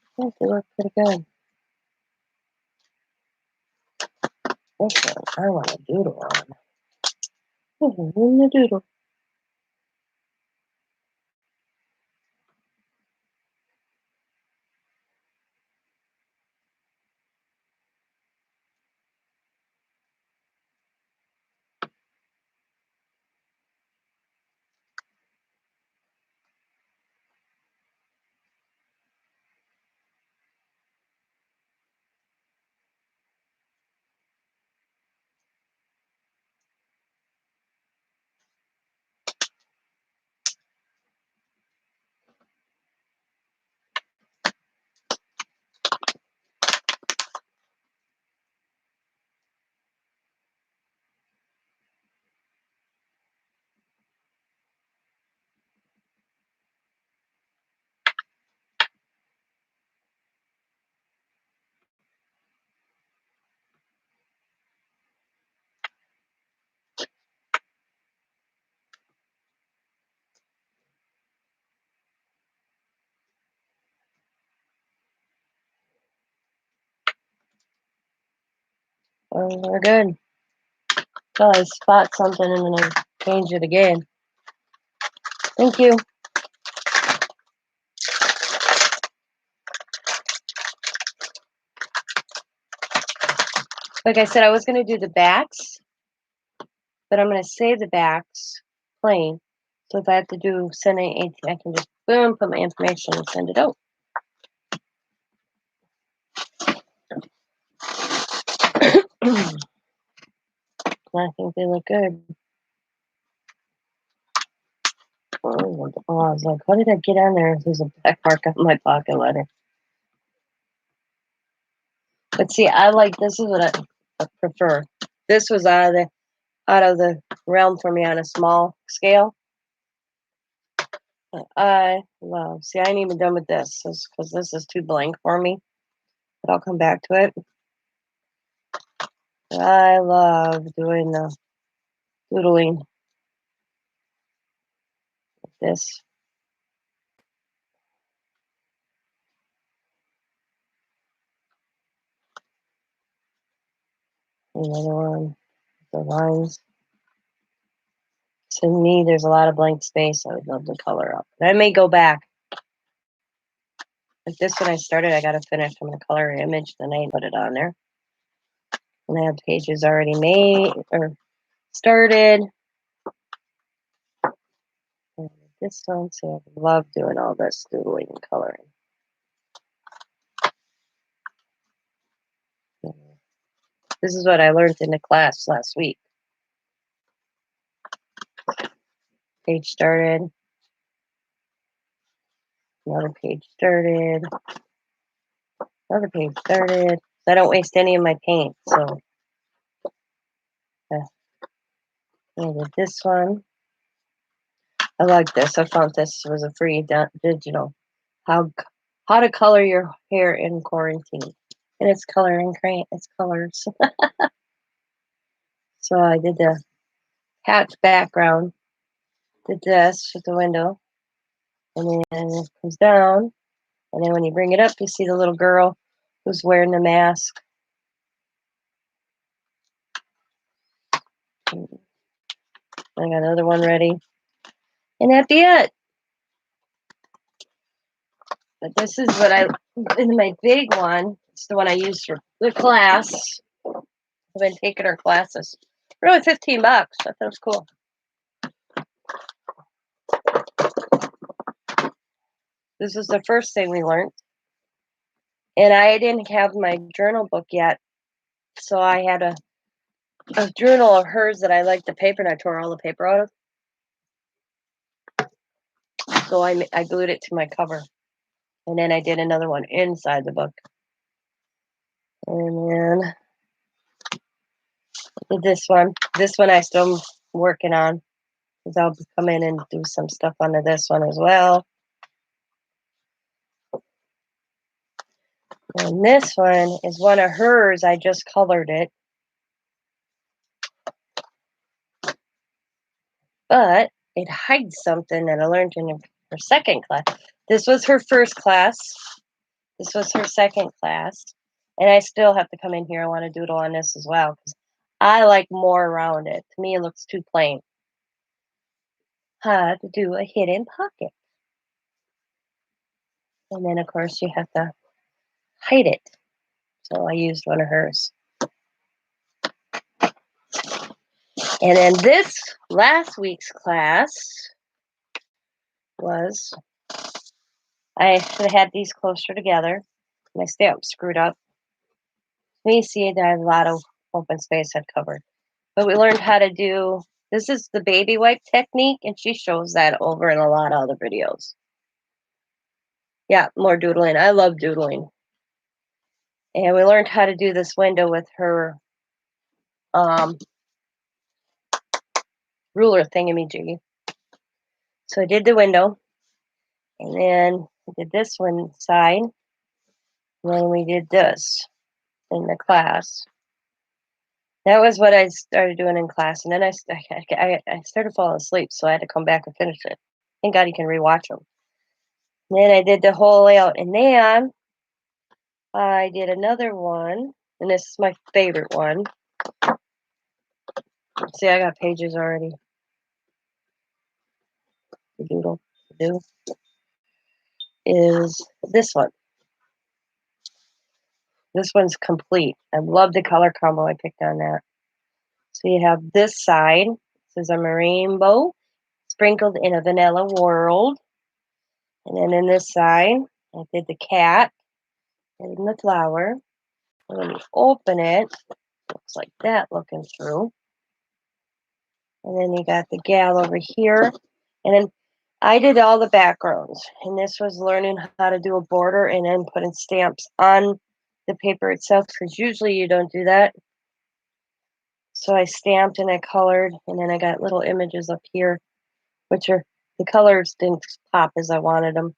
I think they look pretty good. This one, I want a doodle on. The doodle. We're good. So I spot something and then I change it again. Thank you. Like I said, I was going to do the backs, but I'm going to save the backs plain. So if I have to send anything, I can just boom, put my information and send it out. I think they look good. Oh, I was like, what did I get on there? There's a black mark on my pocket letter. But see, this is what I prefer. This was out of the realm for me on a small scale. But I love. See, I ain't even done with this because this is too blank for me. But I'll come back to it. But I love doing the doodling with this. Another one, the lines. To me, there's a lot of blank space I would love to color up. But I may go back. Like this one I started, I got to finish. I'm going to color an image, then I put it on there. And I have pages already made or started. And this one, so I love doing all this doodling and coloring. This is what I learned in the class last week. Page started. Another page started. Another page started. I don't waste any of my paint, so I did this one. I like this. I found this was a free digital. How to color your hair in quarantine, and it's coloring crayon. It's colors. So I did the hatch background. Did this with the window, and then it comes down, and then when you bring it up, you see the little girl who's wearing the mask. I got another one ready, and that'd be it. But this is what in my big one. It's the one I used for the class. I've been taking our classes. Really, $15. I thought it was cool. This is the first thing we learned. And I didn't have my journal book yet. So I had a journal of hers that I liked the paper, and I tore all the paper out of. So I glued it to my cover. And then I did another one inside the book. And then I did this one. This one I still am working on. Because I'll come in and do some stuff under this one as well. And this one is one of hers. I just colored it. But it hides something that I learned in her second class. This was her first class. This was her second class. And I still have to come in here. I want to doodle on this as well. Because I like more around it. To me, it looks too plain. How to do a hidden pocket. And then, of course, you have to hide it. So I used one of hers. And then this last week's class was, I should have had these closer together. My stamp screwed up. We see that I have a lot of open space I'd covered. But we learned how to do, this is the baby wipe technique, and she shows that over in a lot of other videos. Yeah, more doodling. I love doodling. And we learned how to do this window with her ruler thingamajiggy. So I did the window, and then I did this one side, and then we did this in the class. That was what I started doing in class, and then I started falling asleep, so I had to come back and finish it. Thank God you can rewatch them. And then I did the whole layout, and then I did another one, and this is my favorite one. See, I got pages already. The doodle to do is this one. This one's complete. I love the color combo I picked on that. So you have this side. This is a rainbow sprinkled in a vanilla world. And then in this side, I did the cat and the flower. And when you open it, looks like that looking through. And then you got the gal over here. And then I did all the backgrounds. And this was learning how to do a border and then putting stamps on the paper itself, because usually you don't do that. So I stamped and I colored, and then I got little images up here, which are, the colors didn't pop as I wanted them.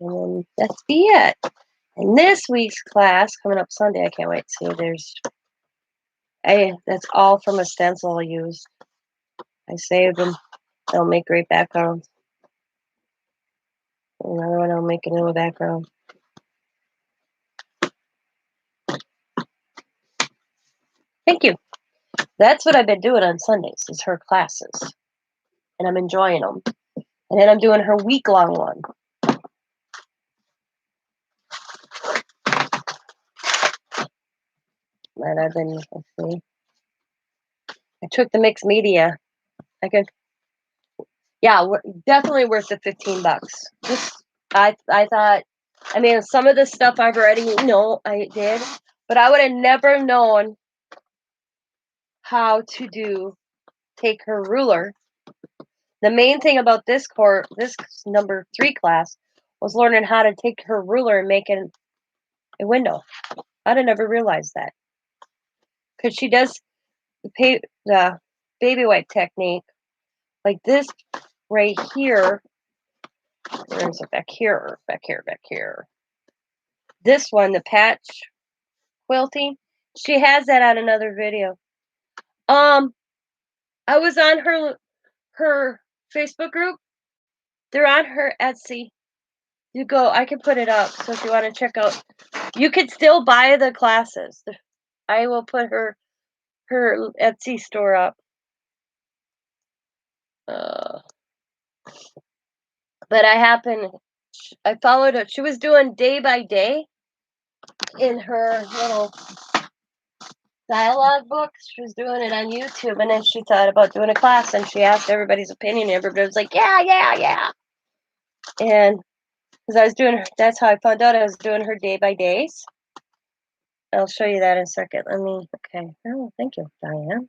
And that's be it. And this week's class coming up Sunday, I can't wait to see. That's all from a stencil I used. I saved them. They'll make great backgrounds. Another one I'll make a little background. Thank you. That's what I've been doing on Sundays, is her classes. And I'm enjoying them. And then I'm doing her week-long one. And I've been, let's see. I took the mixed media. Yeah, definitely worth the $15. I thought, I mean, some of the stuff I've already know I did, but I would have never known how to take her ruler. The main thing about this number 3 class, was learning how to take her ruler and make it a window. I'd have never realized that, because she does the baby wipe technique like this right here. Where is it? Back here. This one, the patch quilting, she has that on another video. I was on her Facebook group. They're on her Etsy. I can put it up, so if you want to check out, you could still buy the classes. I will put her Etsy store up. But I followed her. She was doing day by day in her little dialogue books. She was doing it on YouTube, and then she thought about doing a class, and she asked everybody's opinion, and everybody was like, yeah. And because I was doing her, that's how I found out I was doing her day by days. I'll show you that in a second. Okay. Oh, thank you, Diane.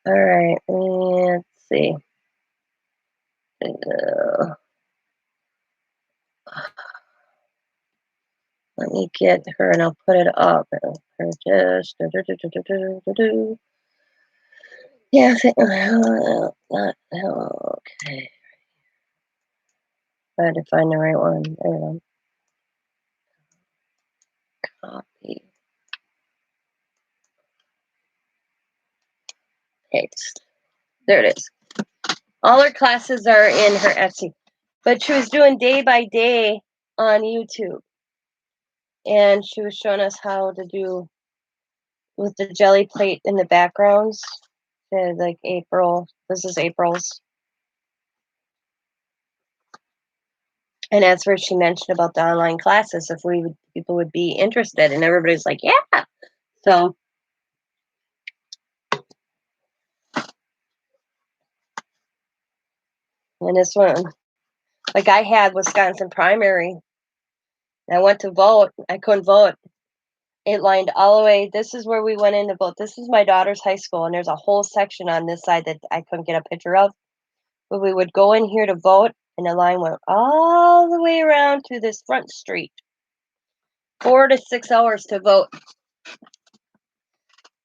All right, let's see. Let me get her and I'll put it up. Purchase. Yeah, okay. I had to find the right one. There we go. Copy. Paste. There it is. All her classes are in her Etsy. But she was doing day by day on YouTube. And she was showing us how to do with the jelly plate in the backgrounds. Like April. This is April's. And that's where she mentioned about the online classes, if people would be interested, and everybody's like, yeah. So, and this one, like I had Wisconsin primary, and I went to vote. I couldn't vote. It lined all the way. This is where we went in to vote. This is my daughter's high school, and there's a whole section on this side that I couldn't get a picture of. But we would go in here to vote, and the line went all the way around to this front street. 4 to 6 hours to vote.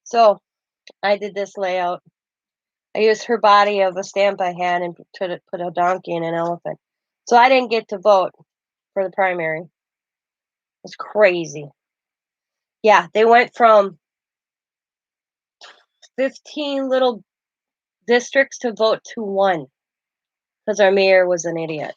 So I did this layout. I used her body of a stamp I had and put a donkey and an elephant. So I didn't get to vote for the primary. It's crazy. Yeah, they went from 15 little districts to vote to 1 because our mayor was an idiot.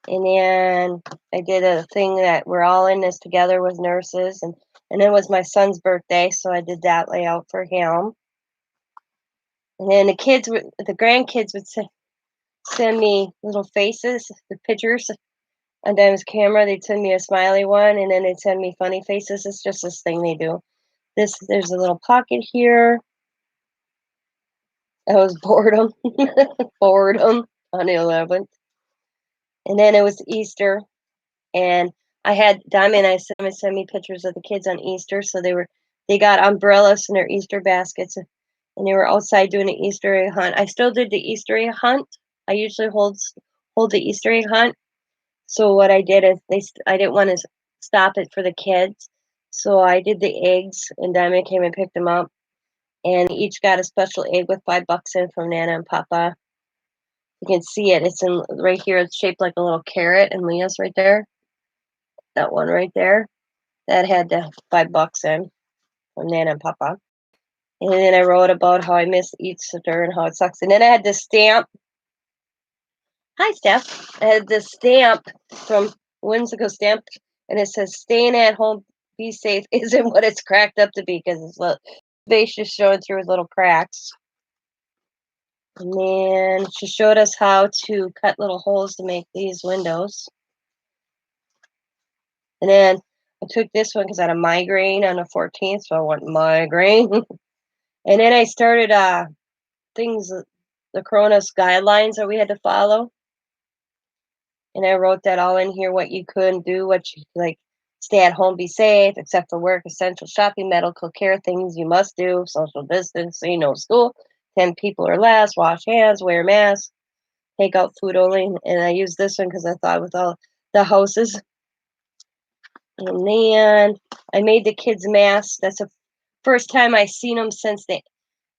And then I did a thing that we're all in this together with nurses, and it was my son's birthday, so I did that layout for him. And then the grandkids would send me little faces, the pictures on Diamond's camera. They'd send me a smiley one, and then they'd send me funny faces. It's just this thing they do. There's a little pocket here. I was boredom, boredom on the 11th, and then it was Easter, and I had Diamond. I sent me pictures of the kids on Easter, so they got umbrellas in their Easter baskets, and they were outside doing the Easter egg hunt. I still did the Easter egg hunt. I usually hold the Easter egg hunt. So what I did is I didn't want to stop it for the kids, so I did the eggs, and Diamond came and picked them up, and each got a special egg with $5 in from Nana and Papa. You can see it. It's in right here. It's shaped like a little carrot, and Leah's right there. That one right there. That had the $5 in from Nana and Papa. And then I wrote about how I miss Easter and how it sucks. And then I had this stamp. Hi, Steph. I had this stamp from Whimsical Stamp, and it says, "Staying at home, be safe," isn't what it's cracked up to be because it's face just showing through with little cracks. And then she showed us how to cut little holes to make these windows. And then I took this one because I had a migraine on the 14th, so I want migraine. And then I started things, the Corona's guidelines that we had to follow. And I wrote that all in here, what you couldn't do, what you like, stay at home, be safe, except for work, essential shopping, medical care, things you must do, social distancing, no school, 10 people or less, wash hands, wear masks, take out food only. And I used this one because I thought with all the houses. And then I made the kids masks. That's the first time I seen them since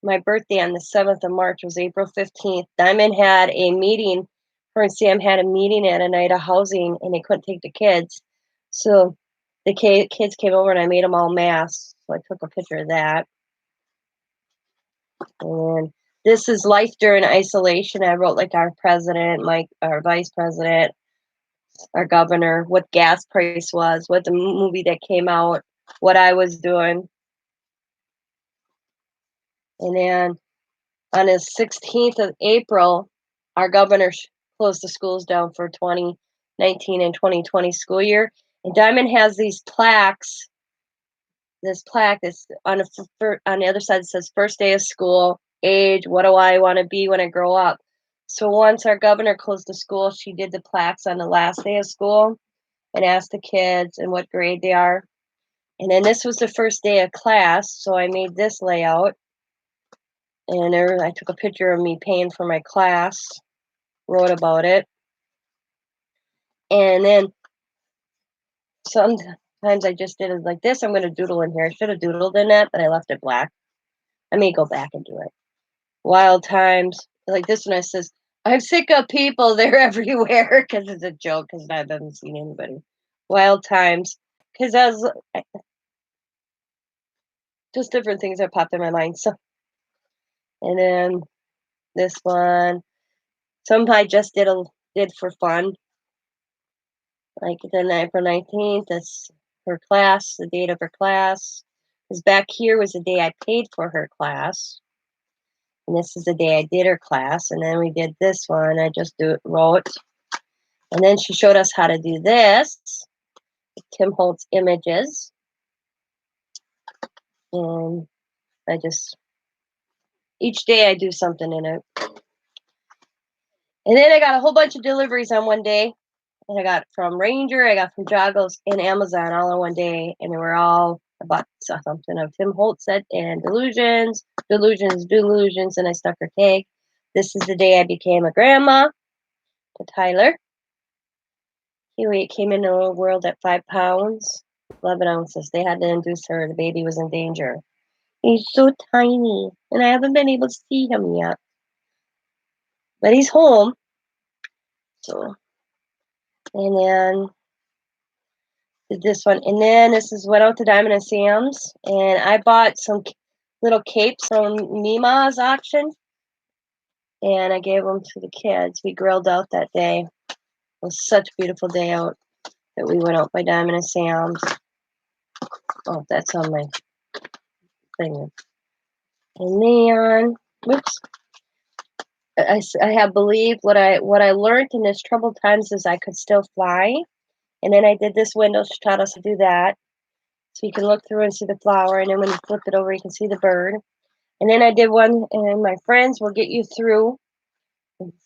my birthday on the 7th of March was April 15th. Diamond had a meeting. Her and Sam had a meeting at a night of housing, and they couldn't take the kids. So the kids came over, and I made them all masks. So I took a picture of that. And this is life during isolation. I wrote like our president, our vice president, our governor, what gas price was, what the movie that came out, what I was doing. And then on the 16th of April, our governor closed the schools down for 2019 and 2020 school year. And Diamond has these plaques. This plaque is on the other side. It says first day of school, age, what do I want to be when I grow up. So once our governor closed the school, she did the plaques on the last day of school and asked the kids and what grade they are. And then this was the first day of class, so I made this layout. And I took a picture of me paying for my class, wrote about it. And then sometimes I just did it like this. I'm going to doodle in here. I should have doodled in that, but I left it black. I may go back and do it. Wild times. Like this one, I says, "I'm sick of people. They're everywhere," because it's a joke because I haven't seen anybody. Wild times. Because just different things that popped in my mind. So, and then this one, some I just did for fun. Like the April 19th, that's her class, the date of her class. Because back here was the day I paid for her class. And this is the day I did her class. And then we did this one. I just wrote. And then she showed us how to do this. Tim Holtz images. And each day I do something in it. And then I got a whole bunch of deliveries on one day. And I got from Ranger, I got from Joggles and Amazon all in one day. And they were all about something of Tim Holtz said and Dylusions, and I stuck her tag. This is the day I became a grandma to Tyler. He came into the world at 5 pounds, 11 ounces. They had to induce her. The baby was in danger. He's so tiny, and I haven't been able to see him yet. But he's home. So, and then did this one. And then went out to Diamond and Sam's, and I bought some little capes from Mima's auction, and I gave them to the kids. We grilled out that day. was such a beautiful day out that we went out by Diamond and Sam's. Oh, that's on my thing. And then, whoops. I have believed what I learned in this troubled times is I could still fly. And then I did this window. She taught us to do that. So you can look through and see the flower. And then when you flip it over, you can see the bird. And then I did one, and my friends will get you through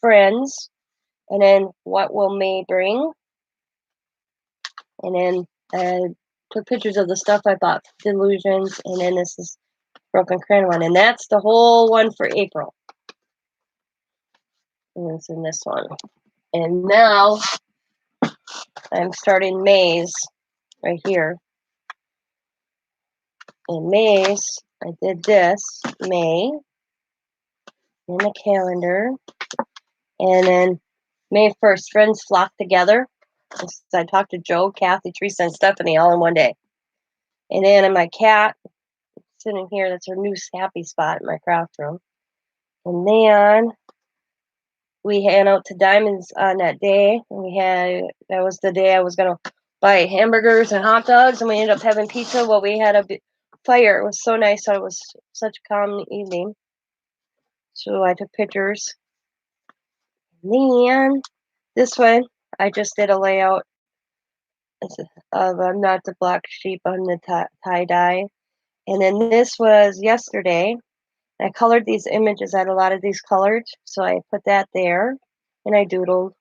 friends. And then what will May bring? And then I took pictures of the stuff I bought, Dylusions. And then this is Broken Crayon one. And that's the whole one for April. And it's in this one. And now I'm starting May's right here. In May's, I did this, May, in the calendar. And then May 1st, friends flock together. I talked to Joe, Kathy, Teresa, and Stephanie all in one day. And then my cat sitting here, that's her new happy spot in my craft room. And then we went out to Diamonds on that day. And that was the day I was going to buy hamburgers and hot dogs. And we ended up having pizza while we had a fire. It was so nice. It was such a calm evening. So I took pictures. And then this one, I just did a layout of not the black sheep on the tie-dye. And then this was yesterday. I colored these images. I had a lot of these colored, so I put that there, and I doodled.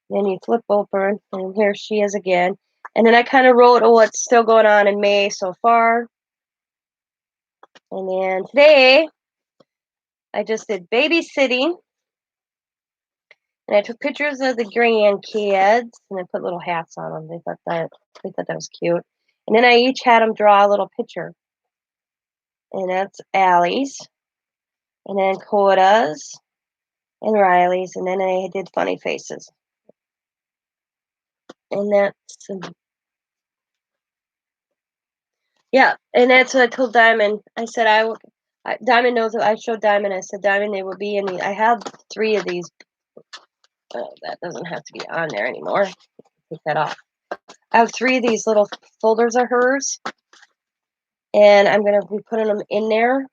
Then you flip open, and here she is again. And then I kind of wrote what's still going on in May so far. And then today, I just did babysitting. And I took pictures of the grandkids, and I put little hats on them. They thought that was cute. And then I each had them draw a little picture. And that's Allie's, and then Coda's, and Riley's, and then I did funny faces. And that's yeah, and that's what I told Diamond. I said Diamond knows that I showed Diamond. I said, Diamond, they will be in the. I have 3 of these. That doesn't have to be on there anymore. Take that off. I have 3 of these little folders of hers, and I'm gonna be putting them in there,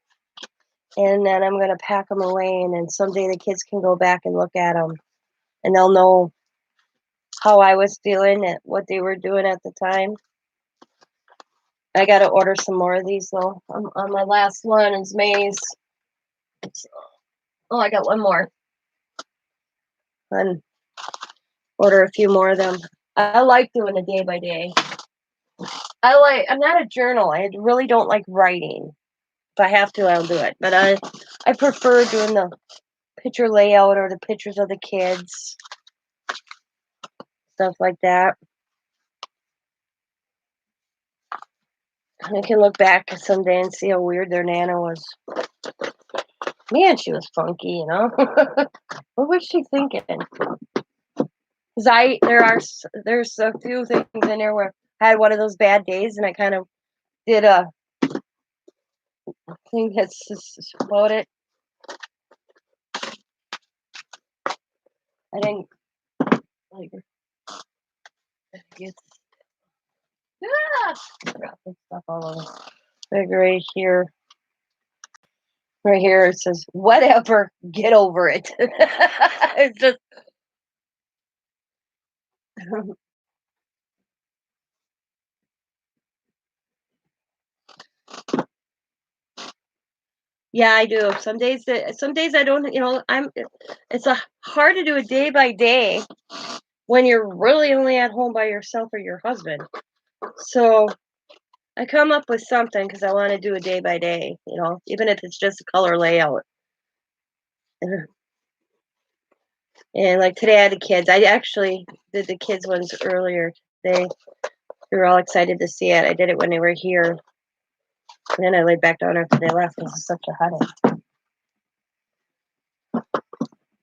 and then I'm gonna pack them away, and then someday the kids can go back and look at them, and they'll know how I was feeling and what they were doing at the time. I got to order some more of these though. On my last one is May's. Oh, I got one more. And order a few more of them. I like doing a day by day. I'm not a journal. I really don't like writing. If I have to, I'll do it. But I prefer doing the picture layout or the pictures of the kids. Stuff like that. I can look back someday and see how weird their Nana was. Man, she was funky, you know. What was she thinking? Because there's a few things in there where I had one of those bad days, and I kind of did a thing that's just about it. I didn't like get stuff all over. Like right here. Right here it says, whatever, get over it. It's just yeah, I do. Some days I don't, it's hard to do a day by day when you're really only at home by yourself or your husband. So I come up with something because I want to do a day by day, even if it's just a color layout. And like today I had the kids. I actually did the kids ones earlier today. We were all excited to see it. I did it when they were here. And then I laid back down after they left because it's such a headache.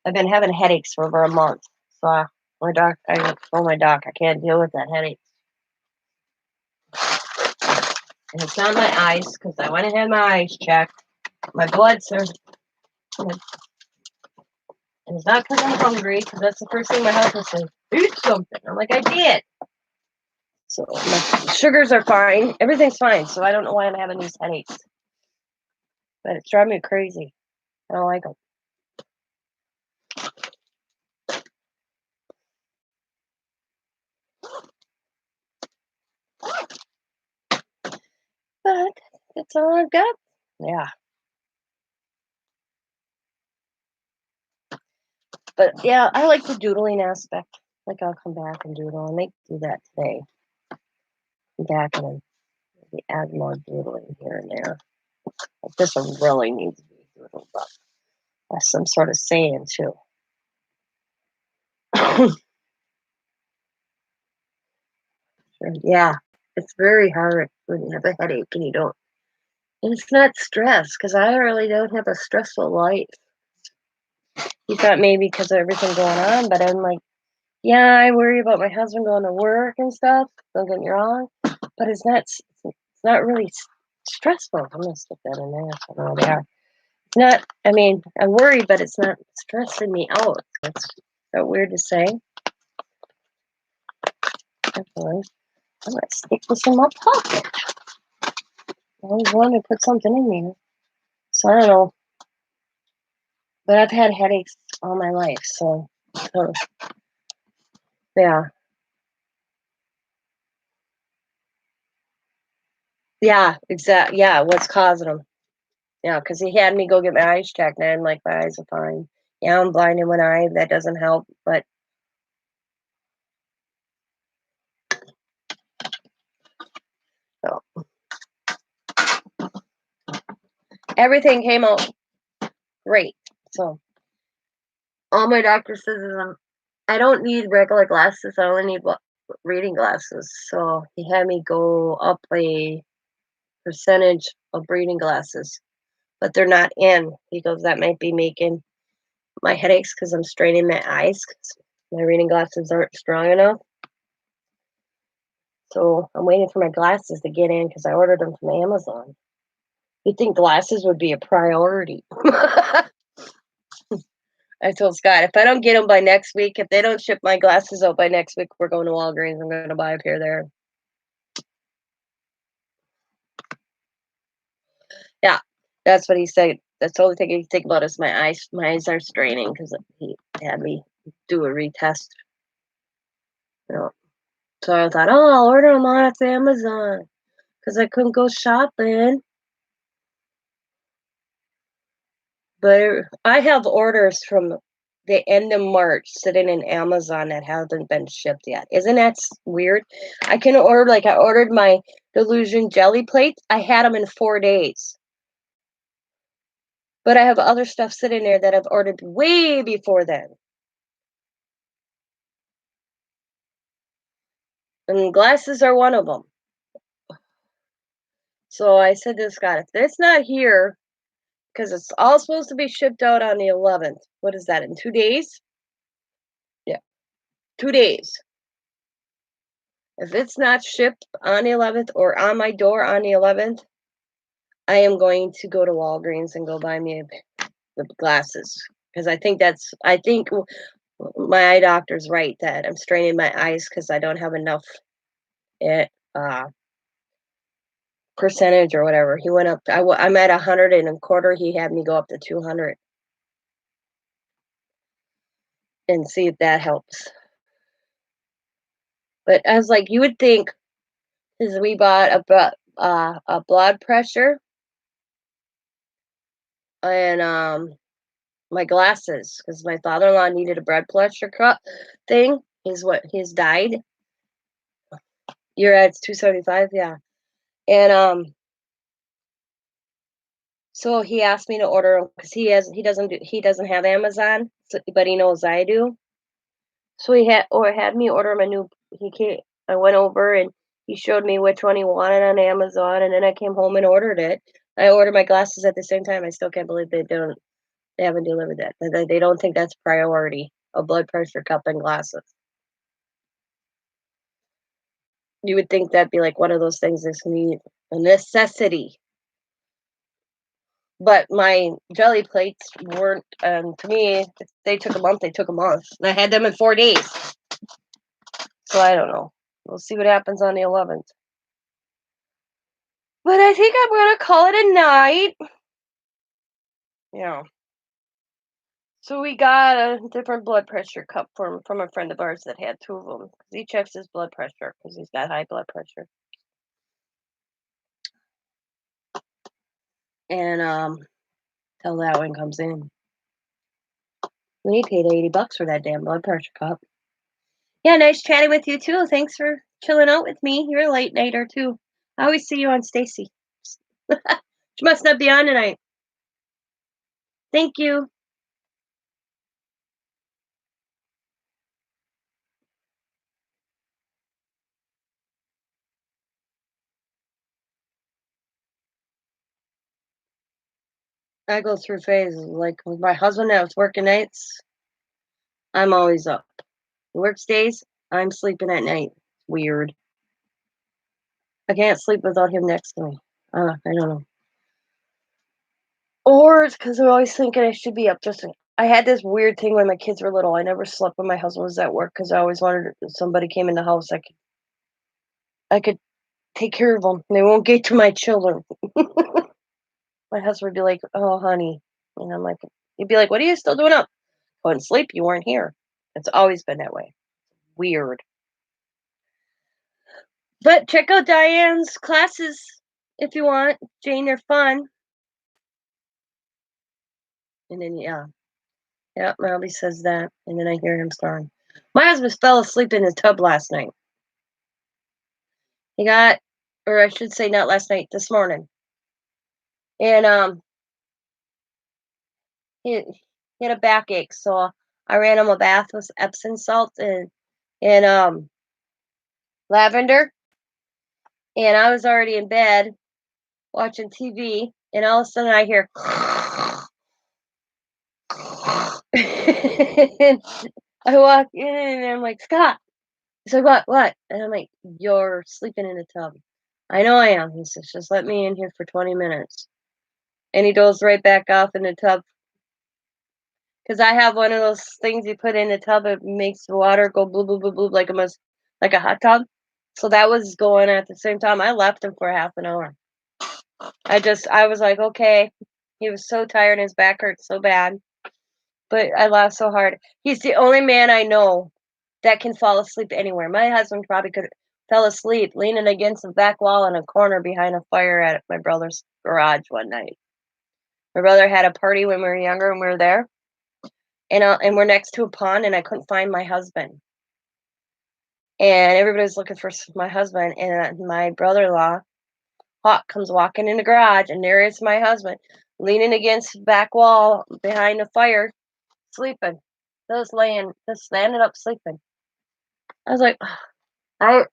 I've been having headaches for over a month. So I told my doc I can't deal with that headache. And it's not my eyes because I went and had my eyes checked. My bloods are. And it's not because I'm hungry, because that's the first thing my husband said. eat something. I'm like, I did. So my sugars are fine. Everything's fine. So I don't know why I'm having these headaches. But it's driving me crazy. I don't like them. But that's all I've got. Yeah. But yeah, I like the doodling aspect. Like I'll come back and doodle, and they do that today. Come back and maybe add more doodling here and there. Like this one really needs to be doodled up. That's some sort of saying too. Yeah, it's very hard when you have a headache and you don't. And it's not stress because I really don't have a stressful life. You thought maybe because of everything going on, but I'm like, yeah, I worry about my husband going to work and stuff. Don't get me wrong, but it's not really stressful. I'm gonna stick that in there. I don't know where they are. It's not. I mean, I'm worried, but it's not stressing me out. It's so weird to say. Definitely. I'm gonna stick this in my pocket. I always wanted to put something in there, so I don't know. But I've had headaches all my life, so yeah, yeah, exactly. Yeah, what's causing them? Yeah, because he had me go get my eyes checked, and I'm like, my eyes are fine. Yeah, I'm blind in one eye. That doesn't help, but so everything came out great. So all my doctor says is I don't need regular glasses. I only need reading glasses. So he had me go up a percentage of reading glasses, but they're not in. He goes, that might be making my headaches because I'm straining my eyes 'cause my reading glasses aren't strong enough. So I'm waiting for my glasses to get in because I ordered them from Amazon. You'd think glasses would be a priority. I told Scott, if I don't get them by next week, if they don't ship my glasses out by next week, we're going to Walgreens. I'm going to buy a pair there. Yeah, that's what he said. That's the only thing he think about is my eyes. My eyes are straining because he had me do a retest. You know. So I thought, oh, I'll order them off Amazon because I couldn't go shopping. But I have orders from the end of March sitting in Amazon that haven't been shipped yet. Isn't that weird? I can order, like, I ordered my Dylusion jelly plates. I had them in 4 days. But I have other stuff sitting there that I've ordered way before then. And glasses are one of them. So I said to Scott, if it's not here, because it's all supposed to be shipped out on the 11th. What is that, in 2 days? Yeah, 2 days. If it's not shipped on the 11th or on my door on the 11th, I am going to go to Walgreens and go buy me the glasses because I think my eye doctor's right that I'm straining my eyes because I don't have enough eh, uh, percentage or whatever. He went up. I'm at 100 and a quarter. He had me go up to 200 and see if that helps. But I was like, you would think, because we bought a blood pressure and my glasses because my father-in-law needed a blood pressure cut thing. He's died. You're at 275, yeah. And so he asked me to order them because he doesn't have Amazon, so, but he knows I do. So had me order him a new. He came. I went over and he showed me which one he wanted on Amazon, and then I came home and ordered it. I ordered my glasses at the same time. I still can't believe they haven't delivered that. They don't think that's priority. A blood pressure cup and glasses. You would think that'd be like one of those things that's need a necessity. But my jelly plates weren't. To me, if they took a month. They took a month, and I had them in 4 days. So I don't know. We'll see what happens on the 11th. But I think I'm gonna call it a night. Yeah. So we got a different blood pressure cup from a friend of ours that had two of them. 'Cause he checks his blood pressure because he's got high blood pressure. And till that one comes in, we paid $80 for that damn blood pressure cup. Yeah, nice chatting with you too. Thanks for chilling out with me. You're a late nighter too. I always see you on Stacy. She must not be on tonight. Thank you. I go through phases. Like with my husband that was working nights, I'm always up. He works days, I'm sleeping at night. Weird. I can't sleep without him next to me. I don't know. Or it's because I'm always thinking I should be up. I had this weird thing when my kids were little. I never slept when my husband was at work because I always wanted if somebody came in the house, I could take care of them. They won't get to my children. My husband would be like, "Oh, honey," and I'm like, he'd be like, "What are you still doing up?" Couldn't sleep. You weren't here. It's always been that way. Weird. But check out Diane's classes if you want. Jane, they're fun. And then yeah, Molly says that, and then I hear him snoring. My husband fell asleep in his tub last night. He got, or I should say, not last night, this morning, and he had a backache, so I ran him a bath with Epsom salt and lavender, and I was already in bed watching TV, and all of a sudden I hear, and I walk in and I'm like, Scott. He's like, what? And I'm like, you're sleeping in the tub. I know I am. He says, just let me in here for 20 minutes. And he goes right back off in the tub. Because I have one of those things you put in the tub, it makes the water go blue, blue, blue, blue, like a hot tub. So that was going at the same time. I left him for half an hour. I was like, okay. He was so tired, his back hurt so bad. But I laughed so hard. He's the only man I know that can fall asleep anywhere. My husband probably could fell asleep leaning against the back wall in a corner behind a fire at my brother's garage one night. My brother had a party when we were younger and we were there. And we're next to a pond and I couldn't find my husband. And everybody's looking for my husband and my brother-in-law, Hawk, comes walking in the garage and there is my husband leaning against the back wall behind the fire, sleeping. Just landed up sleeping. I was like, I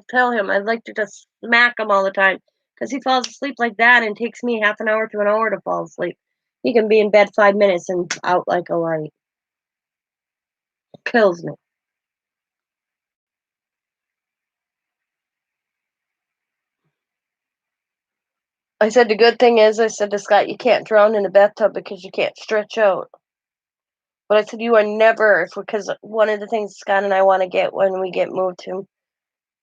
tell him I'd like to just smack him all the time because he falls asleep like that and takes me half an hour to an hour to fall asleep. He can be in bed 5 minutes and out like a light. Kills me. I said the good thing is I said to Scott, you can't drown in the bathtub because you can't stretch out. But I said you are never because one of the things Scott and I want to get when we get moved to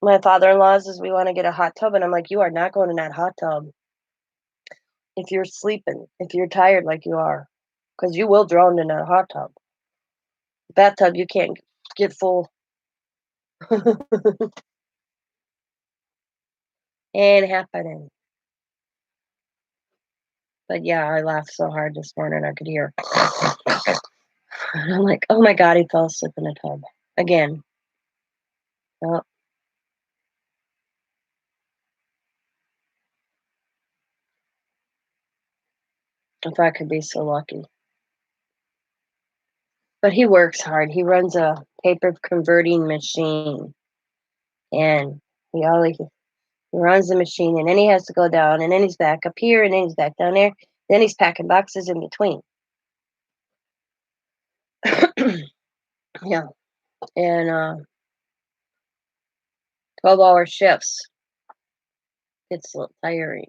my father-in-law's is we want to get a hot tub and I'm like, you are not going in that hot tub if you're sleeping, if you're tired like you are, because you will drown in a hot tub. Bathtub, you can't get full. Ain't happening. But yeah, I laughed so hard this morning I could hear. And I'm like, oh my God, he fell asleep in a tub again. Well, if I could be so lucky. But he works hard. He runs a paper converting machine, and he runs the machine, and then he has to go down, and then he's back up here, and then he's back down there. Then he's packing boxes in between. Yeah, and 12-hour shifts. It's a little tiring.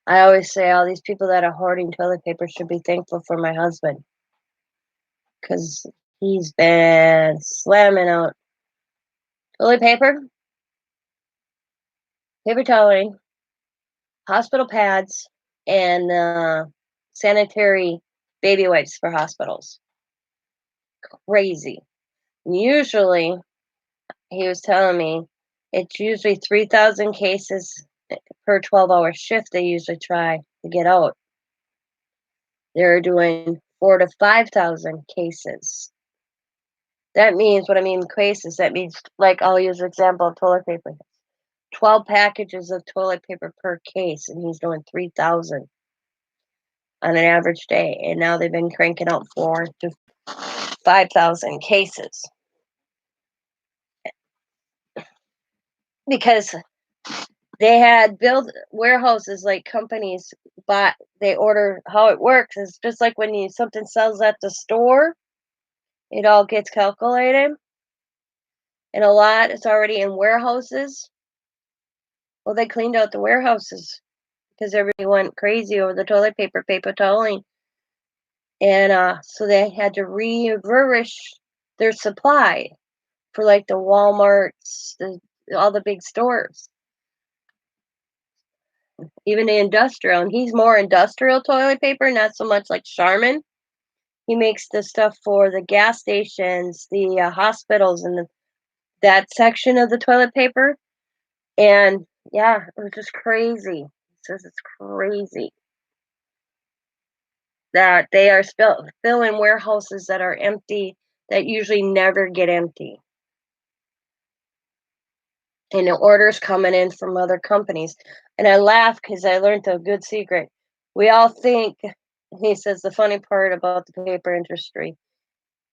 I always say all these people that are hoarding toilet paper should be thankful for my husband because He's been slamming out toilet paper, paper toweling, hospital pads, and sanitary baby wipes for hospitals. Crazy. Usually, he was telling me it's usually 3,000 cases per 12-hour shift they usually try to get out. They're doing 4 to 5,000 cases. That means, what I mean cases, that means, like, I'll use an example of toilet paper. 12 packages of toilet paper per case, and he's doing 3,000 on an average day. And now they've been cranking out 4 to 5,000 cases because they had built warehouses like companies, but they order. How it works is just like when something sells at the store, it all gets calculated, and a lot is already in warehouses. Well, they cleaned out the warehouses because everybody went crazy over the toilet paper, paper toweling, and so they had to refurbish their supply for like the Walmarts, all the big stores, even the industrial. And he's more industrial toilet paper, not so much like Charmin. He makes the stuff for the gas stations, the hospitals, and that section of the toilet paper. And yeah, it was just crazy. He says it's crazy that they are filling warehouses that are empty, that usually never get empty. And the orders coming in from other companies. And I laugh because I learned a good secret. We all think, he says, the funny part about the paper industry.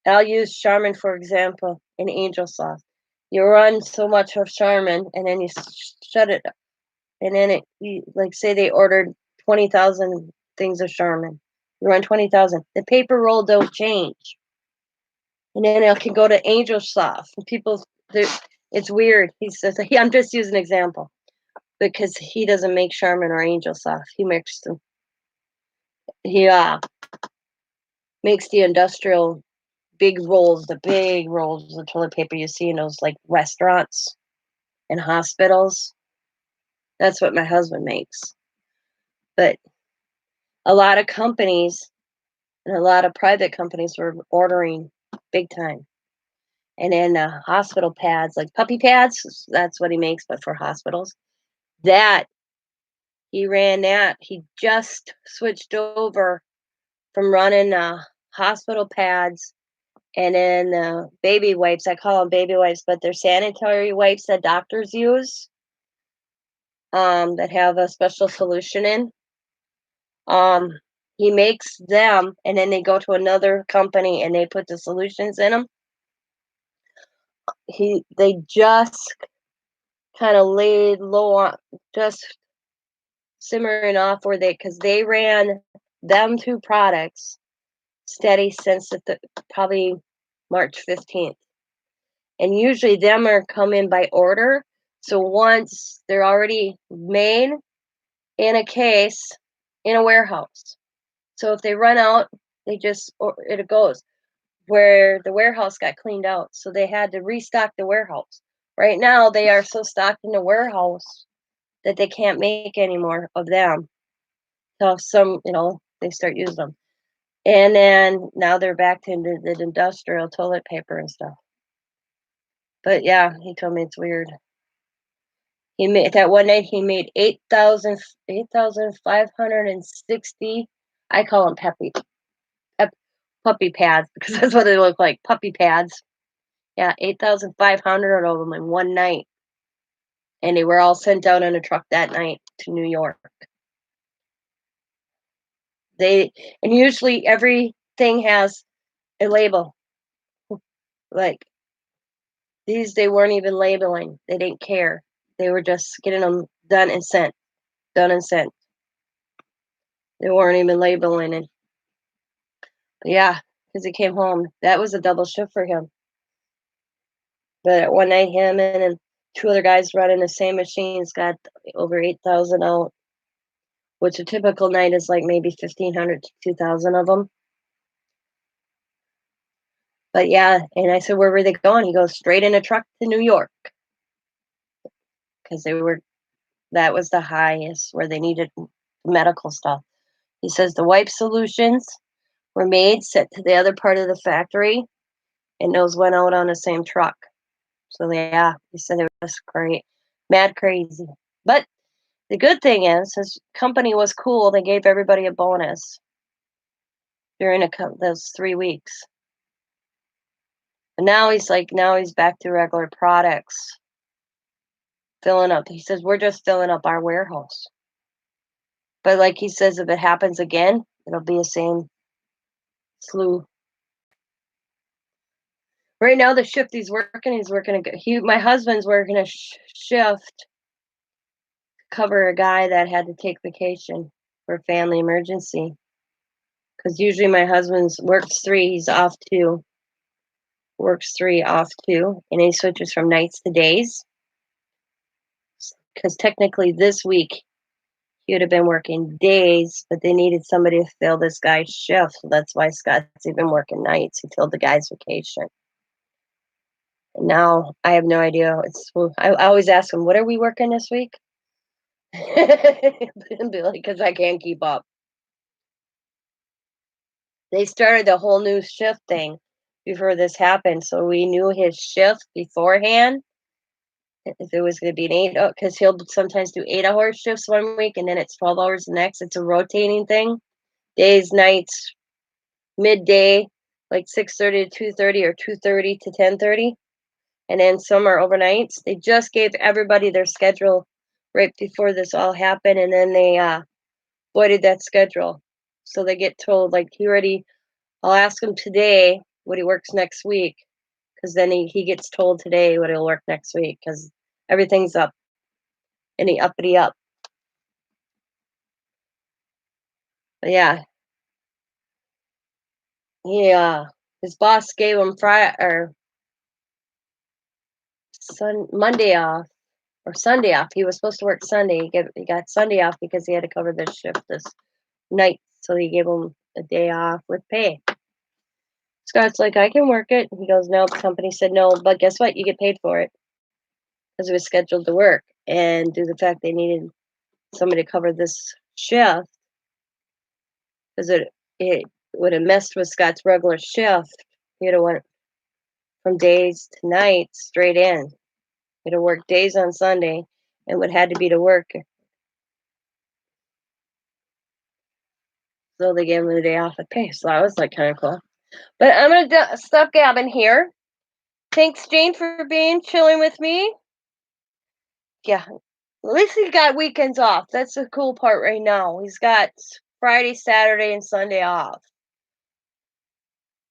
I'll use Charmin, for example, in Angel Soft. You run so much of Charmin and then you shut it. And then like, say they ordered 20,000 things of Charmin. You run 20,000. The paper roll don't change. And then it can go to Angel Soft. And people, it's weird. He says, I'm just using an example because he doesn't make Charmin or Angel Soft. He makes them. He makes the industrial big rolls, the big rolls of toilet paper you see in those like restaurants and hospitals. That's what my husband makes. But a lot of companies and a lot of private companies were ordering big time. And then hospital pads, like puppy pads, that's what he makes, but for hospitals. That he ran that. He just switched over from running hospital pads and then baby wipes. I call them baby wipes, but they're sanitary wipes that doctors use that have a special solution in. He makes them, and then they go to another company and they put the solutions in them. They just kind of laid low on, just simmering off where because they ran them two products steady since probably March 15th. And usually them are come in by order. So once they're already made in a case in a warehouse. So if they run out, it goes where the warehouse got cleaned out. So they had to restock the warehouse. Right now they are so stocked in the warehouse that they can't make any more of them. So they start using them. And then now they're back to the industrial toilet paper and stuff. But yeah, he told me it's weird. He made that one night. He made 8,560. I call them puppy pads because that's what they look like. Puppy pads. Yeah, 8,500 of them in one night, and they were all sent out in a truck that night to New York. And usually everything has a label. Like these, they weren't even labeling. They didn't care. They were just getting them done and sent. Done and sent. They weren't even labeling it. But yeah, because he came home. That was a double shift for him. But one night, him and two other guys running the same machines got over 8,000 out, which a typical night is like maybe 1,500 to 2,000 of them. But yeah, and I said, where were they going? He goes, straight in a truck to New York because that was the highest where they needed medical stuff. He says the wipe solutions were made, sent to the other part of the factory, and those went out on the same truck. So yeah, he said it was great, mad crazy. But the good thing is his company was cool. They gave everybody a bonus during those 3 weeks. And now he's back to regular products, filling up. He says we're just filling up our warehouse. But like he says, if it happens again, it'll be the same slew. Right now, the shift he's working my husband's working a shift, cover a guy that had to take vacation for a family emergency. Because usually my husband's works 3, he's off 2. Works 3, off 2, and he switches from nights to days. Because technically this week he would have been working days, but they needed somebody to fill this guy's shift. So that's why Scott's even working nights until the guy's vacation. And now I have no idea. I always ask him, what are we working this week? And be like, because I can't keep up. They started the whole new shift thing before this happened, so we knew his shift beforehand. If it was going to be an 8, because he'll sometimes do 8-hour shifts one week and then it's 12 hours the next. It's a rotating thing. Days, nights, midday, like 6:30 to 2:30 or 2:30 to 10:30. And then some are overnights. They just gave everybody their schedule right before this all happened, and then they voided that schedule. So they get told, like, I'll ask him today what he works next week, because then he gets told today what he'll work next week, because everything's up. And he uppity up. But yeah, his boss gave him Friday or Monday off or Sunday off. He was supposed to work Sunday. He got Sunday off because he had to cover this shift this night. So he gave him a day off with pay. Scott's like, I can work it. He goes, no. The company said no, but guess what? You get paid for it because it was scheduled to work. And due to the fact they needed somebody to cover this shift, because it would have messed with Scott's regular shift. He'd have went from days to nights straight in. He'd have worked days on Sunday and would had to be to work. So they gave him the day off at pay. So that was like kind of cool. But I'm gonna stop gabbing here. Thanks, Jane, for chilling with me. Yeah, at least he got weekends off. That's the cool part right now. He's got Friday, Saturday, and Sunday off.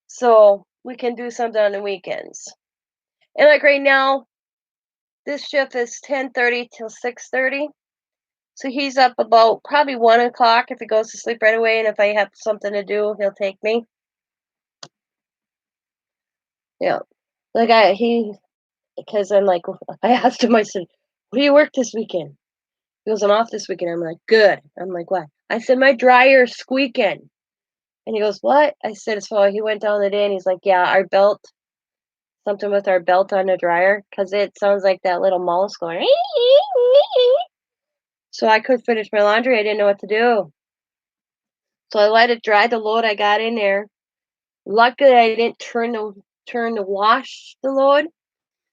So we can do something on the weekends. And like right now, this shift is 10:30 till 6:30. So he's up about probably 1 o'clock if he goes to sleep right away. And if I have something to do, he'll take me. Yeah. Because I'm like, I asked him, I said, what do you work this weekend? He goes, I'm off this weekend. I'm like, good. I'm like, what? I said, my dryer's squeaking. And he goes, what? I said, so he went down the day and he's like, yeah, our belt, something with our belt on the dryer, because it sounds like that little mouse going. So I could finish my laundry. I didn't know what to do. So I let it dry, the load I got in there. Luckily, I didn't turn the wash the load.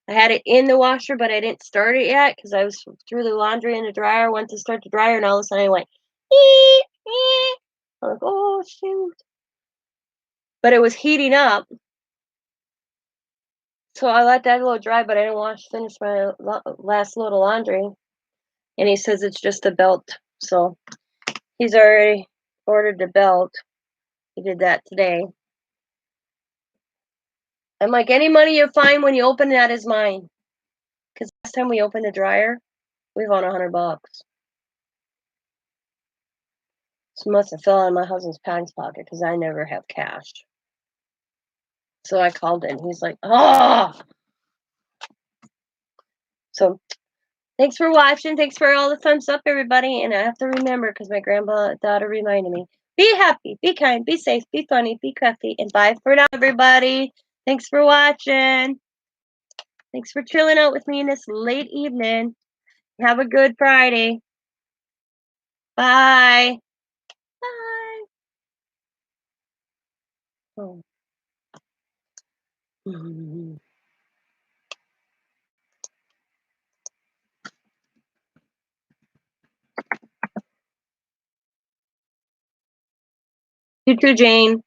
I had it in the washer, but I didn't start it yet because I was threw the laundry in the dryer, went to start the dryer, and all of a sudden I went, ee, ee. I'm like, oh, shoot. But it was heating up. So I let that load dry, but I didn't finish my last load of laundry. And he says it's just a belt. So he's already ordered the belt. He did that today. I'm like, any money you find when you open that is mine. Because last time we opened the dryer, we won $100. So must have fell out of my husband's pants pocket because I never have cash. So I called in. He's like, oh. So thanks for watching. Thanks for all the thumbs up, everybody. And I have to remember because my granddaughter reminded me. Be happy, be kind, be safe, be funny, be crafty, and bye for now, everybody. Thanks for watching. Thanks for chilling out with me in this late evening. Have a good Friday. Bye. Bye. Oh. You too, Jane.